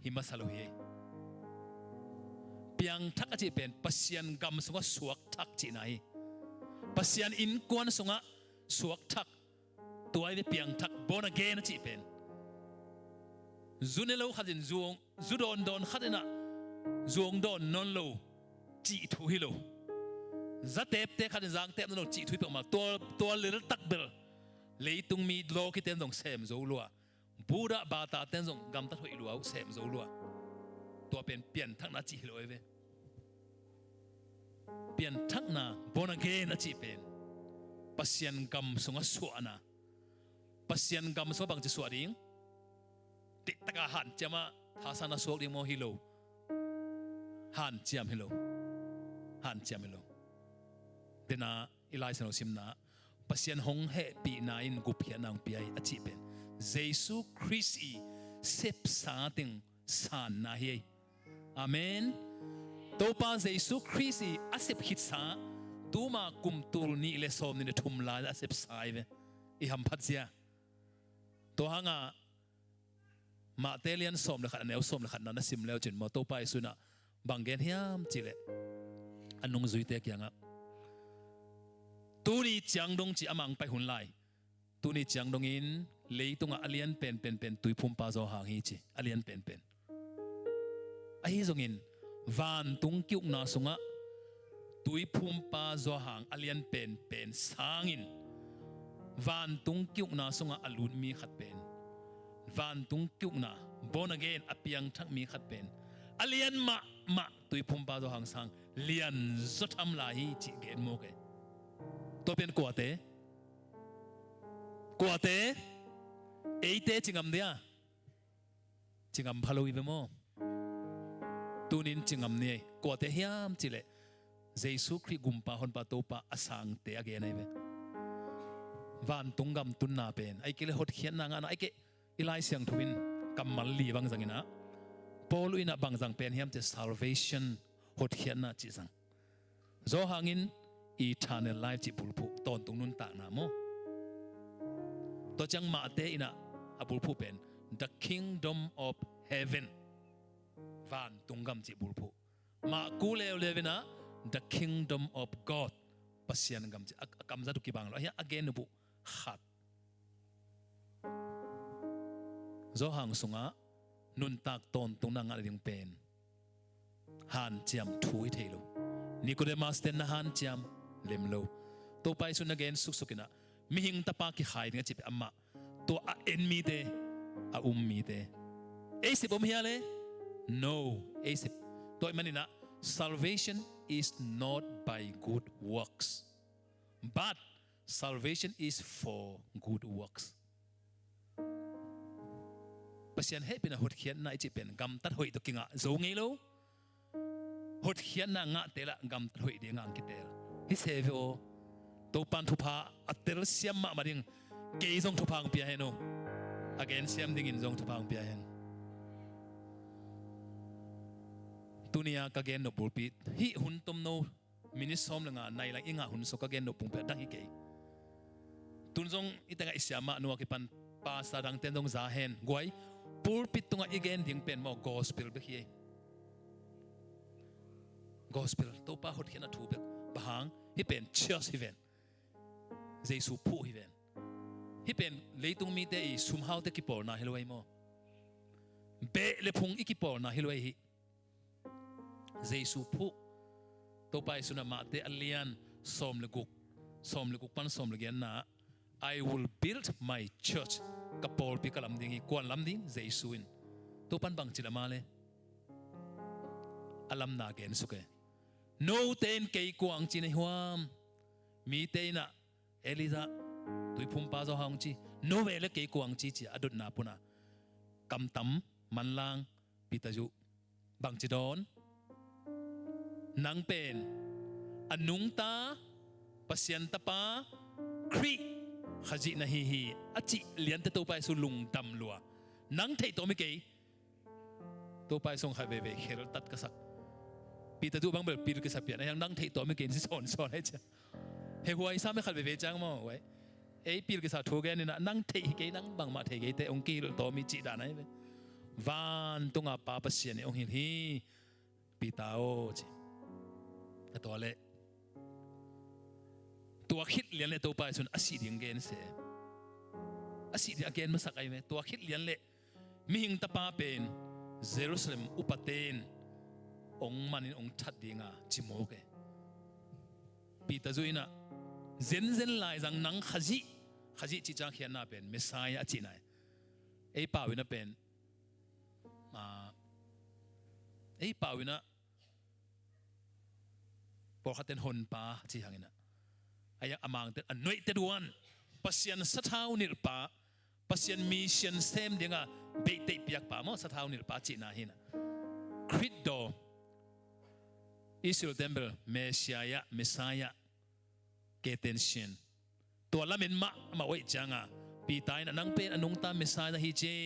หิมาสลุยเปลี่ยนทักจิเป็นปัสยันกำสงะสวกทักจิไหนปัสยันอินกวนสงะสวกทักตัวไอ้เปลี่ยนทักบนเกนจิเป็นจุนเอลูขัดินจุดอนขัดินะจวงดอนนนโลจิทุฮิโลจัดเตะขัดินจางเตะนนโลจิทุฮิเปิดมาตัวเลือดตักเบลเลยตุงมีโลกิเตนตงเซมโจลัวบูระบาตาเตนตงกำตัดหัวอิลัวเซมโจลัวตัวเป็นเปลี่ยนทักนาจิฮิโลเวเปลี่ยนทักนาบนเกนจิเป็นปัสยันกำสงะสวนาปัสยันกำสวบังจะสวดิ้งติดตะกาหันจะมาทาสานาสวกดิ้งโมฮิโลหันเจียมฮิโลหันเจียมฮิโลเดน่าอิไลซ์โนซิมนาปัสยันหงเหปีนาอินกุพิยานางปีไออจิเป็นเยซูคริสต์เซปสาติงสานนาเฮอาเมนตัวป้าเยซูคริสต์อาเซปฮิตสาตัวมากุมตูนี่เลสอมนี่ทุ่มลายอาเซปสายเวอีฮัมพัดเซียตัวหางามาเตเลียนสมเลยขัดแนวสมเลยขัดนั้นสิมแล้วจนมาตัวไปสุนับางเกนเฮียมจิเลอันนงจุยเตกยังอ่ะตัวนี้จังดงจีอามังไปหุ่นไลตัวนี้จังดงอินเลยตรงอเลียนเป็นตุยพุ่มปาโซหางฮีจีอเลียนเป็นไอ้จงอินวันตุงกิวนาสุงะตุยพุ่มปาโซหางอเลียนเป็นสางอินวันตุงกิวนาสุงะอลุนมีขัดเป็นวันตุงกิวนาบอนเกนอเปียงทักมีขัดเป็นอเลียนมาตุยพุ่มปาโซหางสังเลียนสุดทำลายจีเกนโมเกตัวเป็นกัวเตเอเตจิงามเดียจิงามพาลุยเบโมตัวนินจิงามเนี่ยกัวเตเฮียมจิเลเยซูคริสต์กุมปาฮอนปาโตปาอสังเตอเกนไอเบวันตุงกำตุนนาเป็นไอเกลหดเขียนนางอันไอเกอิไลเสียงทวินกำมันลีบางจังอินะปอลุยนะบางจังเป็นเฮียมจะ salvation หดเขียนนะจิจังโซหางินeternal life จิบุลผู้ตอนตรงนู้นตากนาโมตัวจังมาเตอินะอบุลผู้เป็น the kingdom of heaven วันตรงกำจิบุลผู้มากูเลวนะ the kingdom of God ปัสยันกำจิกำจัตุกิบังแล้วเฮีย again นุบุขัดโซหังสุงะนุนตากตอนตรงนั้นอะไรยังเป็นหันเจียมทุยเทโลนี่ก็ได้มาสเตนนะหันเจียมเลมโลตัวไปสุนเกนสุกนะมิหิงตาปากิขายเนี่ยจิบอามาตัวเอ็นมีเตอามีเตเอสิบอมเฮียเลย no เอสิบตัวมันนี่นะ salvation is not by good works but salvation is for good works ปัศยันเฮเป็นหดเขียนนายจีเป็นกำตัดหอยตะกิงะโจงไงลูหดเขียนนางะเตละกำตัดหอยเดียงอังกิเตลฮิเซฟิโอตัวปันทุพาอัตเตลเสียมมาดิ่งเกยจงทุพังเปียเฮโนagainเสียมดิ่งอินจงทุพังเปียเฮนตุนียากเกนโนบุลปิดฮิหุนตมโนมินิสอมลงานายละอิงะหุนสกเกนโนปุงเปียดังฮิเกยตุนจงอิตงะอิสยามานัวกิปันปาสาดังเตนดงซาเฮนกวยปูลปิดตรงอีเกนดิ่งเป็นมอกอสเปลเบคีกอสเปลตัวป้าหดเขียนถูเบกบางฮิเป็นเชียร์ฮิเวนเจสุผู้ฮิเวนฮิเป็นเลยตรงมีแต่สุมหาวแต่กิปอร์นาฮิโลไอโมเบเลพงอีกิปอร์นาฮิโลไอฮิเจสุผู้ตัวป้าสุนัขมาแต่อเลียนสมเลกุกปันสมเลเกียนนาI will build my church กับปอลปีกลำดิ่งกวนลำดิ่งเจสุอินตัวปันบังจิลามาเลยอลัมนาเกนสุเกโนเตนเกยกวางจีนหัวมีเตนะเอลิซาตุยพุ่มป้าเจ้าหางจีโนเวลเกยกวางจีจีอดุนาปุนะกำตำมันลางปิตาจุบังจิดอนนังเป็นอนุงตาปัสยันตปาครีขจินาฮีอจิเลียนแต่ตัวไปสุลุงดำลัวนังเทตัวไม่เกยตัวไปส่งให้เวเฮลตัดกษักปีตาดูบางแบบปีกษักเปียนยังนังเทตัวไม่เกยที่สอนให้เจ้าเฮหัวอีสานไม่ขัดเวจังมั้งไว้ปีกษักถูกแกนี่นะนังเทเกยนังบางมาเทเกยแต่องค์กีตัวมีจิตานไหมวันตรงอาปาปัสยันองค์ฮีปีตาโอจิตัวเล่ตัวคิดเลี้ยนเลยตัวไปส่วนอาศิดิงเกนเสอาศิดิงเกนมาสักไอไหมตัวคิดเลี้ยนเลยมีหิงตะปาเป็นเยรูซาเล็มอุปเทนองมันองชัดดิงาจิโมเกปีตาจุยนะเซนไลจังนังขจิจิจังเขียนน่าเป็นเมสไซอาจินายไอป่าวินะเป็นไอป่าวินะพอขัดเต็นหนป่าจีหังนะayah amang ter anoi teduan pasien sathau nirpa pasien mission sem dinga beite piak pa mo sathau nirpa china hina credo Israel temple messiah ketension to lamin ma oi changa pitai na nang pen anung ta messiah hi che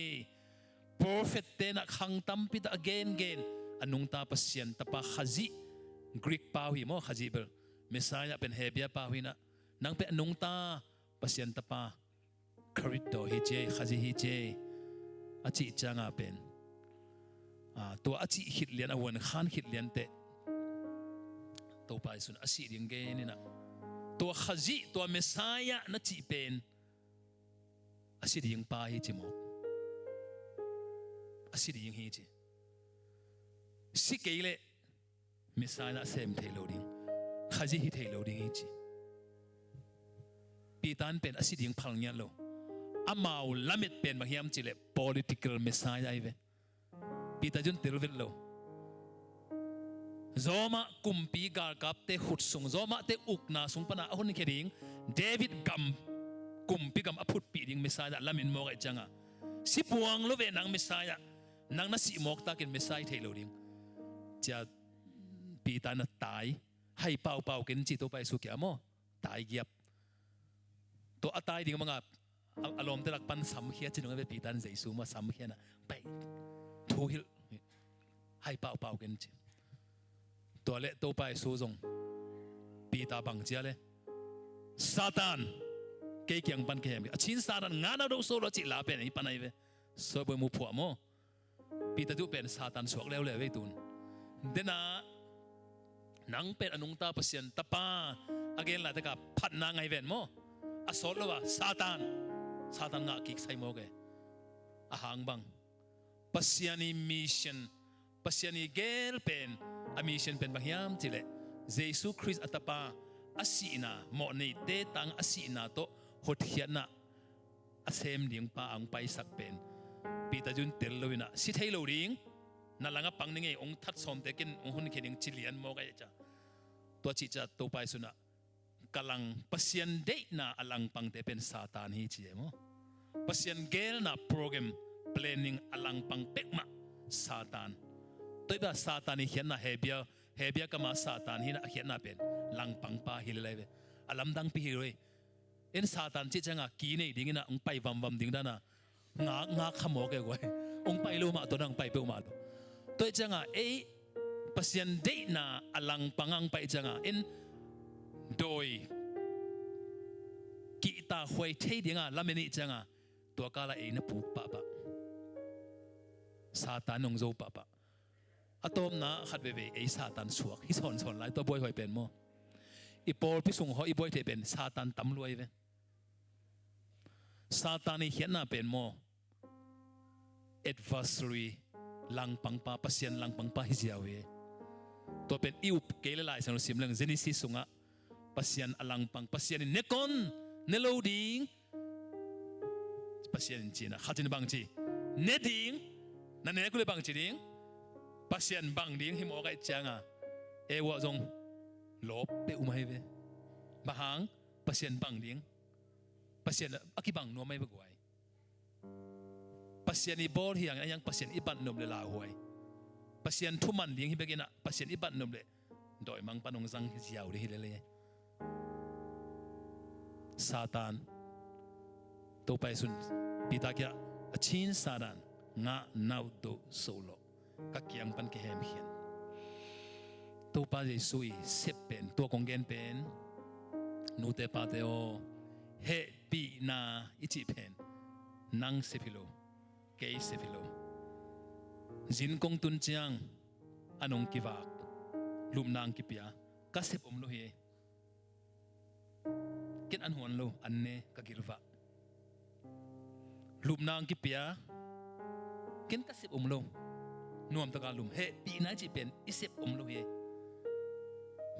prophet te na khang tam pita again anung ta pasien tapa khazi Greek pa hi mo khazi bel Messiah pen hebia pa huina nang pe anung ta pasien ta pa corridor hi che khazi hi che achi changa pen to achi hit lian awan khan hit lian te to pa sun asi ding ge ni na to khazi to Messiah na chi pen asi ding pa hi che mo asi ding hi che si ke le Messiah sem the lo dingขจิฮิตเฮโลดิ้งอีจีปีตันเป็นอาศิดิงพังยันโลอามาลลามิดเป็นบางอย่างจิเล political message ไอเวปีตาจุนเตลวิลโลโจมากุมปีกาลกับเตหุดสุงโจมาเตอุกนาสุงปนาคนนี้แค่ดิ้งเดวิดกัมกุมปีกัมอพุดปีดิ้ง message ลามินโมกไอจังอ่ะสิบวงโลเวนัง message นังนัสิโมกตากิน message เฮโลดิ้งจะปีตันตายให้เป่ากินจิตตัวไปสุกี้โมตายเกียบตัวตายดิ่งมังอารมณ์แต่ละปันสำเขียจิตของปีตันใจสูมาสำเขียนะไปทูฮิลให้เป่ากินจิตตัวเละตัวไปสู้จงปีตาบังเจียเลยซาตานเกี่ยงปันเกี่ยงชินซาตานงานเราโซ่เราจิตลาเป็นไอ้ปันไอ้เว้โซ่ไปมูผัวโมปีตาจุเป็นซาตานสวกแล้วเลยเว้ตุนเดน่านังเป็นอนุงตาปัสยันตปาอเกนลาตะกับพัดนางไอเวนโมอสอดละวะซาตานงากิกไซโมเกอาหางบังปัสยันีมิชชั่นปัสยันีเกลเป็นอามิชชั่นเป็นบางยามจิเลเยซูคริสต์อัตปาอาศีนาโมเนเตตังอาศีนาโตหดเขียนะอาเซมเดียงปาอังไปสักเป็นปีตาจุนเตลโลวินะสิเทโลริงนั่นหลังปังนี่ไงองค์ทัดสมแต่กินองค์หุ่นเขียนจิเลียนโมกไอจ้าตัวจิจะตัวไปสุนัขกำลังปัสยันเดน่าอลังปังแต่เป็นซาตานฮีจีเอโมปัสยันเกลน่ะโปรแกรม planning alang pang pekma Satan tôi ba Satan ni hian na hebia kama Satan hi na hian na pen lang pang pa hilai ve alam dang pi hiroi en Satan chi changa ki nei ding na ong pai vam ding da na nga khamo ke goi ong pai lo ma to nang pai pe ma to tôi changa e pasien de na alang pangang pai changa en doi ki ta hoi thei dinga lameni changa to kala e na pu pa pa Satan nong zo pa pa atom na khat ve e Satan suak hi son lai to boy hoi pen mo i por pi sung ho i boy the pen Satan tam luai ve Satan ni hian na pen mo adversary lang pang pa pasien lang pang pa hi jiawe to pen iu ke le lai sang sim lang Genesis sunga pasien alang pang pasien nekon neloding pasien china khatin bang chi neding na ne ku le bang chi ding pasien bang ding hi mo kai changa e wa zong lop pe umai ve bahang pasien bang ding pasien akibang no mai bagwai pasien i bor hiang ayang pasien iban nom le la huai pasien thuman ding hi begina pasien iban nom le doi mang panong zang hi jiaw de hi le Satan to pai sun pita kya achin Satan nga nau do solo ka kyang pan ke hem hian to pa Jesui sep pen to kong gen pen nu te pa te o he pi na ichi pen nang sepilo ke sepilo jin kong tun chiang anong kiwak lum nang kipia ka sep lo hi ken an huan lo anne ka girwa lum nang kipia ken ka sep lo nuam ta lum he pi na chi pen isep lo hi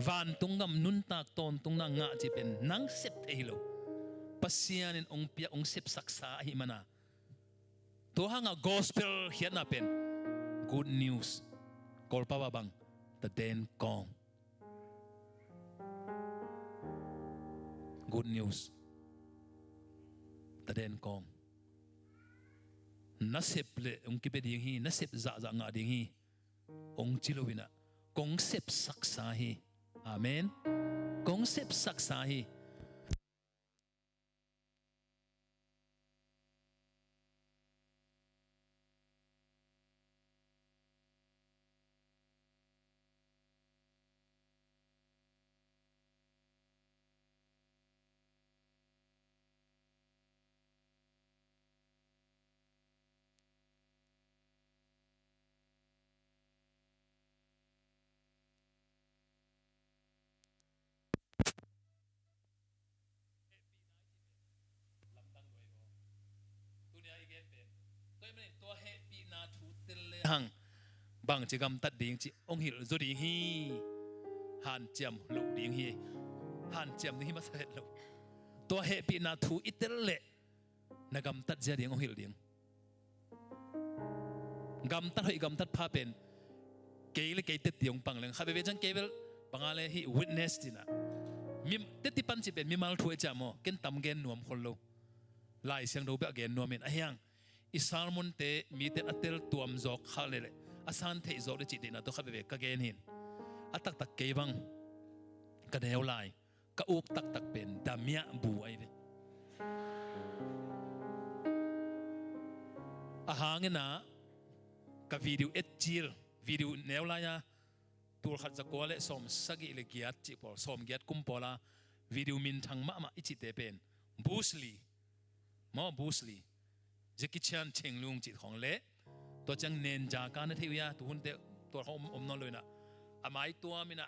van tungam nun tak ton tung na nga chi pen nang sep the lo pasian in ong pia ong sep saksa hi mana to hanga gospel hian na pen good news kol pa bang ta den kong good news ta den kong na sep le ong ki pe ding hi na sep za nga ding hi ong chilowina kong sep saksa hi amen kong sep saksa hi hang bang chi gam tat ding chi ong hil zo ding hi han cham lo ding hi han cham ni ma set lo to he pi na thu itel le na gam tat ja ding ong hil ding gam tat hoi gam tat pha pen ke le ke tet tiong pang leng kha be chang ke bel pangale hi witness tina mi te ti pan chi pen mi mal thu cha mo ken tam gen nuam khol lo lai siang do be gen nuam en ahyang isalmon te mi te atel tuam zok khalele asan thei zok de chi de na to kha be ka gen hin atak tak ke bang ka deu lai ka uk tak tak pen damia bu ai ve ahangena ka video etchil video neu la ya tur khat za kole som sagi le giat chi por som giat kum pola video min thang ma ichi te pen busli mo busli Jackie Chan cheng lung chi khong le to chang nen ja ka na theu ya tu hun te to om no loina amai tua mina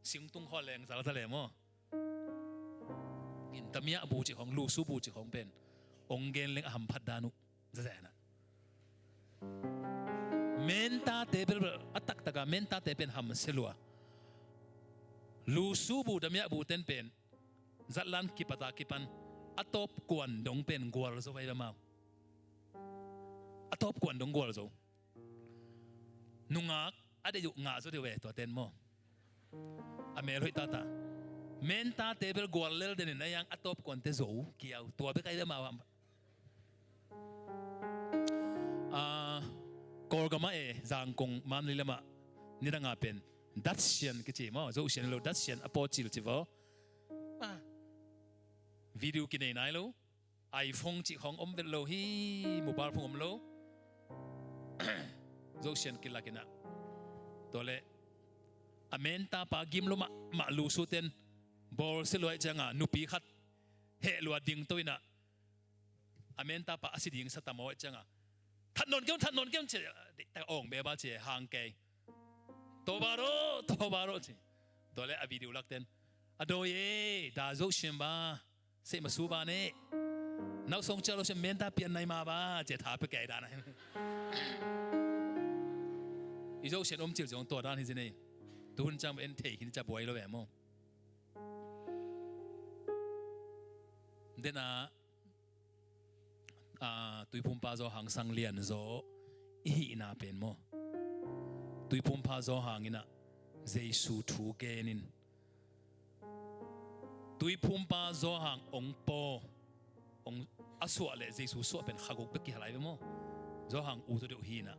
sing tung kho leng za la le mo in tamia bu chi khong lu su bu chi khong pen ong gen leng ham phat danu za za na menta tebel atak taka menta tepen ham selua lu su bu damia bu ten pen zatlan kipata kipan atop kwan dong pen gwal zo vai ma atop kwan dong gwal zo nungak ade yu nga zo de we to ten mo amel hoi tata menta tebel gwal lel den na yang atop kwan te zo kiau to be kai ma กอร์กมาจางกงมันเลยละมานี่ดังอาเป็นดัชเชียนก็จีมั้งโจเชียนเราดัชเชียนอพอจิลจีวะวิดีโอกินไหนlo iPhone จีของอมเป็นโลฮีโมบายของอมโลโจเชียนกินละกินนะตัวเล่อเมนตาปากิมโลมาลูสุเตนบอลเซลอยจังอ่ะนุปีขัดเฮลัวดิ่งตัวน่ะอเมนตาปาอสิดิ่งสตามอยจังอ่ะทัดนนเกี่ยวเจแต่อ่องเบบาเจห่างเกยตัวบาร์โรจีตัวเล่อวิดีโอลักเตนอโดยดาโจเชียนบ้าเสมาสูบานี่นักส่งเจ้าเราเชเมนตาเปลี่ยนในมาบ้าเจท้าไปแก่ด้านนั้นอีโจเชียนจิ๋วจงตัวด้านที่นี่ตุนจำเอ็นเทหินจะบ่อยแล้วแบบมั้งเดน่าตุยพุ่มพาโจหางสังเลียนโจอีน่าเป็นมั้งตุยพุ่มพาโจหางอินะเจสูทูเกนินตุยพุ่มพาโจหางองปอองอสวะเลยเจสูสวะเป็นขกุกเบกิฮาไลไปมั้งโจหางอูตัวเดียวหินะ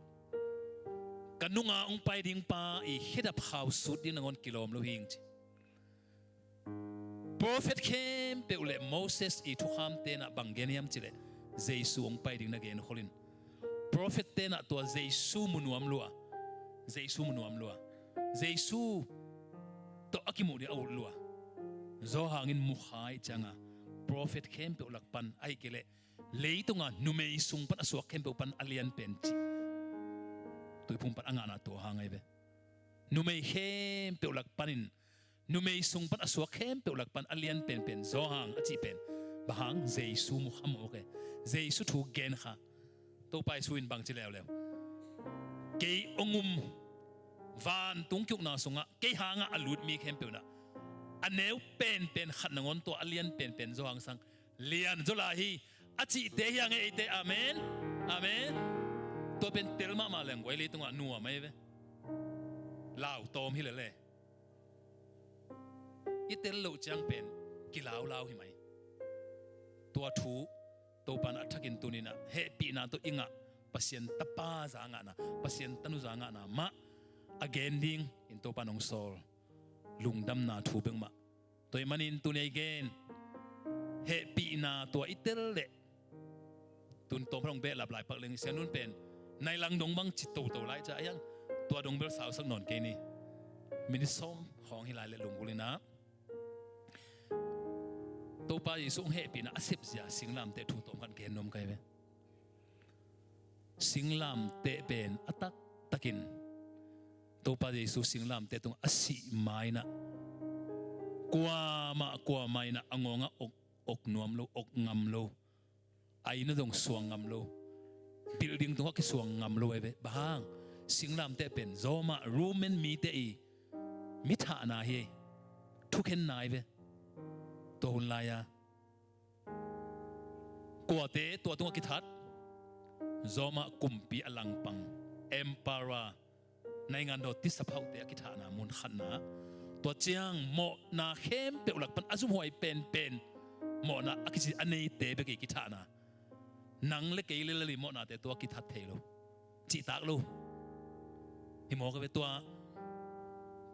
กันนุ่งองไปดิ่งป่าอีเฮ็ดพาวสุดดิ่งงอนกิโลมโลหิงจีโปรเฟตเข้มเปอุเลโมเสสอีทุกคำเตนะบังเกนียมจีเลเจสูองไปดิ่งนักเกนขลินโปรเฟตเตนะตัวเจสูมุนวมลัวเจสูตัวอากิมุดีเอาลัวโจหางินมุขายจังอ่ะโปรเฟตเข้มเปอุลักปันไอเกเลเลยตรงอ่ะนุเมยสุงปันอสวกเข้มเปอุปันอเลียนเป็นจีตุยพุ่มปัดอ่างนาตัวหางไงเว้นุไม่เข้มเปลักปันินนุไม่สุงปัดอสวกเข้มเปลักปันอเลียนเป็นโจหางอจีเป็นบางเจสูมุขโมกเจสูถูกเกณฑ์ค่ะตัวไปสุวินบางจีแล้วเกยองุมวันตุงจุกนาสงะเกยหางอลุดมีเข้มเปล่าอันเนวเป็นขัดนงอนตัวอเลียนเป็นโจหางสังเลียนโจลาฮีอจีเตยังไงเตอาเมนตัวเป็นเตลมาแรงไว้เลยตรงอ่ะนัวไหมเว้ยลาวโตมฮิเลยอีเตลลูจังเป็นกิลาวหิไหมตัวทูตัวปานอัฐกินตัวนี้นะเฮปีนาตัวอิงอ่ะปัสยันตะป้าจางอ่ะนะปัสยันตนุจางอ่ะนะมาagain ding inตัวปานองโซลลุงดำนาทูเบิงมาตัวมันอินตัวนี้ again เฮปีนาตัวอีเตลเล่ตุนตัวพระองค์เบลหลับหลายปักเลยเสียนุ่นเป็นในหลังดงบังจิตตัวไล่จะยังตัวดงเบลสาวสักหน่อยเกนี่มินิส้มของฮิลายเลลุงกุลินะตัวป้ายิสุงเฮปีนะสิบเสียสิงลามเตะถูกตมกันเกนนมกันไหมสิงลามเตะเป็นอัตักตะกินตัวป้ายิสุสิงลามเตะตรงอสิไม้นะกว่าไม้นะองงะอกนวมโลอกงำโลไอ้นั่นตรงสวงงำโลbuilding ตรงว่ากี่ส่วนงามรวยไปบางสิ่งลำเตเป็นโจมารูมมีเตอีมิถานาเฮทุกเห็นนายไปตัวหุ่นลายกว่าเตตัวตรงว่ากี่ทัดโจมากุมปีอลังปังเอ็มปาราในงานโดติสภาเตกี่ฐานามุนขันนะตัวเจียงโมนาเข้มเปลหลักปันอาซุมหวยเป็นโมนาอักษรอันนี้เตไปกี่ฐานานังเล็กๆเลยๆมอนาแต่ตัวกิทัดเทโลจิตากโลฮิโมก็เป็นตัว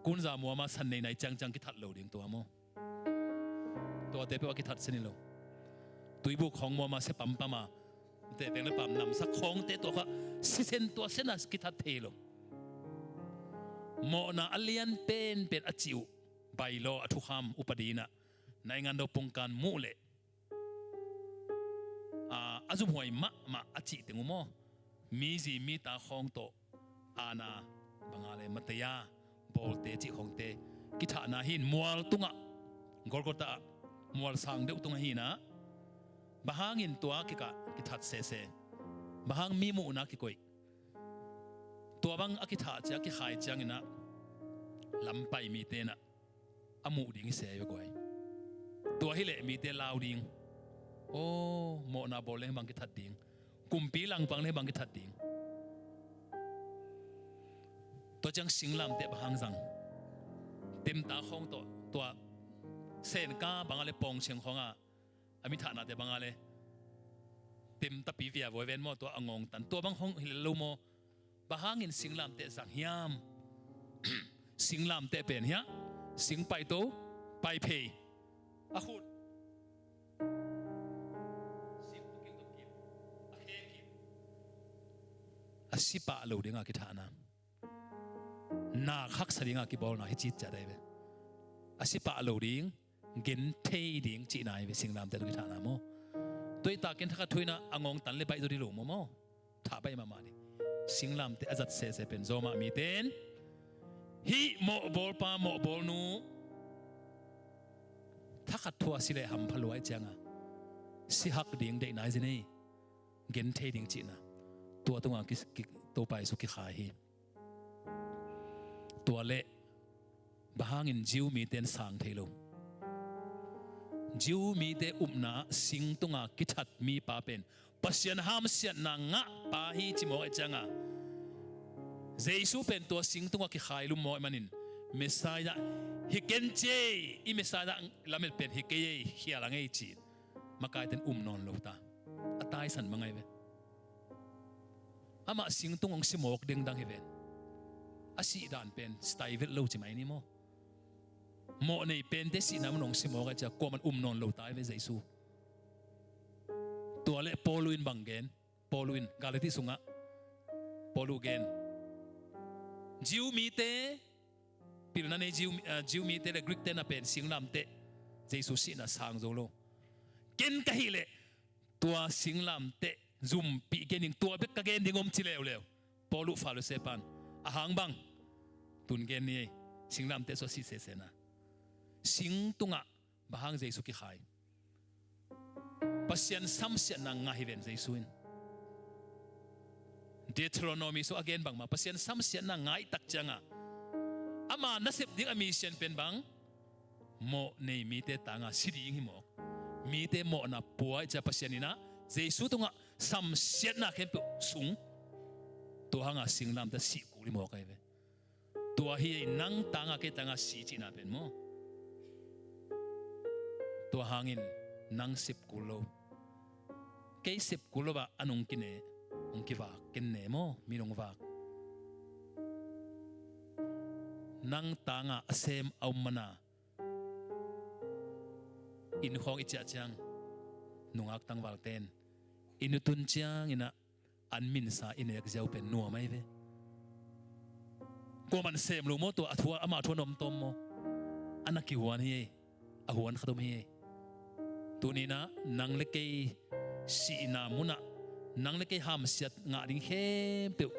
กุนจามัวมาสันในจังกิทัดโลดิ่งตัวโมตัวเตเป็นว่ากิทัดเสนิโลตุยบุกของมัวมาเสปั๊มมาแต่เป็นเลยปั๊มนำสักของเตตัวก็สิเซนตัวเสนัสกิทัดเทโลมอนาอเลียนเป็นอจิวใบโลอทุคามอุปดีนะในงานเราปงการมู่เล่อาจุหวยมาอาจิติงุโมมีตาของโตอาณาบังอะไรมัตยาบอลเตจิของเตกิถานาหินมัวตุงะกอลกตามัวสังเดอุตุงหินะบางหินตัวกิทัดเสบางมีมูนักกิกอยตัวบางกิถาจะกิขายจังนะลำไปมีเตนะอามูดิ่งเสียไปก่อยตัวฮิเลมีเตลาวดิ่งโอ้โมนาบอลเล่บางกิทัดดิ่งกุมปีหลังปังเล่บางกิทัดดิ่งตัวจังสิงลำเตะบางจังเต็มตาของตัวเส้นก้าบางอะไรปองเชียงของอามิถานาเตะบางอะไร เต็มตะปีเวียบอยเวนโมตัวองงตันตัวบางห้องหิลลูโมบะหางินสิงลามเตะสักยามสิงลามเตะเป็นเฮียสิงไปโตไปเพย์อะคุณสิงตุกินตุกินอะเฮกินอะสิปะลูดิงากิฐานะนาคักสดิงากิบอลนาฮิจิตจะได้เว้อะสิปะลูดิงเกินเทดิงจีนายเว้สิงลามเตะตุกิฐานะโมตัวตาเกินทักทุยนะองงตันเลยไปตัวดิลูโมโมถ้าไปมาดิสิงลามเตะอาจัดเสเป็นโซมามีเต้นฮีโมบอลปาโมบอลนูถ้าขัดทัวสิเลหัมพลวยจังอ่ะสิหักดิ่งเด็กนายสินี่เกินเทดิ่งจีน่ะตัวตัวกิตัวไปสุกิขายตัวเละบางอินจิวมีเต้นสางเทลจิวมีเตนาสิงตุงากิทัดมีปาเป็นปัสยันหามเสียนนางะปาฮีจิโมเอจังอ่ะเจสูเป็นตัวสิงตุงากิขายลุมโมเอมันินเมสายะฮิเกนเจอีเมสายะลามิลเป็นฮิเกยเฮียลังเอจีมากลายเป็นนอนโลตาอัตายสันมังไงเว้อามาสิงตุงองสิโมกดึงดังเฮเวนอาศิดานเป็นสไตล์เวทโลจิไหมนี่โมโมในเป็นเดสินามนองสิโมก็จะกลัวมันนอนโลตายเวเจสูตัวเละโปลูอินบังเกนโปลูอินกาเลติสุงะโปลูเกนจิวมีเตปิลนันเอจิวมีเตเลกริกเตน่ะเป็นสิงลามเตเจสุสิน่ะสางโจโลเกนกะฮิเลตัวสิงลามเตซุมปีเกนิงตัวเบกกะเกนดิงอมจิเลวเลวโปลูฟาลุเซปันอาหังบังตุนเกนนี่สิงลามเตโซสิเซเซนะสิงตุงะบะหังเจสุกิขายปัสยันซัมเสียนางาฮิเวนเจสุอินเดทโรโนมีโซอเกนบังมาปัสยันซัมเสียนางาอิตักจังะอามานัสิบดิ้งอามีเสียนเป็นบังโมในมีเตตางาสิริยิงหิมอกมีเตโมนะปัวจะปัสยันนี่นะเจสุตุงะซัมเสียนาเข้มปุสุงตัวหางาสิงลามตะสิกุลิมอกไอเวตัวเฮียนังตางาเกตางาสีจีนาเป็นโมตัวหางินนังสิบกุโลเกยสิบกุโลบะอันองกินเนองกิวากกินเนโมมีนองวากนังตางาเซมเอามานาอินของอิจจังนุงอักตังวาลเตนอินุตุนจังอินะอันมินซาอินเอกเจ้าเป็นนัวไหมเวกูมันเซมลูโมตัวอัฐวอามาทัวนมตมโมอันนักกิวานเฮอหวนขดมเฮตัวนี้นะนังเล็กสีนามุนะนังเล็กหามเสียดงาดิงเข้มเปียว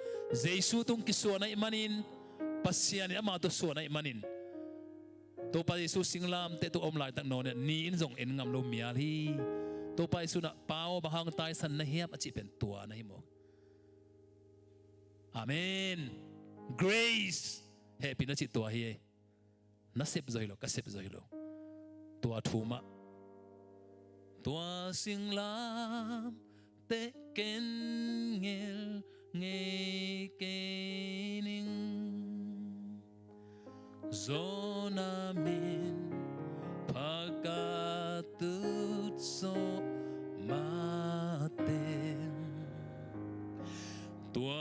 เจสุตุงกิส่วนในมันินปัสยานี่อามาตัวส่วนในมันินตัวไปสู่สิงลามเตตัวอมลายตั้งนอนเนี่ยนี่อินส่งเอ็นงามลมมีอะไรตัวไปสู่น่ะเปล่าบางตายสันนะเฮียบอจิเป็นตัวนะฮิโมอาเมน grace เฮปินะจิตัวเฮียนัสิบใจโลก็สิบใจโลตัวทูมะตัวสิงลามเตเกนเงลเงเกนิงโซนามินพากาตุตโซมาเตนตัว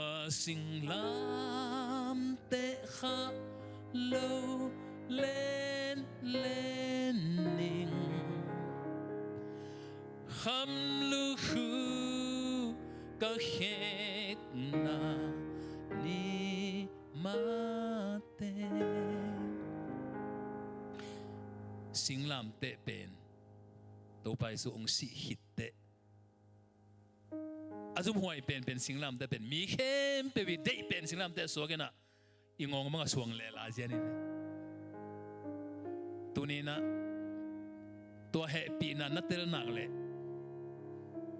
สิงลามเตขะโลเลนเลนนิงคำลูคูก็เฮกนานีมาเตสิงลามเตเป็นตัวไปสู่องค์สิหิตเตอาจุมหวยเป็นสิงลามเตเป็นมีเข้มเปวิเดเป็นสิงลามเตสวกันนะอีงงมังสวงเลลาเจนี่ตัวนี้นะตัวเฮปีนะนัตเตลนักเลย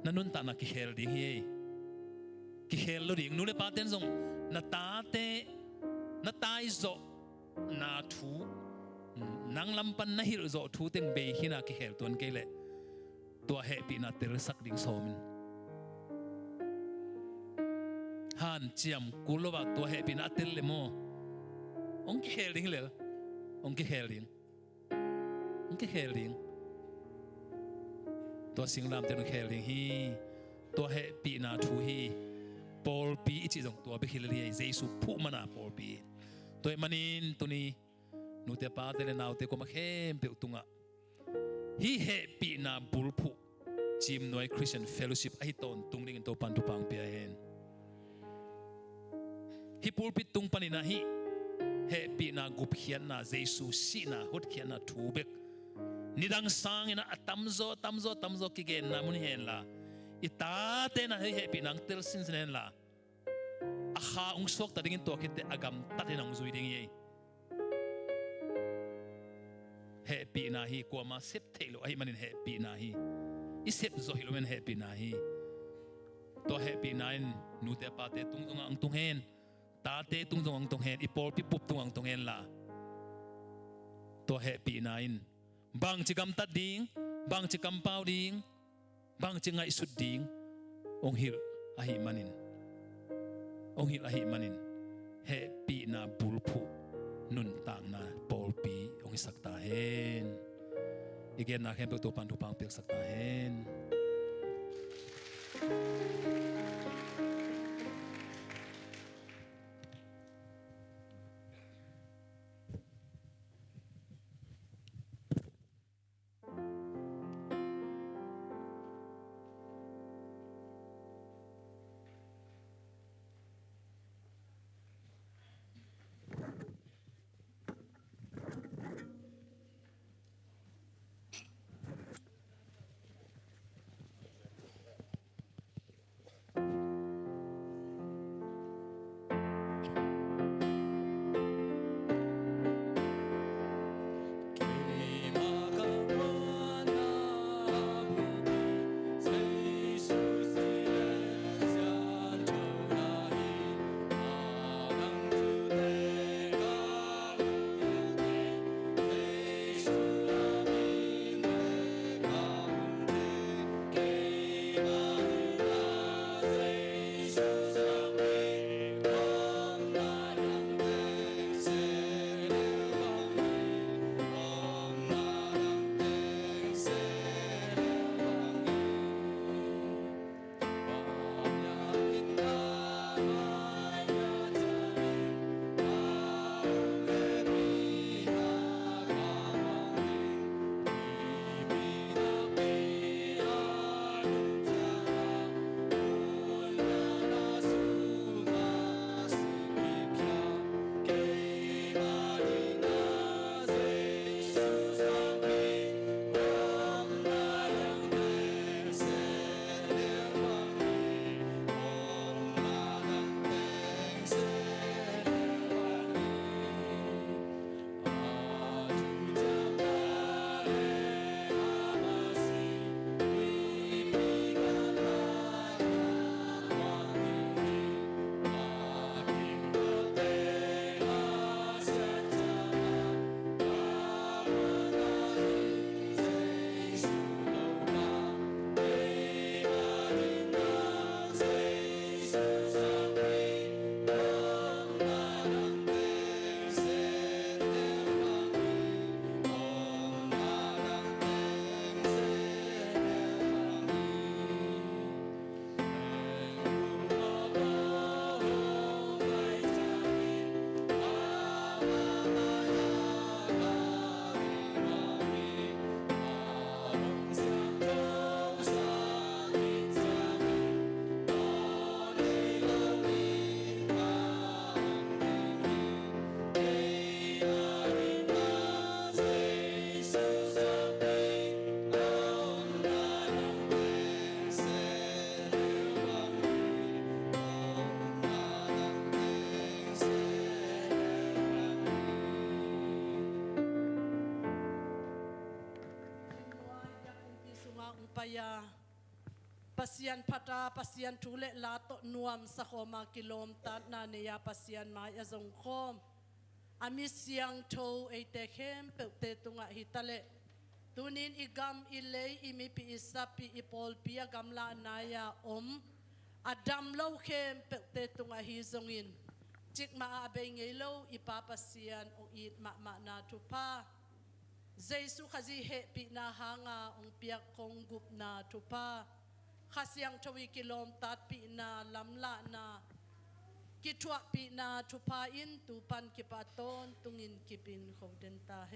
นั่นนุ่นตานักกิเฮลดิ้งเฮกิเฮลดิ้งนู่นเลยปาเต้นส่งนัตตาเตนัตตาอิโซนาทูนังลำปันนะฮิโรโซทูเต็งเบหินากิเฮลตัวนี้เลยตัวเฮปีนัตเตลสักดิ้งโซมินฮันเจียมกุลบะตัวเฮปีนัตเตลเลโมองกิเฮลดิ้งเลยองกิเฮลดิ้งองกิเฮลดิ้งตัวสิงลามเตนุเฮลิงฮี ตัวเหปีนาทูฮีปอลปีอิจิจงตัวเบคิลเลียเจสุผู้มานาปอลปีตัวมันินตัวนี้นูเตปาเตเลนาวเตก็มาเข้มเปตุงะฮีเหปีนาบุลผู้จิมหน่วยคริสเตียนเฟลโลชิพไอตอนตุงดิ่งตัวปันตุปังเปียเห็นฮิปุลปิตุงปันินาฮีเหปีนากุบเขียนนาเจสุสีนาฮุดเขียนนาทูเบกนิดังสังนะตัมโซกิเกนนามุนเห็นละอิตาเตนะเหปีนังเตลสินเห็นละอาข้าองศกตัดดิ่งตัวคิดเตอากามตัดดิ่งองซุยดิ่งยัยเหปีนาฮีกว่ามาเซปเทโลไอมันเหปีนาฮีอิเซปโซฮิโลมันเหปีนาฮีตัวเหปีนาอินนูเตปาเตตุงอังตุงเห็นตาเตตุงอังตุงเห็นอีปอลปิปุบตุงอังตุงเห็นละตัวเหปีนาอินบางจิกำตัดดิ่งบางจิกำเป้าดิ่งบางจิงไงสุดดิ่งองฮิลอาหิมันินองฮิลอาหิมันินเหปีนาบุลพุนุนต่างนาปอลปีองฮิสักตาเห็นอีกอย่างนักเห็นเป็นตัวปันทุปังเปียกสักตาเห็นpasian phata pasian thule la to nuam sakhoma kilom ta na ne ya pasian mai azong khom ami siang tho ate khem pe te tunga hitale tunin igam ilei imi pi isapi ipol pia gamla naya adam lo khem pe te tunga hi zongin chik ma abe ngelo ipapasian o it ma na tupa Jesu khazi he pi na hanga ong piak kong gup na tupa ข้าเสียงทวีกิโลมตัดปีนาลำละนากิทวปีนาทุพาอินตูปันกิปาตอนตุงินกิปินเขาเดนตาเฮ